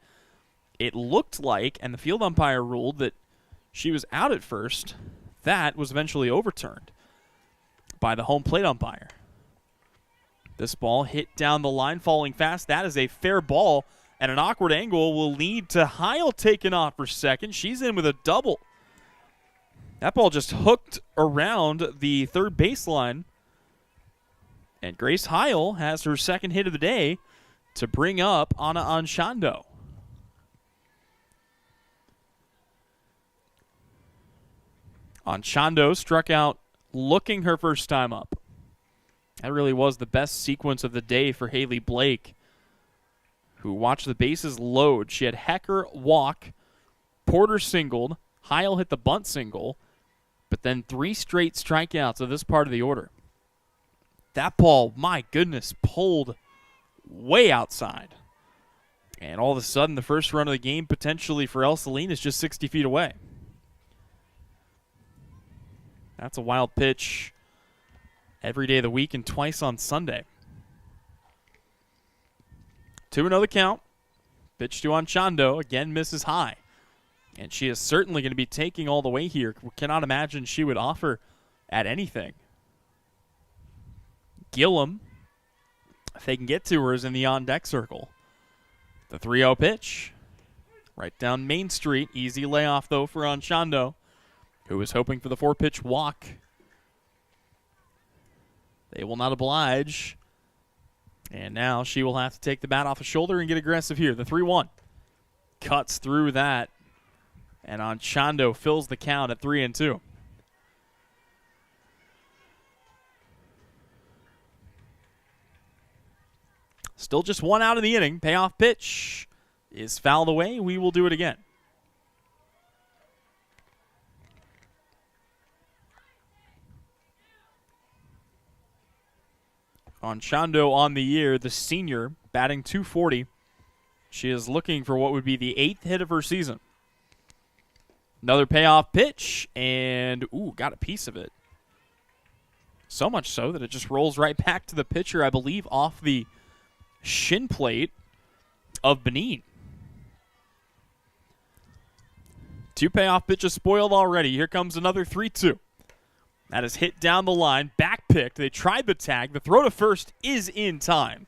Speaker 1: it looked like, and the field umpire ruled that she was out at first. That was eventually overturned by the home plate umpire. This ball hit down the line, falling fast. That is a fair ball, and an awkward angle will lead to Heil taking off for second. She's in with a double. That ball just hooked around the third baseline, and Grace Heil has her second hit of the day to bring up Anna Anshando. Anshando struck out looking her first time up. That really was the best sequence of the day for Haley Blake, who watched the bases load. She had Hecker walk, Porter singled, Heil hit the bunt single, but then 3 straight strikeouts of this part of the order. That ball, my goodness, pulled way outside. And all of a sudden, the first run of the game potentially for Ell-Saline is just 60 feet away. That's a wild pitch every day of the week and twice on Sunday. 2-0 the count. Pitch to Anshando. Again misses high. And she is certainly going to be taking all the way here. We cannot imagine she would offer at anything. Gillum, if they can get to her, is in the on-deck circle. The 3-0 pitch. Right down Main Street. Easy layoff, though, for Anchondo, who was hoping for the 4-pitch walk. They will not oblige. And now she will have to take the bat off the shoulder and get aggressive here. The 3-1. Cuts through that. And Anchondo fills the count at 3-2. Still just one out of the inning. Payoff pitch is fouled away. We will do it again. Anchondo on the year, the senior, batting .240. She is looking for what would be the 8th hit of her season. Another payoff pitch, and, got a piece of it. So much so that it just rolls right back to the pitcher, I believe, off the shin plate of Benin. 2 payoff pitches spoiled already. Here comes another 3-2. That is hit down the line, back picked. They tried the tag. The throw to first is in time.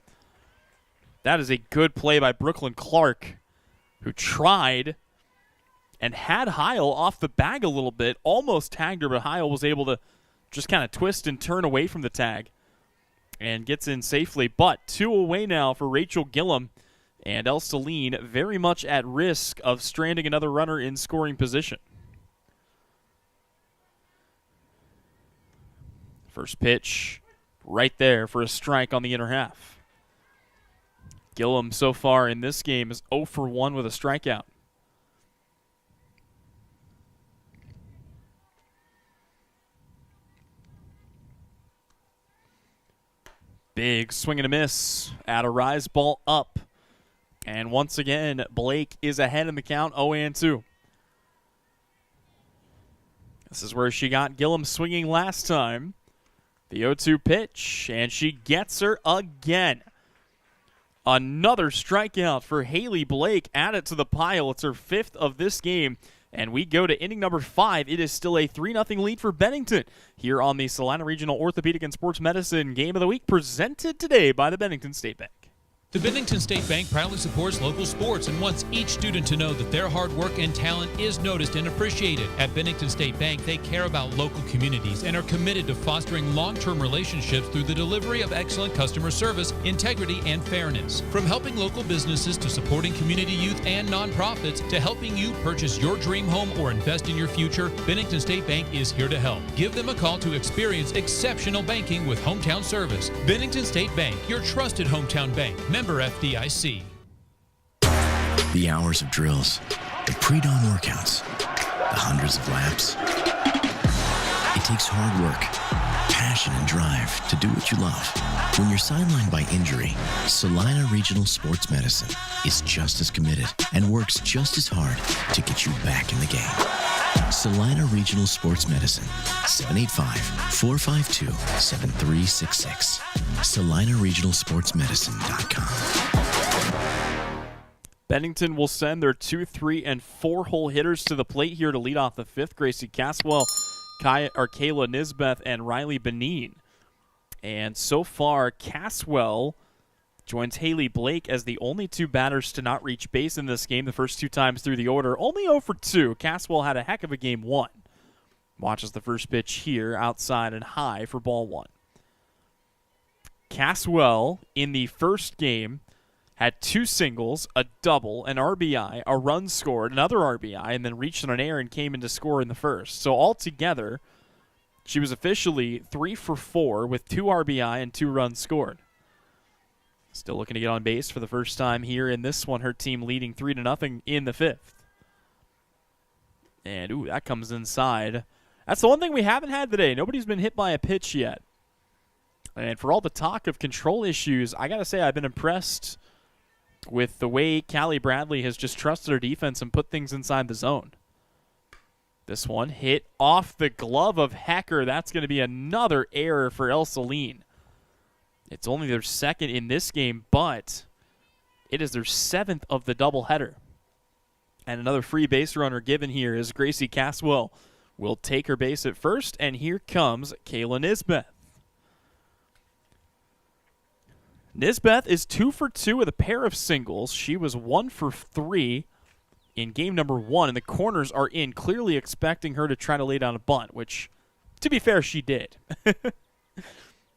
Speaker 1: That is a good play by Brooklyn Clark, who tried and had Heil off the bag a little bit, almost tagged her, but Heil was able to just kind of twist and turn away from the tag and gets in safely. But 2 away now for Rachel Gillum, and Ell-Saline very much at risk of stranding another runner in scoring position. First pitch right there for a strike on the inner half. Gillum so far in this game is 0 for 1 with a strikeout. Big swing and a miss at a rise ball up. And once again, Blake is ahead in the count, 0-2. This is where she got Gillum swinging last time. The 0-2 pitch, and she gets her again. Another strikeout for Haley Blake added to the pile. It's her 5th of this game, and we go to inning number 5. It is still a 3-0 lead for Bennington here on the Salina Regional Orthopedic and Sports Medicine Game of the Week, presented today by the Bennington State Bank.
Speaker 2: The Bennington State Bank proudly supports local sports and wants each student to know that their hard work and talent is noticed and appreciated. At Bennington State Bank, they care about local communities and are committed to fostering long-term relationships through the delivery of excellent customer service, integrity, and fairness. From helping local businesses to supporting community youth and nonprofits to helping you purchase your dream home or invest in your future, Bennington State Bank is here to help. Give them a call to experience exceptional banking with hometown service. Bennington State Bank, your trusted hometown bank. Member FDIC.
Speaker 3: The hours of drills, the pre-dawn workouts, the hundreds of laps. It takes hard work, passion, and drive to do what you love. When you're sidelined by injury, Salina Regional Sports Medicine is just as committed and works just as hard to get you back in the game. Salina Regional Sports Medicine, 785-452-7366. SalinaRegionalSportsMedicine.com.
Speaker 1: Bennington will send their 2, 3, and 4-hole hitters to the plate here to lead off the 5th. Gracie Caswell, Kayla Nisbeth, and Riley Benin. And so far, Caswell joins Haley Blake as the only 2 batters to not reach base in this game the first 2 times through the order. Only 0 for 2. Caswell had a heck of a game 1. Watches the first pitch here, outside and high for ball 1. Caswell, in the first game, had 2 singles, a double, an RBI, a run scored, another RBI, and then reached on an error and came in to score in the first. So altogether, she was officially 3 for 4 with 2 RBI and 2 runs scored. Still looking to get on base for the first time here in this one. Her team leading 3-0 in the 5th. And, that comes inside. That's the one thing we haven't had today. Nobody's been hit by a pitch yet. And for all the talk of control issues, I got to say I've been impressed with the way Callie Bradley has just trusted her defense and put things inside the zone. This one hit off the glove of Hecker. That's going to be another error for Ell-Saline. It's only their 2nd in this game, but it is their 7th of the doubleheader. And another free base runner given here is Gracie Caswell will take her base at first, and here comes Kayla Nisbeth. Nisbeth is 2 for 2 with a pair of singles. She was 1 for 3 in game number 1, and the corners are in, clearly expecting her to try to lay down a bunt, which, to be fair, she did.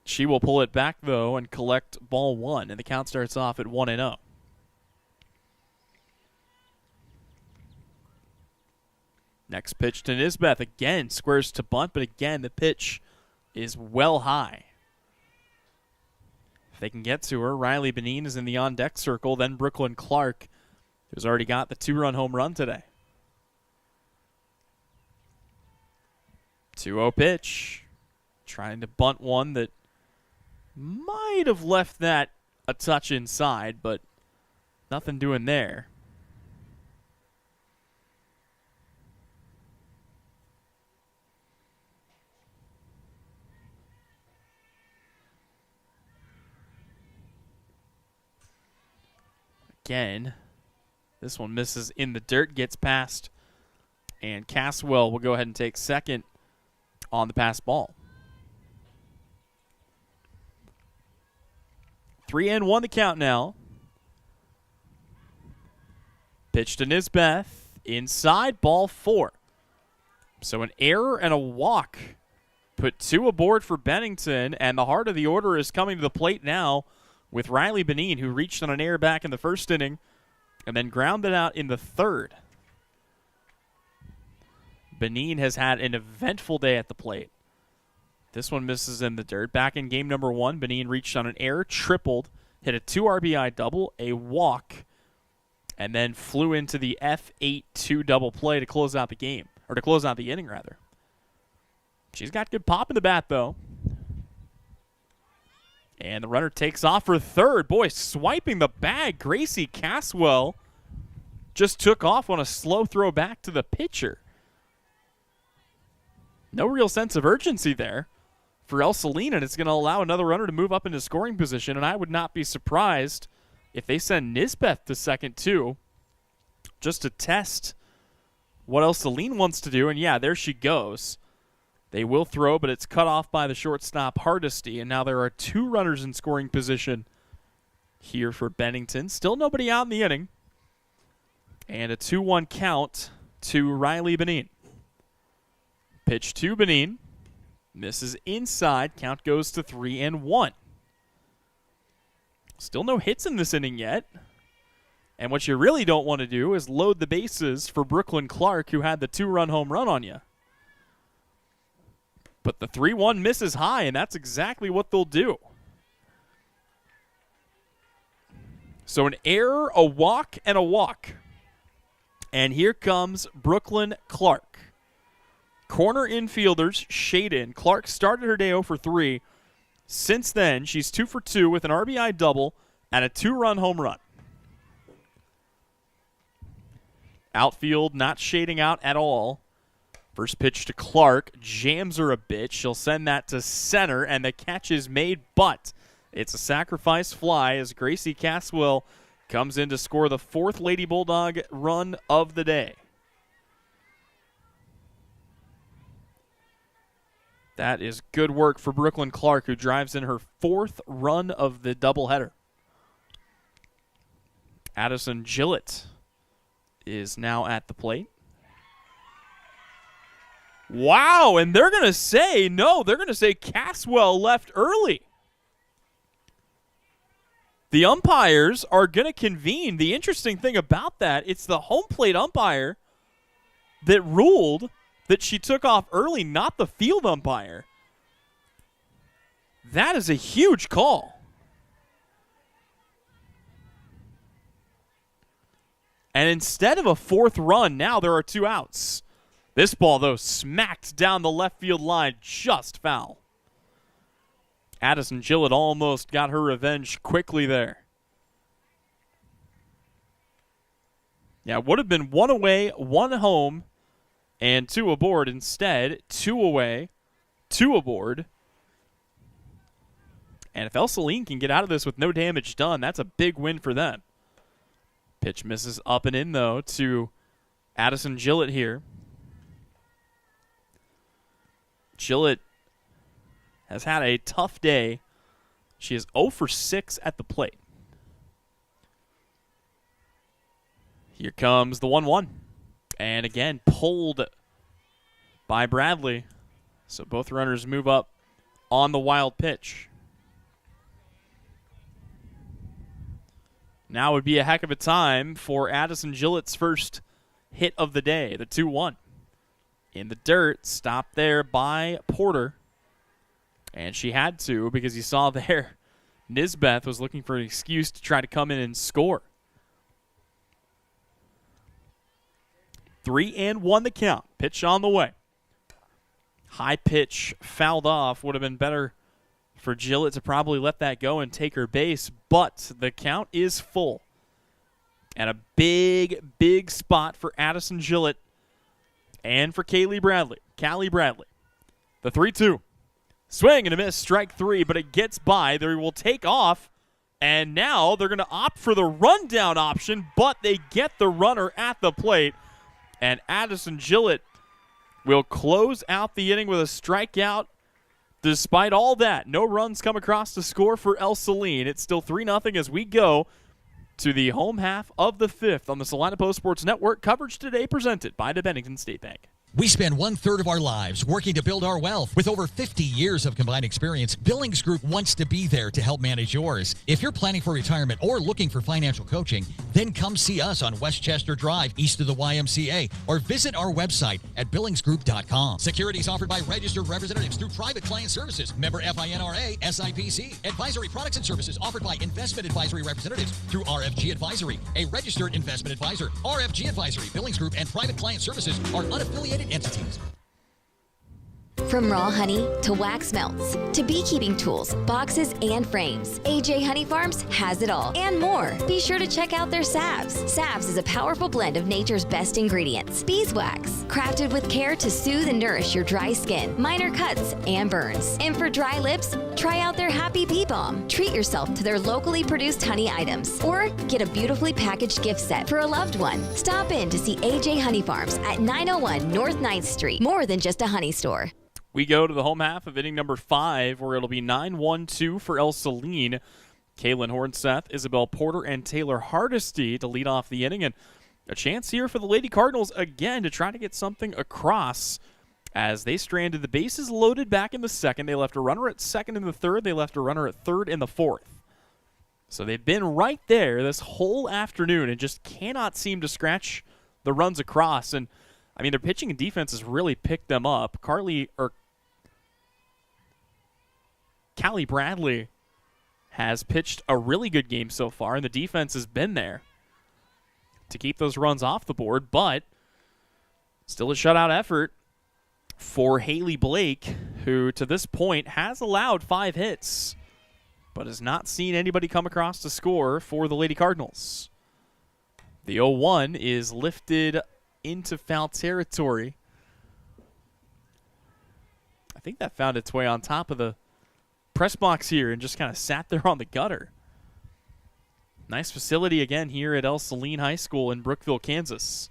Speaker 1: She will pull it back, though, and collect ball 1, and the count starts off at 1-0. Next pitch to Nisbeth. Again, squares to bunt, but again, the pitch is well high. If they can get to her, Riley Benin is in the on-deck circle, then Brooklyn Clark, who's already got the 2-run home run today. 2-0 pitch. Trying to bunt one that might have left that a touch inside, but nothing doing there. Again, this one misses in the dirt, gets past, and Caswell will go ahead and take second on the pass ball. 3-1 the count now. Pitch to Nisbeth, inside, ball 4. So an error and a walk put 2 aboard for Bennington, and the heart of the order is coming to the plate now with Riley Benin, who reached on an error back in the first inning and then grounded out in the third. Benin has had an eventful day at the plate. This one misses in the dirt. Back in game number 1, Benin reached on an error, tripled, hit a 2 RBI double, a walk, and then flew into the F8-2 double play to close out the game, or to close out the inning, rather. She's got good pop in the bat, though. And the runner takes off for third. Boy, swiping the bag. Gracie Caswell just took off on a slow throw back to the pitcher. No real sense of urgency there for Ell-Saline, and it's going to allow another runner to move up into scoring position, and I would not be surprised if they send Nisbeth to second, too, just to test what Ell-Saline wants to do, and yeah, there she goes. They will throw, but it's cut off by the shortstop Hardesty, and now there are 2 runners in scoring position here for Bennington. Still nobody out in the inning. And a 2-1 count to Riley Benin. Pitch to Benin. Misses inside. Count goes to 3-1. Still no hits in this inning yet. And what you really don't want to do is load the bases for Brooklyn Clark, who had the 2-run home run on you. But the 3-1 misses high, and that's exactly what they'll do. So an error, a walk, and a walk. And here comes Brooklyn Clark. Corner infielders shade in. Clark started her day 0 for 3. Since then, she's 2 for 2 with an RBI double and a 2-run home run. Outfield not shading out at all. First pitch to Clark, jams her a bit. She'll send that to center, and the catch is made, but it's a sacrifice fly as Gracie Caswell comes in to score the 4th Lady Bulldog run of the day. That is good work for Brooklyn Clark, who drives in her 4th run of the doubleheader. Addison Gillett is now at the plate. Wow, and they're going to say, no, they're going to say Caswell left early. The umpires are going to convene. The interesting thing about that, it's the home plate umpire that ruled that she took off early, not the field umpire. That is a huge call. And instead of a 4th run, now there are 2 outs. This ball, though, smacked down the left field line, just foul. Addison Gillett almost got her revenge quickly there. Yeah, it would have been 1 away, 1 home, and 2 aboard. Instead, 2 away, 2 aboard. And if Ell-Saline can get out of this with no damage done, that's a big win for them. Pitch misses up and in, though, to Addison Gillett here. Gillett has had a tough day. She is 0 for 6 at the plate. Here comes the 1-1. And again, pulled by Bradley. So both runners move up on the wild pitch. Now would be a heck of a time for Addison Gillett's first hit of the day, the 2-1. In the dirt, stopped there by Porter. And she had to, because you saw there, Nisbeth was looking for an excuse to try to come in and score. 3-1 the count. Pitch on the way. High pitch fouled off. Would have been better for Gillett to probably let that go and take her base, but the count is full. And a big, big spot for Addison Gillett and for Callie Bradley. The 3-2. Swing and a miss, strike 3, but it gets by. They will take off, and now they're going to opt for the rundown option, but they get the runner at the plate, and Addison Gillett will close out the inning with a strikeout. Despite all that, no runs come across to score for Ell-Saline. It's still 3-0 as we go to the home half of the 5th on the Salina Post Sports Network. Coverage today presented by the Bennington State Bank.
Speaker 4: We spend 1/3 of our lives working to build our wealth. With over 50 years of combined experience, Billings Group wants to be there to help manage yours. If you're planning for retirement or looking for financial coaching, then come see us on Westchester Drive, east of the YMCA, or visit our website at billingsgroup.com. Securities offered by registered representatives through Private Client Services, member FINRA, SIPC. Advisory products and services offered by investment advisory representatives through RFG Advisory, a registered investment advisor. RFG Advisory, Billings Group, and Private Client Services are unaffiliated entities.
Speaker 5: From raw honey to wax melts to beekeeping tools, boxes, and frames, AJ Honey Farms has it all and more. Be sure to check out their salves. Salves is a powerful blend of nature's best ingredients. Beeswax, crafted with care to soothe and nourish your dry skin, minor cuts, and burns. And for dry lips, try out their Happy Bee Balm. Treat yourself to their locally produced honey items or get a beautifully packaged gift set for a loved one. Stop in to see AJ Honey Farms at 901 North 9th Street. More than just a honey store.
Speaker 1: We go to the home half of inning number 5, where it'll be 9-1-2 for Ell-Saline. Kaylin Hornseth, Isabel Porter, and Taylor Hardesty to lead off the inning. And a chance here for the Lady Cardinals again to try to get something across as they stranded the bases loaded back in the 2nd. They left a runner at 2nd in the 3rd. They left a runner at 3rd in the 4th. So they've been right there this whole afternoon and just cannot seem to scratch the runs across. And, I mean, their pitching and defense has really picked them up. Callie Bradley has pitched a really good game so far, and the defense has been there to keep those runs off the board, but still a shutout effort for Haley Blake, who to this point has allowed 5 hits, but has not seen anybody come across to score for the Lady Cardinals. The 0-1 is lifted into foul territory. I think that found its way on top of the press box here and just kind of sat there on the gutter. Nice facility again here at Ell-Saline High School in Brookville, Kansas.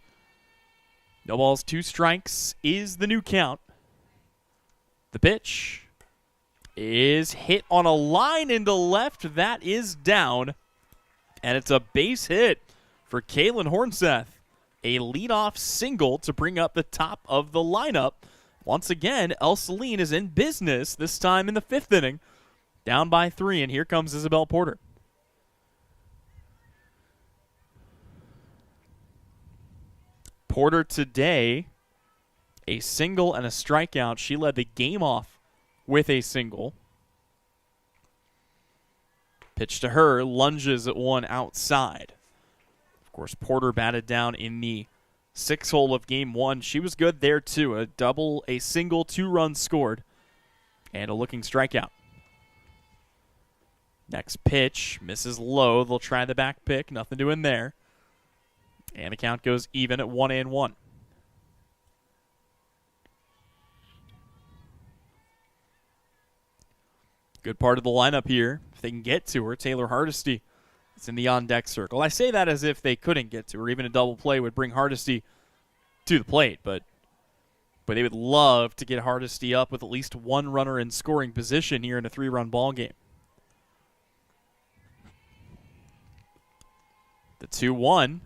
Speaker 1: No balls, 2 strikes is the new count. The pitch is hit on a line into left. That is down. And it's a base hit for Kaylin Hornseth. A leadoff single to bring up the top of the lineup. Once again, Ell-Saline is in business, this time in the 5th inning. Down by 3, and here comes Isabel Porter. Porter today, a single and a strikeout. She led the game off with a single. Pitch to her, lunges at one outside. Of course, Porter batted down in the 6th hole of game 1. She was good there too. A double, a single, 2 runs scored, and a looking strikeout. Next pitch, misses low. They'll try the back pick. Nothing doing there. And the count goes even at 1-1. Good part of the lineup here. If they can get to her, Taylor Hardesty is in the on-deck circle. I say that as if they couldn't get to her. Even a double play would bring Hardesty to the plate, but they would love to get Hardesty up with at least one runner in scoring position here in a 3-run ball game. The 2-1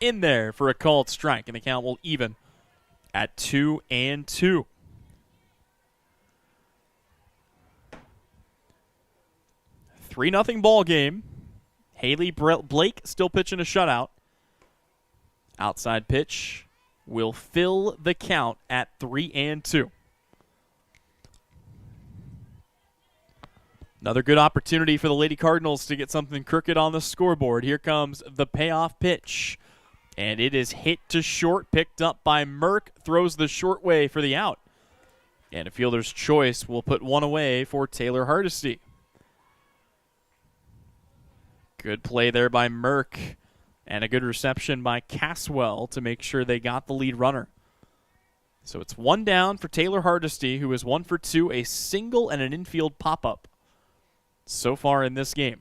Speaker 1: in there for a called strike, and the count will even at 2-2. Three 3-0 ball game. Haley Blake still pitching a shutout. Outside pitch will fill the count at 3-2. Another good opportunity for the Lady Cardinals to get something crooked on the scoreboard. Here comes the payoff pitch. And it is hit to short, picked up by Merck, throws the short way for the out. And a fielder's choice will put one away for Taylor Hardesty. Good play there by Merck, and a good reception by Caswell to make sure they got the lead runner. So it's one down for Taylor Hardesty, who is 1 for 2, a single and an infield pop-up so far in this game.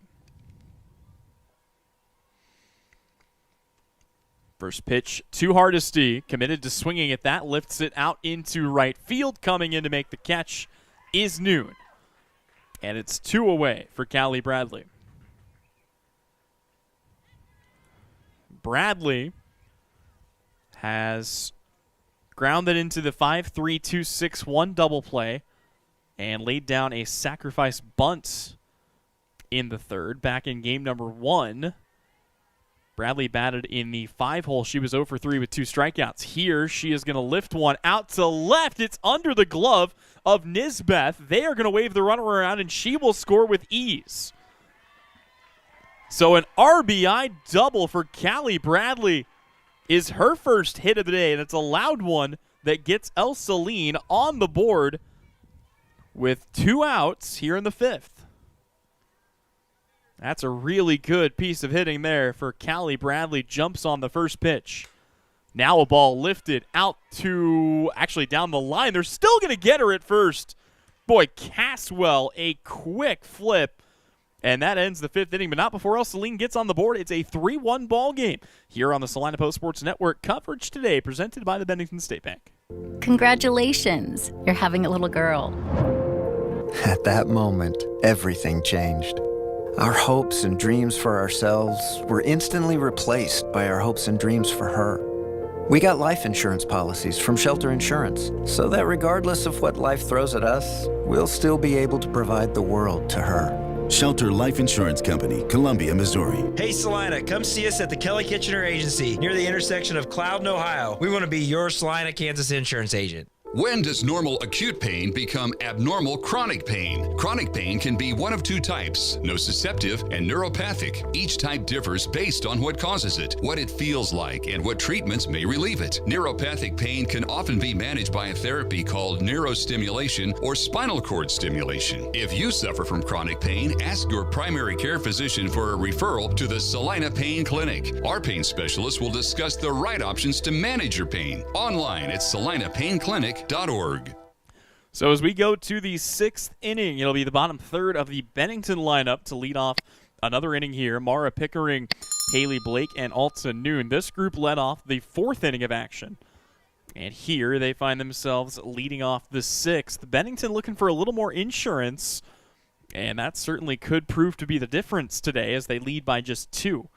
Speaker 1: First pitch to Hardesty, committed to swinging at that, lifts it out into right field. Coming in to make the catch is Noon. And it's 2 away for Callie Bradley. Bradley has grounded into the 5-3-2-6-1 double play and laid down a sacrifice bunt in the third. Back in game number 1, Bradley batted in the 5-hole. She was 0 for 3 with 2 strikeouts. Here, she is going to lift one out to left. It's under the glove of Nisbeth. They are going to wave the runner around, and she will score with ease. So an RBI double for Callie Bradley is her first hit of the day, and it's a loud one that gets Ell-Saline on the board with 2 outs here in the 5th. That's a really good piece of hitting there for Callie Bradley. Jumps on the first pitch. Now a ball lifted out to, actually down the line. They're still going to get her at first. Boy, Caswell, a quick flip. And that ends the 5th inning, but not before Ell-Saline gets on the board. It's a 3-1 ball game here on the Salina Post Sports Network. Coverage today presented by the Bennington State Bank.
Speaker 6: Congratulations, you're having a little girl.
Speaker 7: At that moment, everything changed. Our hopes and dreams for ourselves were instantly replaced by our hopes and dreams for her. We got life insurance policies from Shelter Insurance, so that regardless of what life throws at us, we'll still be able to provide the world to her.
Speaker 8: Shelter Life Insurance Company, Columbia, Missouri.
Speaker 9: Hey Salina, come see us at the Kelly Kitchener Agency near the intersection of Cloud and Ohio. We want to be your Salina, Kansas insurance agent.
Speaker 10: When does normal acute pain become abnormal chronic pain? Chronic pain can be one of 2 types, nociceptive and neuropathic. Each type differs based on what causes it, what it feels like, and what treatments may relieve it. Neuropathic pain can often be managed by a therapy called neurostimulation or spinal cord stimulation. If you suffer from chronic pain, ask your primary care physician for a referral to the Salina Pain Clinic. Our pain specialists will discuss the right options to manage your pain. Online at salinapainclinic.org.
Speaker 1: So as we go to the 6th inning, it'll be the bottom third of the Bennington lineup to lead off another inning here. Mara Pickering, Haley Blake, and Alta Noon. This group led off the 4th inning of action. And here they find themselves leading off the 6th. Bennington looking for a little more insurance, and that certainly could prove to be the difference today as they lead by just 2.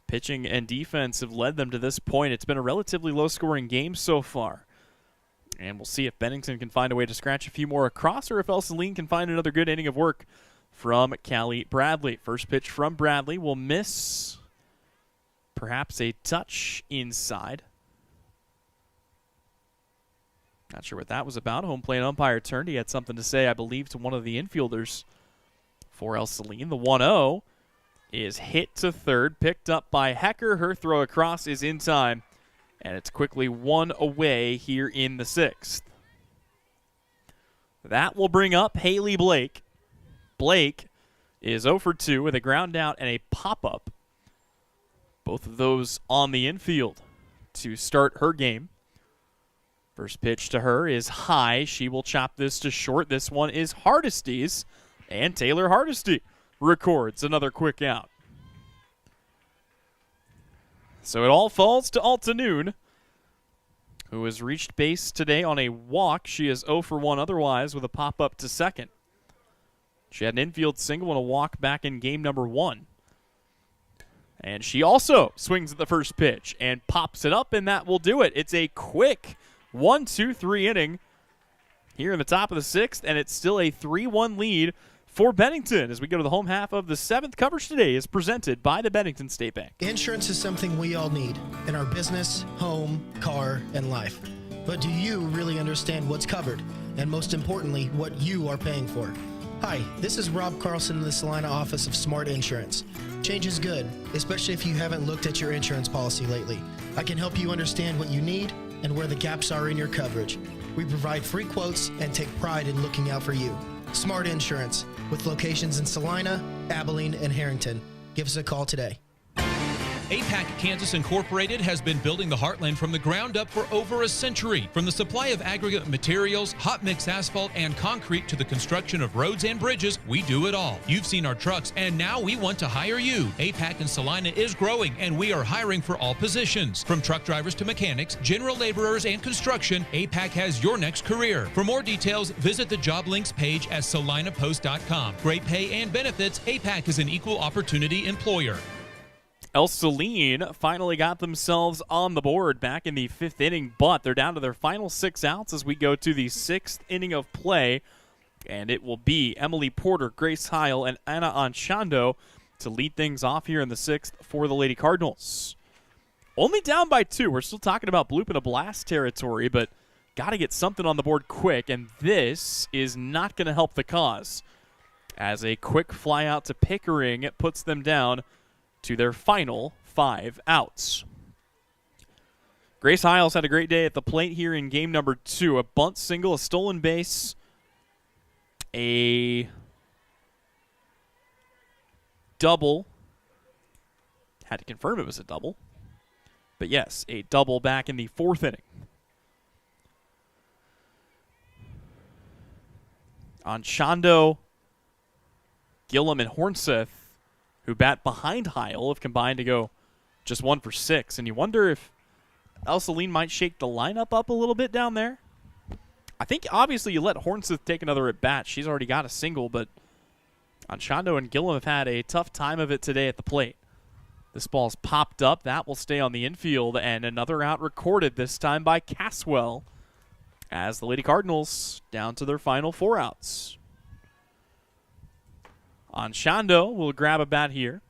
Speaker 1: Pitching and defense have led them to this point. It's been a relatively low-scoring game so far. And we'll see if Bennington can find a way to scratch a few more across or if Ell-Saline can find another good inning of work from Callie Bradley. First pitch from Bradley will miss. Perhaps a touch inside. Not sure what that was about. Home plate umpire turned. He had something to say, I believe, to one of the infielders for Ell-Saline. The 1-0 is hit to third, picked up by Hecker. Her throw across is in time. And it's quickly 1 away here in the 6th. That will bring up Haley Blake. Blake is 0 for 2 with a ground out and a pop-up. Both of those on the infield to start her game. First pitch to her is high. She will chop this to short. This one is Hardesty's. And Taylor Hardesty records another quick out. So it all falls to Alta Noon who has reached base today on a walk. She is 0 for 1 otherwise with a pop-up to second. She had an infield single and a walk back in game number 1. And she also swings at the first pitch and pops it up, and that will do it. It's a quick 1-2-3 inning here in the top of the 6th, and it's still a 3-1 lead for Bennington as we go to the home half of the 7th. Coverage today is presented by the Bennington State Bank.
Speaker 11: Insurance is something we all need in our business, home, car, and life. But do you really understand what's covered? And most importantly, what you are paying for? Hi, this is Rob Carlson in the Salina office of Smart Insurance. Change is good, especially if you haven't looked at your insurance policy lately. I can help you understand what you need and where the gaps are in your coverage. We provide free quotes and take pride in looking out for you. Smart Insurance, with locations in Salina, Abilene, and Harrington. Give us a call today.
Speaker 2: APAC Kansas Incorporated has been building the Heartland from the ground up for over a century. From the supply of aggregate materials, hot mix asphalt, and concrete to the construction of roads and bridges, we do it all. You've seen our trucks, and now we want to hire you. APAC in Salina is growing, and we are hiring for all positions. From truck drivers to mechanics, general laborers, and construction, APAC has your next career. For more details, visit the job links page at salinapost.com. Great pay and benefits, APAC is an equal opportunity employer.
Speaker 1: Ell-Saline finally got themselves on the board back in the 5th inning, but they're down to their final 6 outs as we go to the 6th inning of play. And it will be Emily Porter, Grace Heil, and Anna Anchando to lead things off here in the 6th for the Lady Cardinals. Only down by 2. We're still talking about bloop and a blast territory, but got to get something on the board quick, and this is not going to help the cause. As a quick fly out to Pickering, it puts them down to their final 5 outs. Grace Hiles had a great day at the plate here in game number 2. A bunt single, a stolen base, a double. Had to confirm it was a double. But yes, a double back in the 4th inning. Anchando, Gillum, and Hornseth, who bat behind Heil, have combined to go just 1 for 6. And you wonder if Ell-Saline might shake the lineup up a little bit down there. I think obviously you let Hornseth take another at bat. She's already got a single, but Anchando and Gillum have had a tough time of it today at the plate. This ball's popped up. That will stay on the infield, and another out recorded, this time by Caswell, as the Lady Cardinals down to their final 4 outs. Anchando will grab a bat here.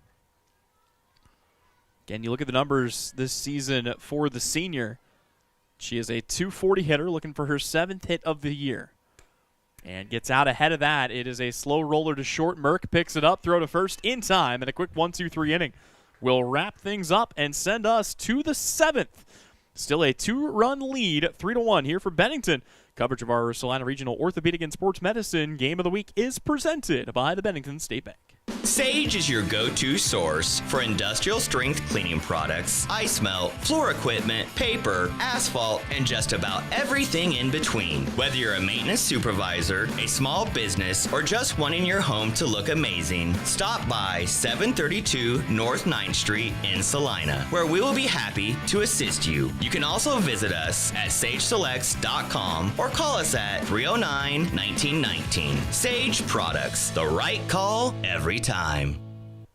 Speaker 1: Again, you look at the numbers this season for the senior. She is a .240 hitter looking for her 7th hit of the year. And gets out ahead of that. It is a slow roller to short. Merck picks it up, throw to first in time, and a quick 1-2-3 inning will wrap things up and send us to the 7th. Still a 2-run lead, 3-1 here for Bennington. Coverage of our Salina Regional Orthopedic and Sports Medicine Game of the Week is presented by the Bennington State Bank.
Speaker 12: Sage is your go-to source for industrial strength cleaning products, ice melt, floor equipment, paper, asphalt, and just about everything in between. Whether you're a maintenance supervisor, a small business, or just wanting your home to look amazing, stop by 732 North 9th Street in Salina, where we will be happy to assist you. You can also visit us at sageselects.com or call us at 309-1919. Sage Products, the right call every time.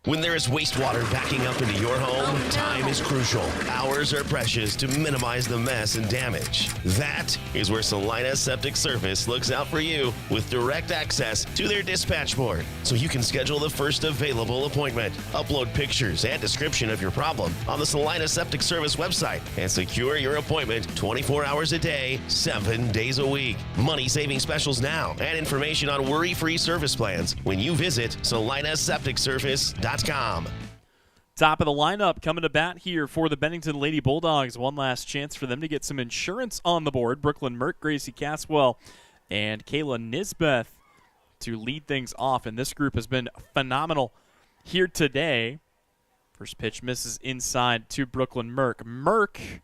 Speaker 13: When there is wastewater backing up into your home, time is crucial. Hours are precious to minimize the mess and damage. That is where Salina Septic Service looks out for you with direct access to their dispatch board, so you can schedule the first available appointment. Upload pictures and description of your problem on the Salina Septic Service website and secure your appointment 24 hours a day, 7 days a week. Money-saving specials now and information on worry-free service plans when you visit salinasepticservice.com.
Speaker 1: Top of the lineup coming to bat here for the Bennington Lady Bulldogs. One last chance for them to get some insurance on the board. Brooklyn Merck, Gracie Caswell, and Kayla Nisbeth to lead things off. And this group has been phenomenal here today. First pitch misses inside to Brooklyn Merck. Merck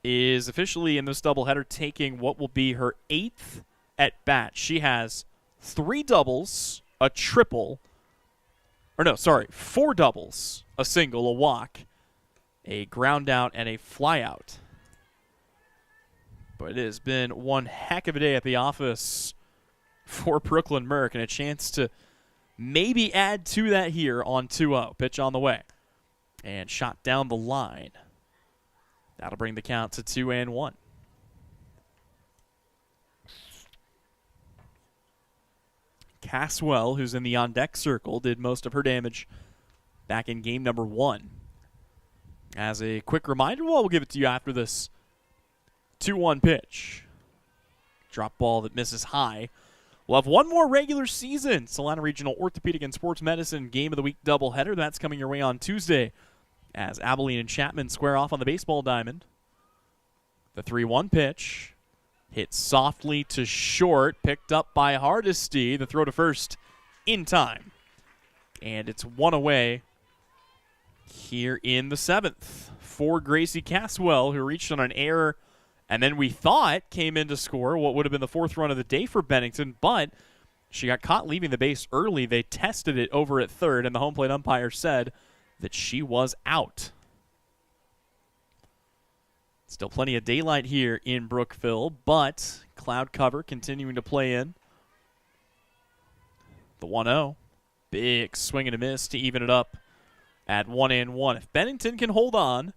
Speaker 1: is officially in this doubleheader taking what will be her 8th at bat. She has 3 doubles, a triple, 4 doubles, a single, a walk, a ground out, and a fly out. But it has been one heck of a day at the office for Brooklyn Merck, and a chance to maybe add to that here on 2-0. Pitch on the way. And shot down the line. That'll bring the count to 2-1. Caswell, who's in the on-deck circle, did most of her damage back in game number 1. As a quick reminder, we'll give it to you after this 2-1 pitch. Drop ball that misses high. We'll have one more regular season Salina Regional Orthopedic and Sports Medicine Game of the Week doubleheader. That's coming your way on Tuesday as Abilene and Chapman square off on the baseball diamond. The 3-1 pitch hit softly to short, picked up by Hardesty. The throw to first in time. And it's one away here in the 7th for Gracie Caswell, who reached on an error and then we thought came in to score what would have been the 4th run of the day for Bennington, but she got caught leaving the base early. They tested it over at third, and the home plate umpire said that she was out. Still plenty of daylight here in Brookville, but cloud cover continuing to play in. The 1-0. Big swing and a miss to even it up at 1-1. If Bennington can hold on,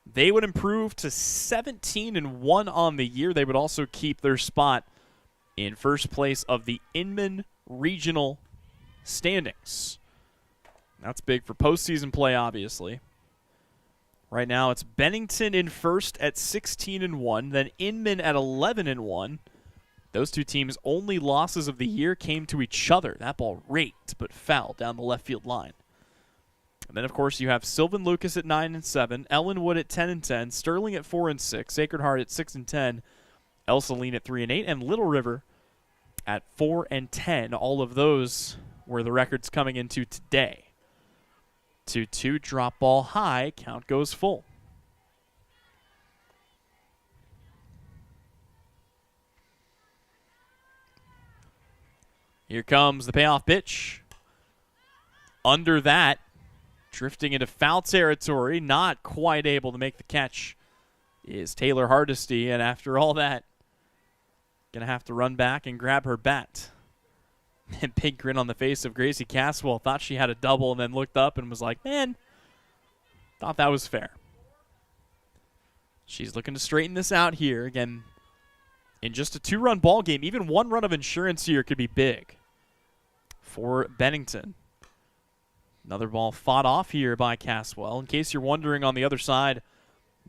Speaker 1: they would improve to 17-1 on the year. They would also keep their spot in first place of the Inman Regional standings. That's big for postseason play, obviously. Right now, it's Bennington in first at 16-1, then Inman at 11-1. Those two teams' only losses of the year came to each other. That ball raked but fouled down the left field line. And then, of course, you have Sylvan Lucas at 9-7, Ellenwood at 10-10, Sterling at 4-6, Sacred Heart at 6-10, Ell-Saline at 3-8, and Little River at 4-10. All of those were the records coming into today. 2-2, drop ball high, count goes full. Here comes the payoff pitch. Under that, drifting into foul territory, not quite able to make the catch, is Taylor Hardesty, and after all that, going to have to run back and grab her bat. And big grin on the face of Gracie Caswell. Thought she had a double and then looked up and was like, man, thought that was fair. She's looking to straighten this out here. Again, in just a 2-run ball game, even 1 run of insurance here could be big for Bennington. Another ball fought off here by Caswell. In case you're wondering, on the other side,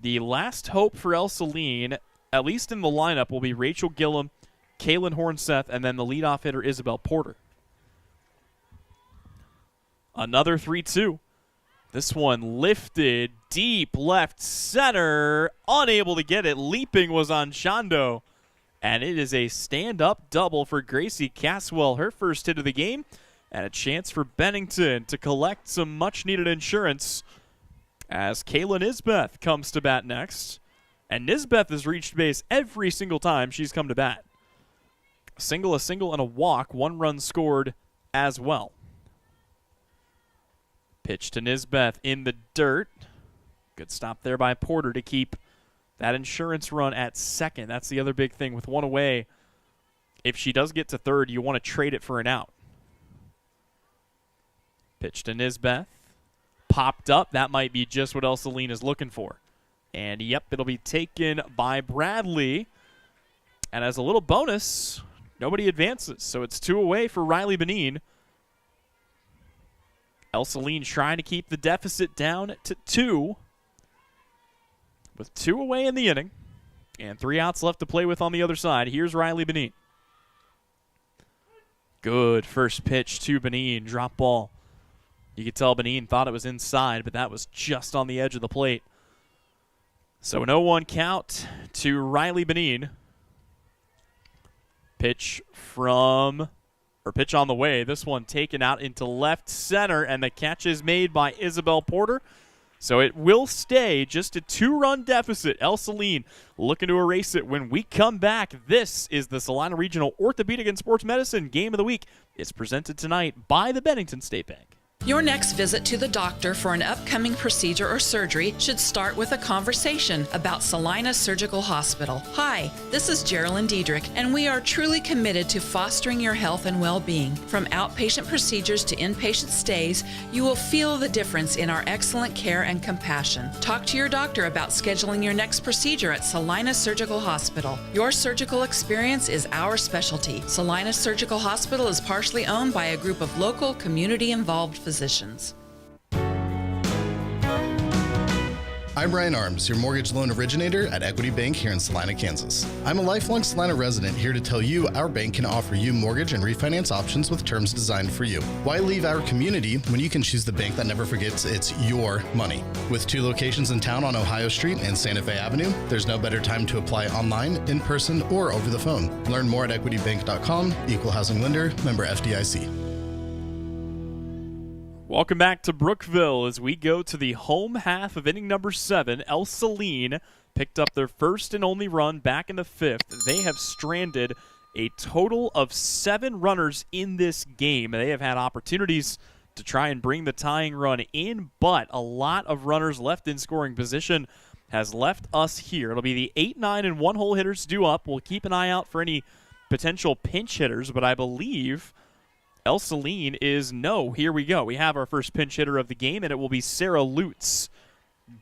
Speaker 1: the last hope for Ell-Saline, at least in the lineup, will be Rachel Gillum, Kaylin Hornseth, and then the leadoff hitter, Isabel Porter. Another 3-2. This one lifted deep left center. Unable to get it. Leaping was on Shondo. And it is a stand-up double for Gracie Caswell. Her first hit of the game. And a chance for Bennington to collect some much-needed insurance as Kayla Nisbeth comes to bat next. And Nisbeth has reached base every single time she's come to bat. A single, and a walk. 1 run scored as well. Pitch to Nisbeth in the dirt. Good stop there by Porter to keep that insurance run at second. That's the other big thing with 1 away. If she does get to third, you want to trade it for an out. Pitch to Nisbeth. Popped up. That might be just what Ell-Saline is looking for. And, yep, it'll be taken by Bradley. And as a little bonus, nobody advances. So it's 2 away for Riley Benin. Ell-Saline trying to keep the deficit down to 2. With 2 away in the inning. And 3 outs left to play with on the other side. Here's Riley Benin. Good first pitch to Benin. Drop ball. You could tell Benin thought it was inside, but that was just on the edge of the plate. So an 0-1 count to Riley Benin. Pitch on the way. This one taken out into left center, and the catch is made by Isabel Porter. So it will stay just a 2-run deficit. Ell-Saline looking to erase it when we come back. This is the Salina Regional Orthopedic and Sports Medicine Game of the Week. It's presented tonight by the Bennington State Bank.
Speaker 14: Your next visit to the doctor for an upcoming procedure or surgery should start with a conversation about Salina Surgical Hospital. Hi, this is Geraldine Diedrich, and we are truly committed to fostering your health and well-being. From outpatient procedures to inpatient stays, you will feel the difference in our excellent care and compassion. Talk to your doctor about scheduling your next procedure at Salina Surgical Hospital. Your surgical experience is our specialty. Salina Surgical Hospital is partially owned by a group of local, community-involved physicians.
Speaker 15: I'm Brian Arms, your mortgage loan originator at Equity Bank here in Salina, Kansas. I'm a lifelong Salina resident here to tell you our bank can offer you mortgage and refinance options with terms designed for you. Why leave our community when you can choose the bank that never forgets it's your money? With 2 locations in town on Ohio Street and Santa Fe Avenue, there's no better time to apply online, in person, or over the phone. Learn more at equitybank.com, equal housing lender, member FDIC.
Speaker 1: Welcome back to Brookville as we go to the home half of inning number 7. Ell-Saline picked up their first and only run back in the 5th. They have stranded a total of 7 runners in this game. They have had opportunities to try and bring the tying run in, but a lot of runners left in scoring position has left us here. It'll be the 8, 9, and 1-hole hitters due up. We'll keep an eye out for any potential pinch hitters, but I believe Ell-Saline is no. Here we go. We have our first pinch hitter of the game, and it will be Sarah Lutz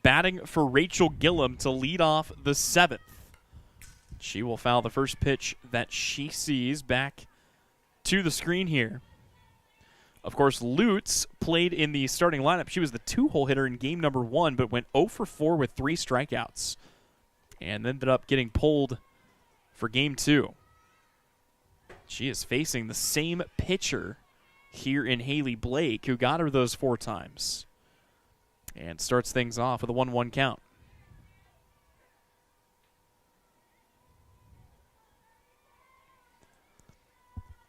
Speaker 1: batting for Rachel Gillum to lead off the 7th. She will foul the first pitch that she sees back to the screen here. Of course, Lutz played in the starting lineup. She was the 2-hole hitter in game number 1, but went 0 for 4 with 3 strikeouts and ended up getting pulled for game 2. She is facing the same pitcher here in Haley Blake, who got her those 4 times. And starts things off with a 1-1 count.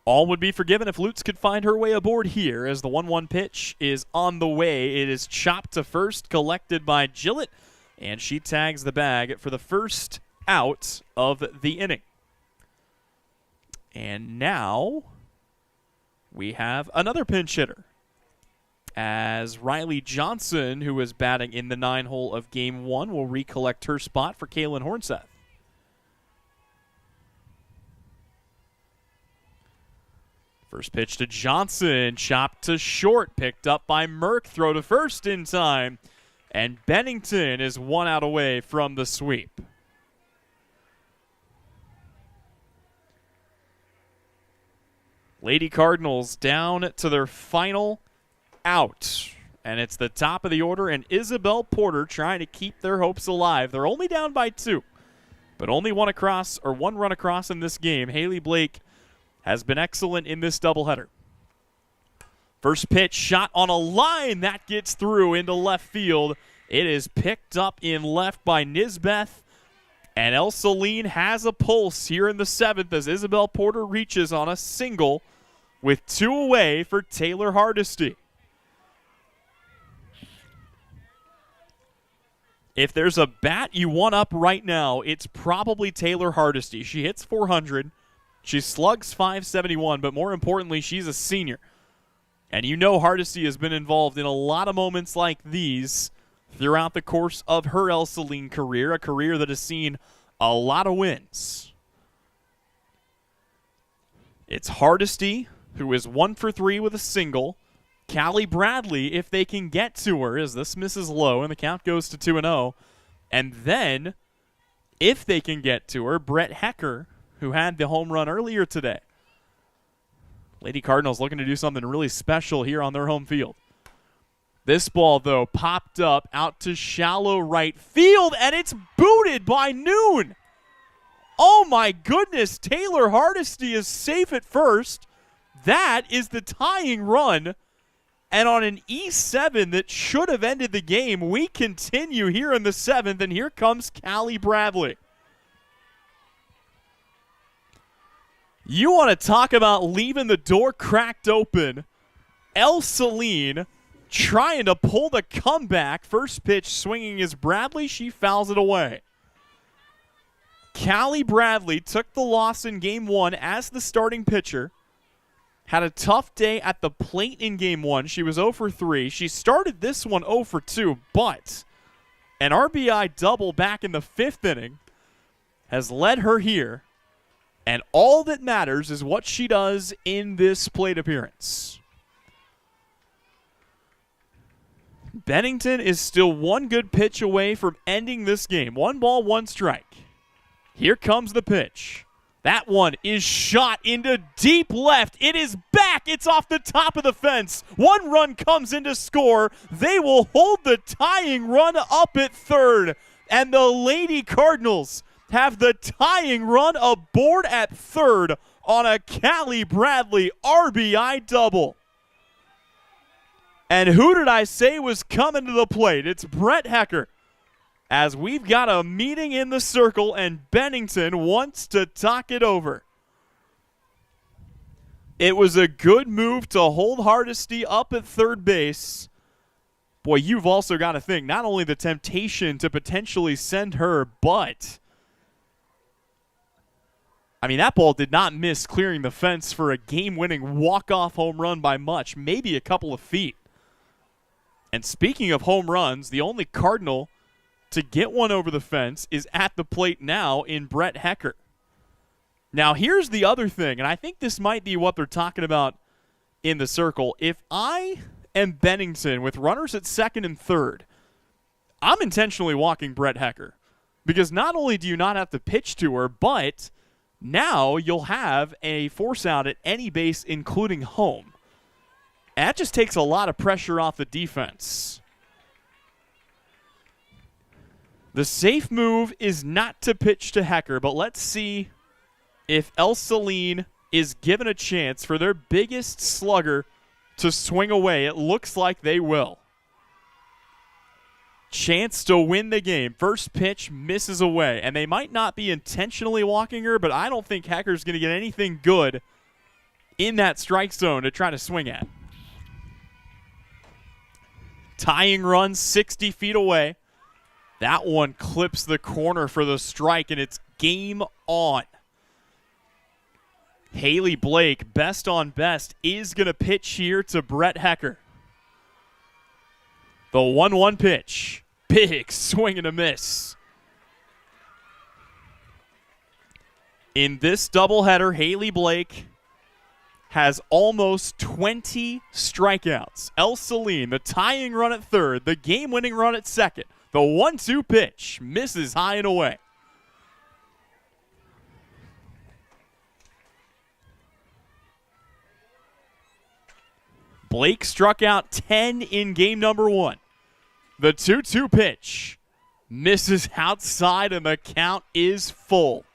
Speaker 1: All would be forgiven if Lutz could find her way aboard here as the 1-1 pitch is on the way. It is chopped to first, collected by Gillett, and she tags the bag for the first out of the inning. And now we have another pinch hitter as Riley Johnson, who is batting in the 9-hole of game 1, will recollect her spot for Kaylin Hornseth. First pitch to Johnson, chopped to short, picked up by Merck, throw to first in time, and Bennington is 1 out away from the sweep. Lady Cardinals down to their final out. And it's the top of the order, and Isabel Porter trying to keep their hopes alive. They're only down by 2, but only one run across in this game. Haley Blake has been excellent in this doubleheader. First pitch shot on a line that gets through into left field. It is picked up in left by Nisbeth. And Ell-Saline has a pulse here in the 7th as Isabel Porter reaches on a single with 2 away for Taylor Hardesty. If there's a bat you want up right now, it's probably Taylor Hardesty. She hits 400. She slugs 571, but more importantly, she's a senior. And you know Hardesty has been involved in a lot of moments like these throughout the course of her Ell-Saline career, a career that has seen a lot of wins. It's Hardesty, who is 1 for 3 with a single. Callie Bradley, if they can get to her, as this misses low, and the count goes to 2-0. And then, if they can get to her, Brett Hecker, who had the home run earlier today. Lady Cardinals looking to do something really special here on their home field. This ball, though, popped up out to shallow right field, and it's booted by Noon. Oh, my goodness. Taylor Hardesty is safe at first. That is the tying run. And on an E7 that should have ended the game, we continue here in the 7th, and here comes Callie Bradley. You want to talk about leaving the door cracked open. Ell-Saline trying to pull the comeback. First pitch swinging is Bradley. She fouls it away. Callie Bradley took the loss in game 1 as the starting pitcher. had a tough day at the plate in game 1. She was 0 for 3. She started this one 0 for 2, but an RBI double back in the 5th inning has led her here, and all that matters is what she does in this plate appearance. Bennington is still one good pitch away from ending this game. 1 ball, 1 strike. Here comes the pitch. That one is shot into deep left. It is back. It's off the top of the fence. 1 run comes in to score. They will hold the tying run up at third. And the Lady Cardinals have the tying run aboard at third on a Callie Bradley RBI double. And who did I say was coming to the plate? It's Brett Hecker. As we've got a meeting in the circle and Bennington wants to talk it over. It was a good move to hold Hardesty up at third base. Boy, you've also got to think not only the temptation to potentially send her, but I mean, that ball did not miss clearing the fence for a game-winning walk-off home run by much, maybe a couple of feet. And speaking of home runs, the only Cardinal to get one over the fence is at the plate now in Brett Hecker. Now, here's the other thing, and I think this might be what they're talking about in the circle. If I am Bennington with runners at second and third, I'm intentionally walking Brett Hecker because not only do you not have to pitch to her, but now you'll have a force out at any base, including home. And that just takes a lot of pressure off the defense. The safe move is not to pitch to Hecker, but let's see if Ell-Saline is given a chance for their biggest slugger to swing away. It looks like they will. Chance to win the game. First pitch misses away, and they might not be intentionally walking her, but I don't think Hecker's going to get anything good in that strike zone to try to swing at. Tying run 60 feet away. That one clips the corner for the strike, and it's game on. Haley Blake, best on best, is going to pitch here to Brett Hecker. The 1-1 pitch. Big swing and a miss. In this doubleheader, Haley Blake has almost 20 strikeouts. Ell-Saline, the tying run at third, the game-winning run at second. The 1-2 pitch misses high and away. Blake struck out 10 in game number 1. The 2-2 pitch misses outside and the count is full.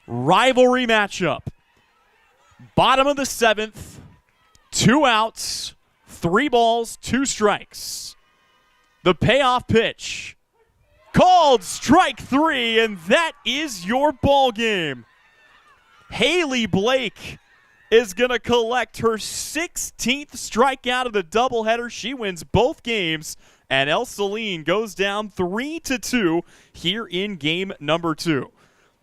Speaker 1: Rivalry matchup. Bottom of the 7th. 2 outs, 3 balls, 2 strikes. The payoff pitch, called strike 3, and that is your ball game. Haley Blake is going to collect her 16th strikeout of the doubleheader. She wins both games, and Ell-Saline goes down 3-2 here in game number 2.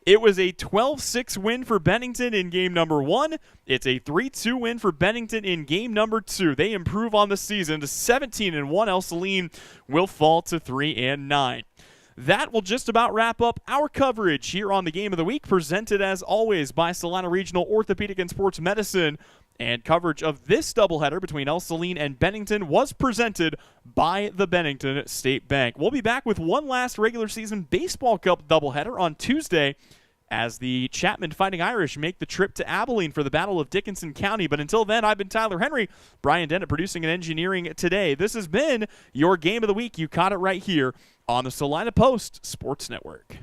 Speaker 1: It was a 12-6 win for Bennington in game number 1. It's a 3-2 win for Bennington in game number 2. They improve on the season to 17-1. Ell-Saline will fall to 3-9. That will just about wrap up our coverage here on the Game of the Week, presented as always by Salina Regional Orthopedic and Sports Medicine. And coverage of this doubleheader between Ell-Saline and Bennington was presented by the Bennington State Bank. We'll be back with one last regular season baseball cup doubleheader on Tuesday as the Chapman Fighting Irish make the trip to Abilene for the Battle of Dickinson County. But until then, I've been Tyler Henry, Brian Dennett producing and engineering today. This has been your Game of the Week. You caught it right here on the Salina Post Sports Network.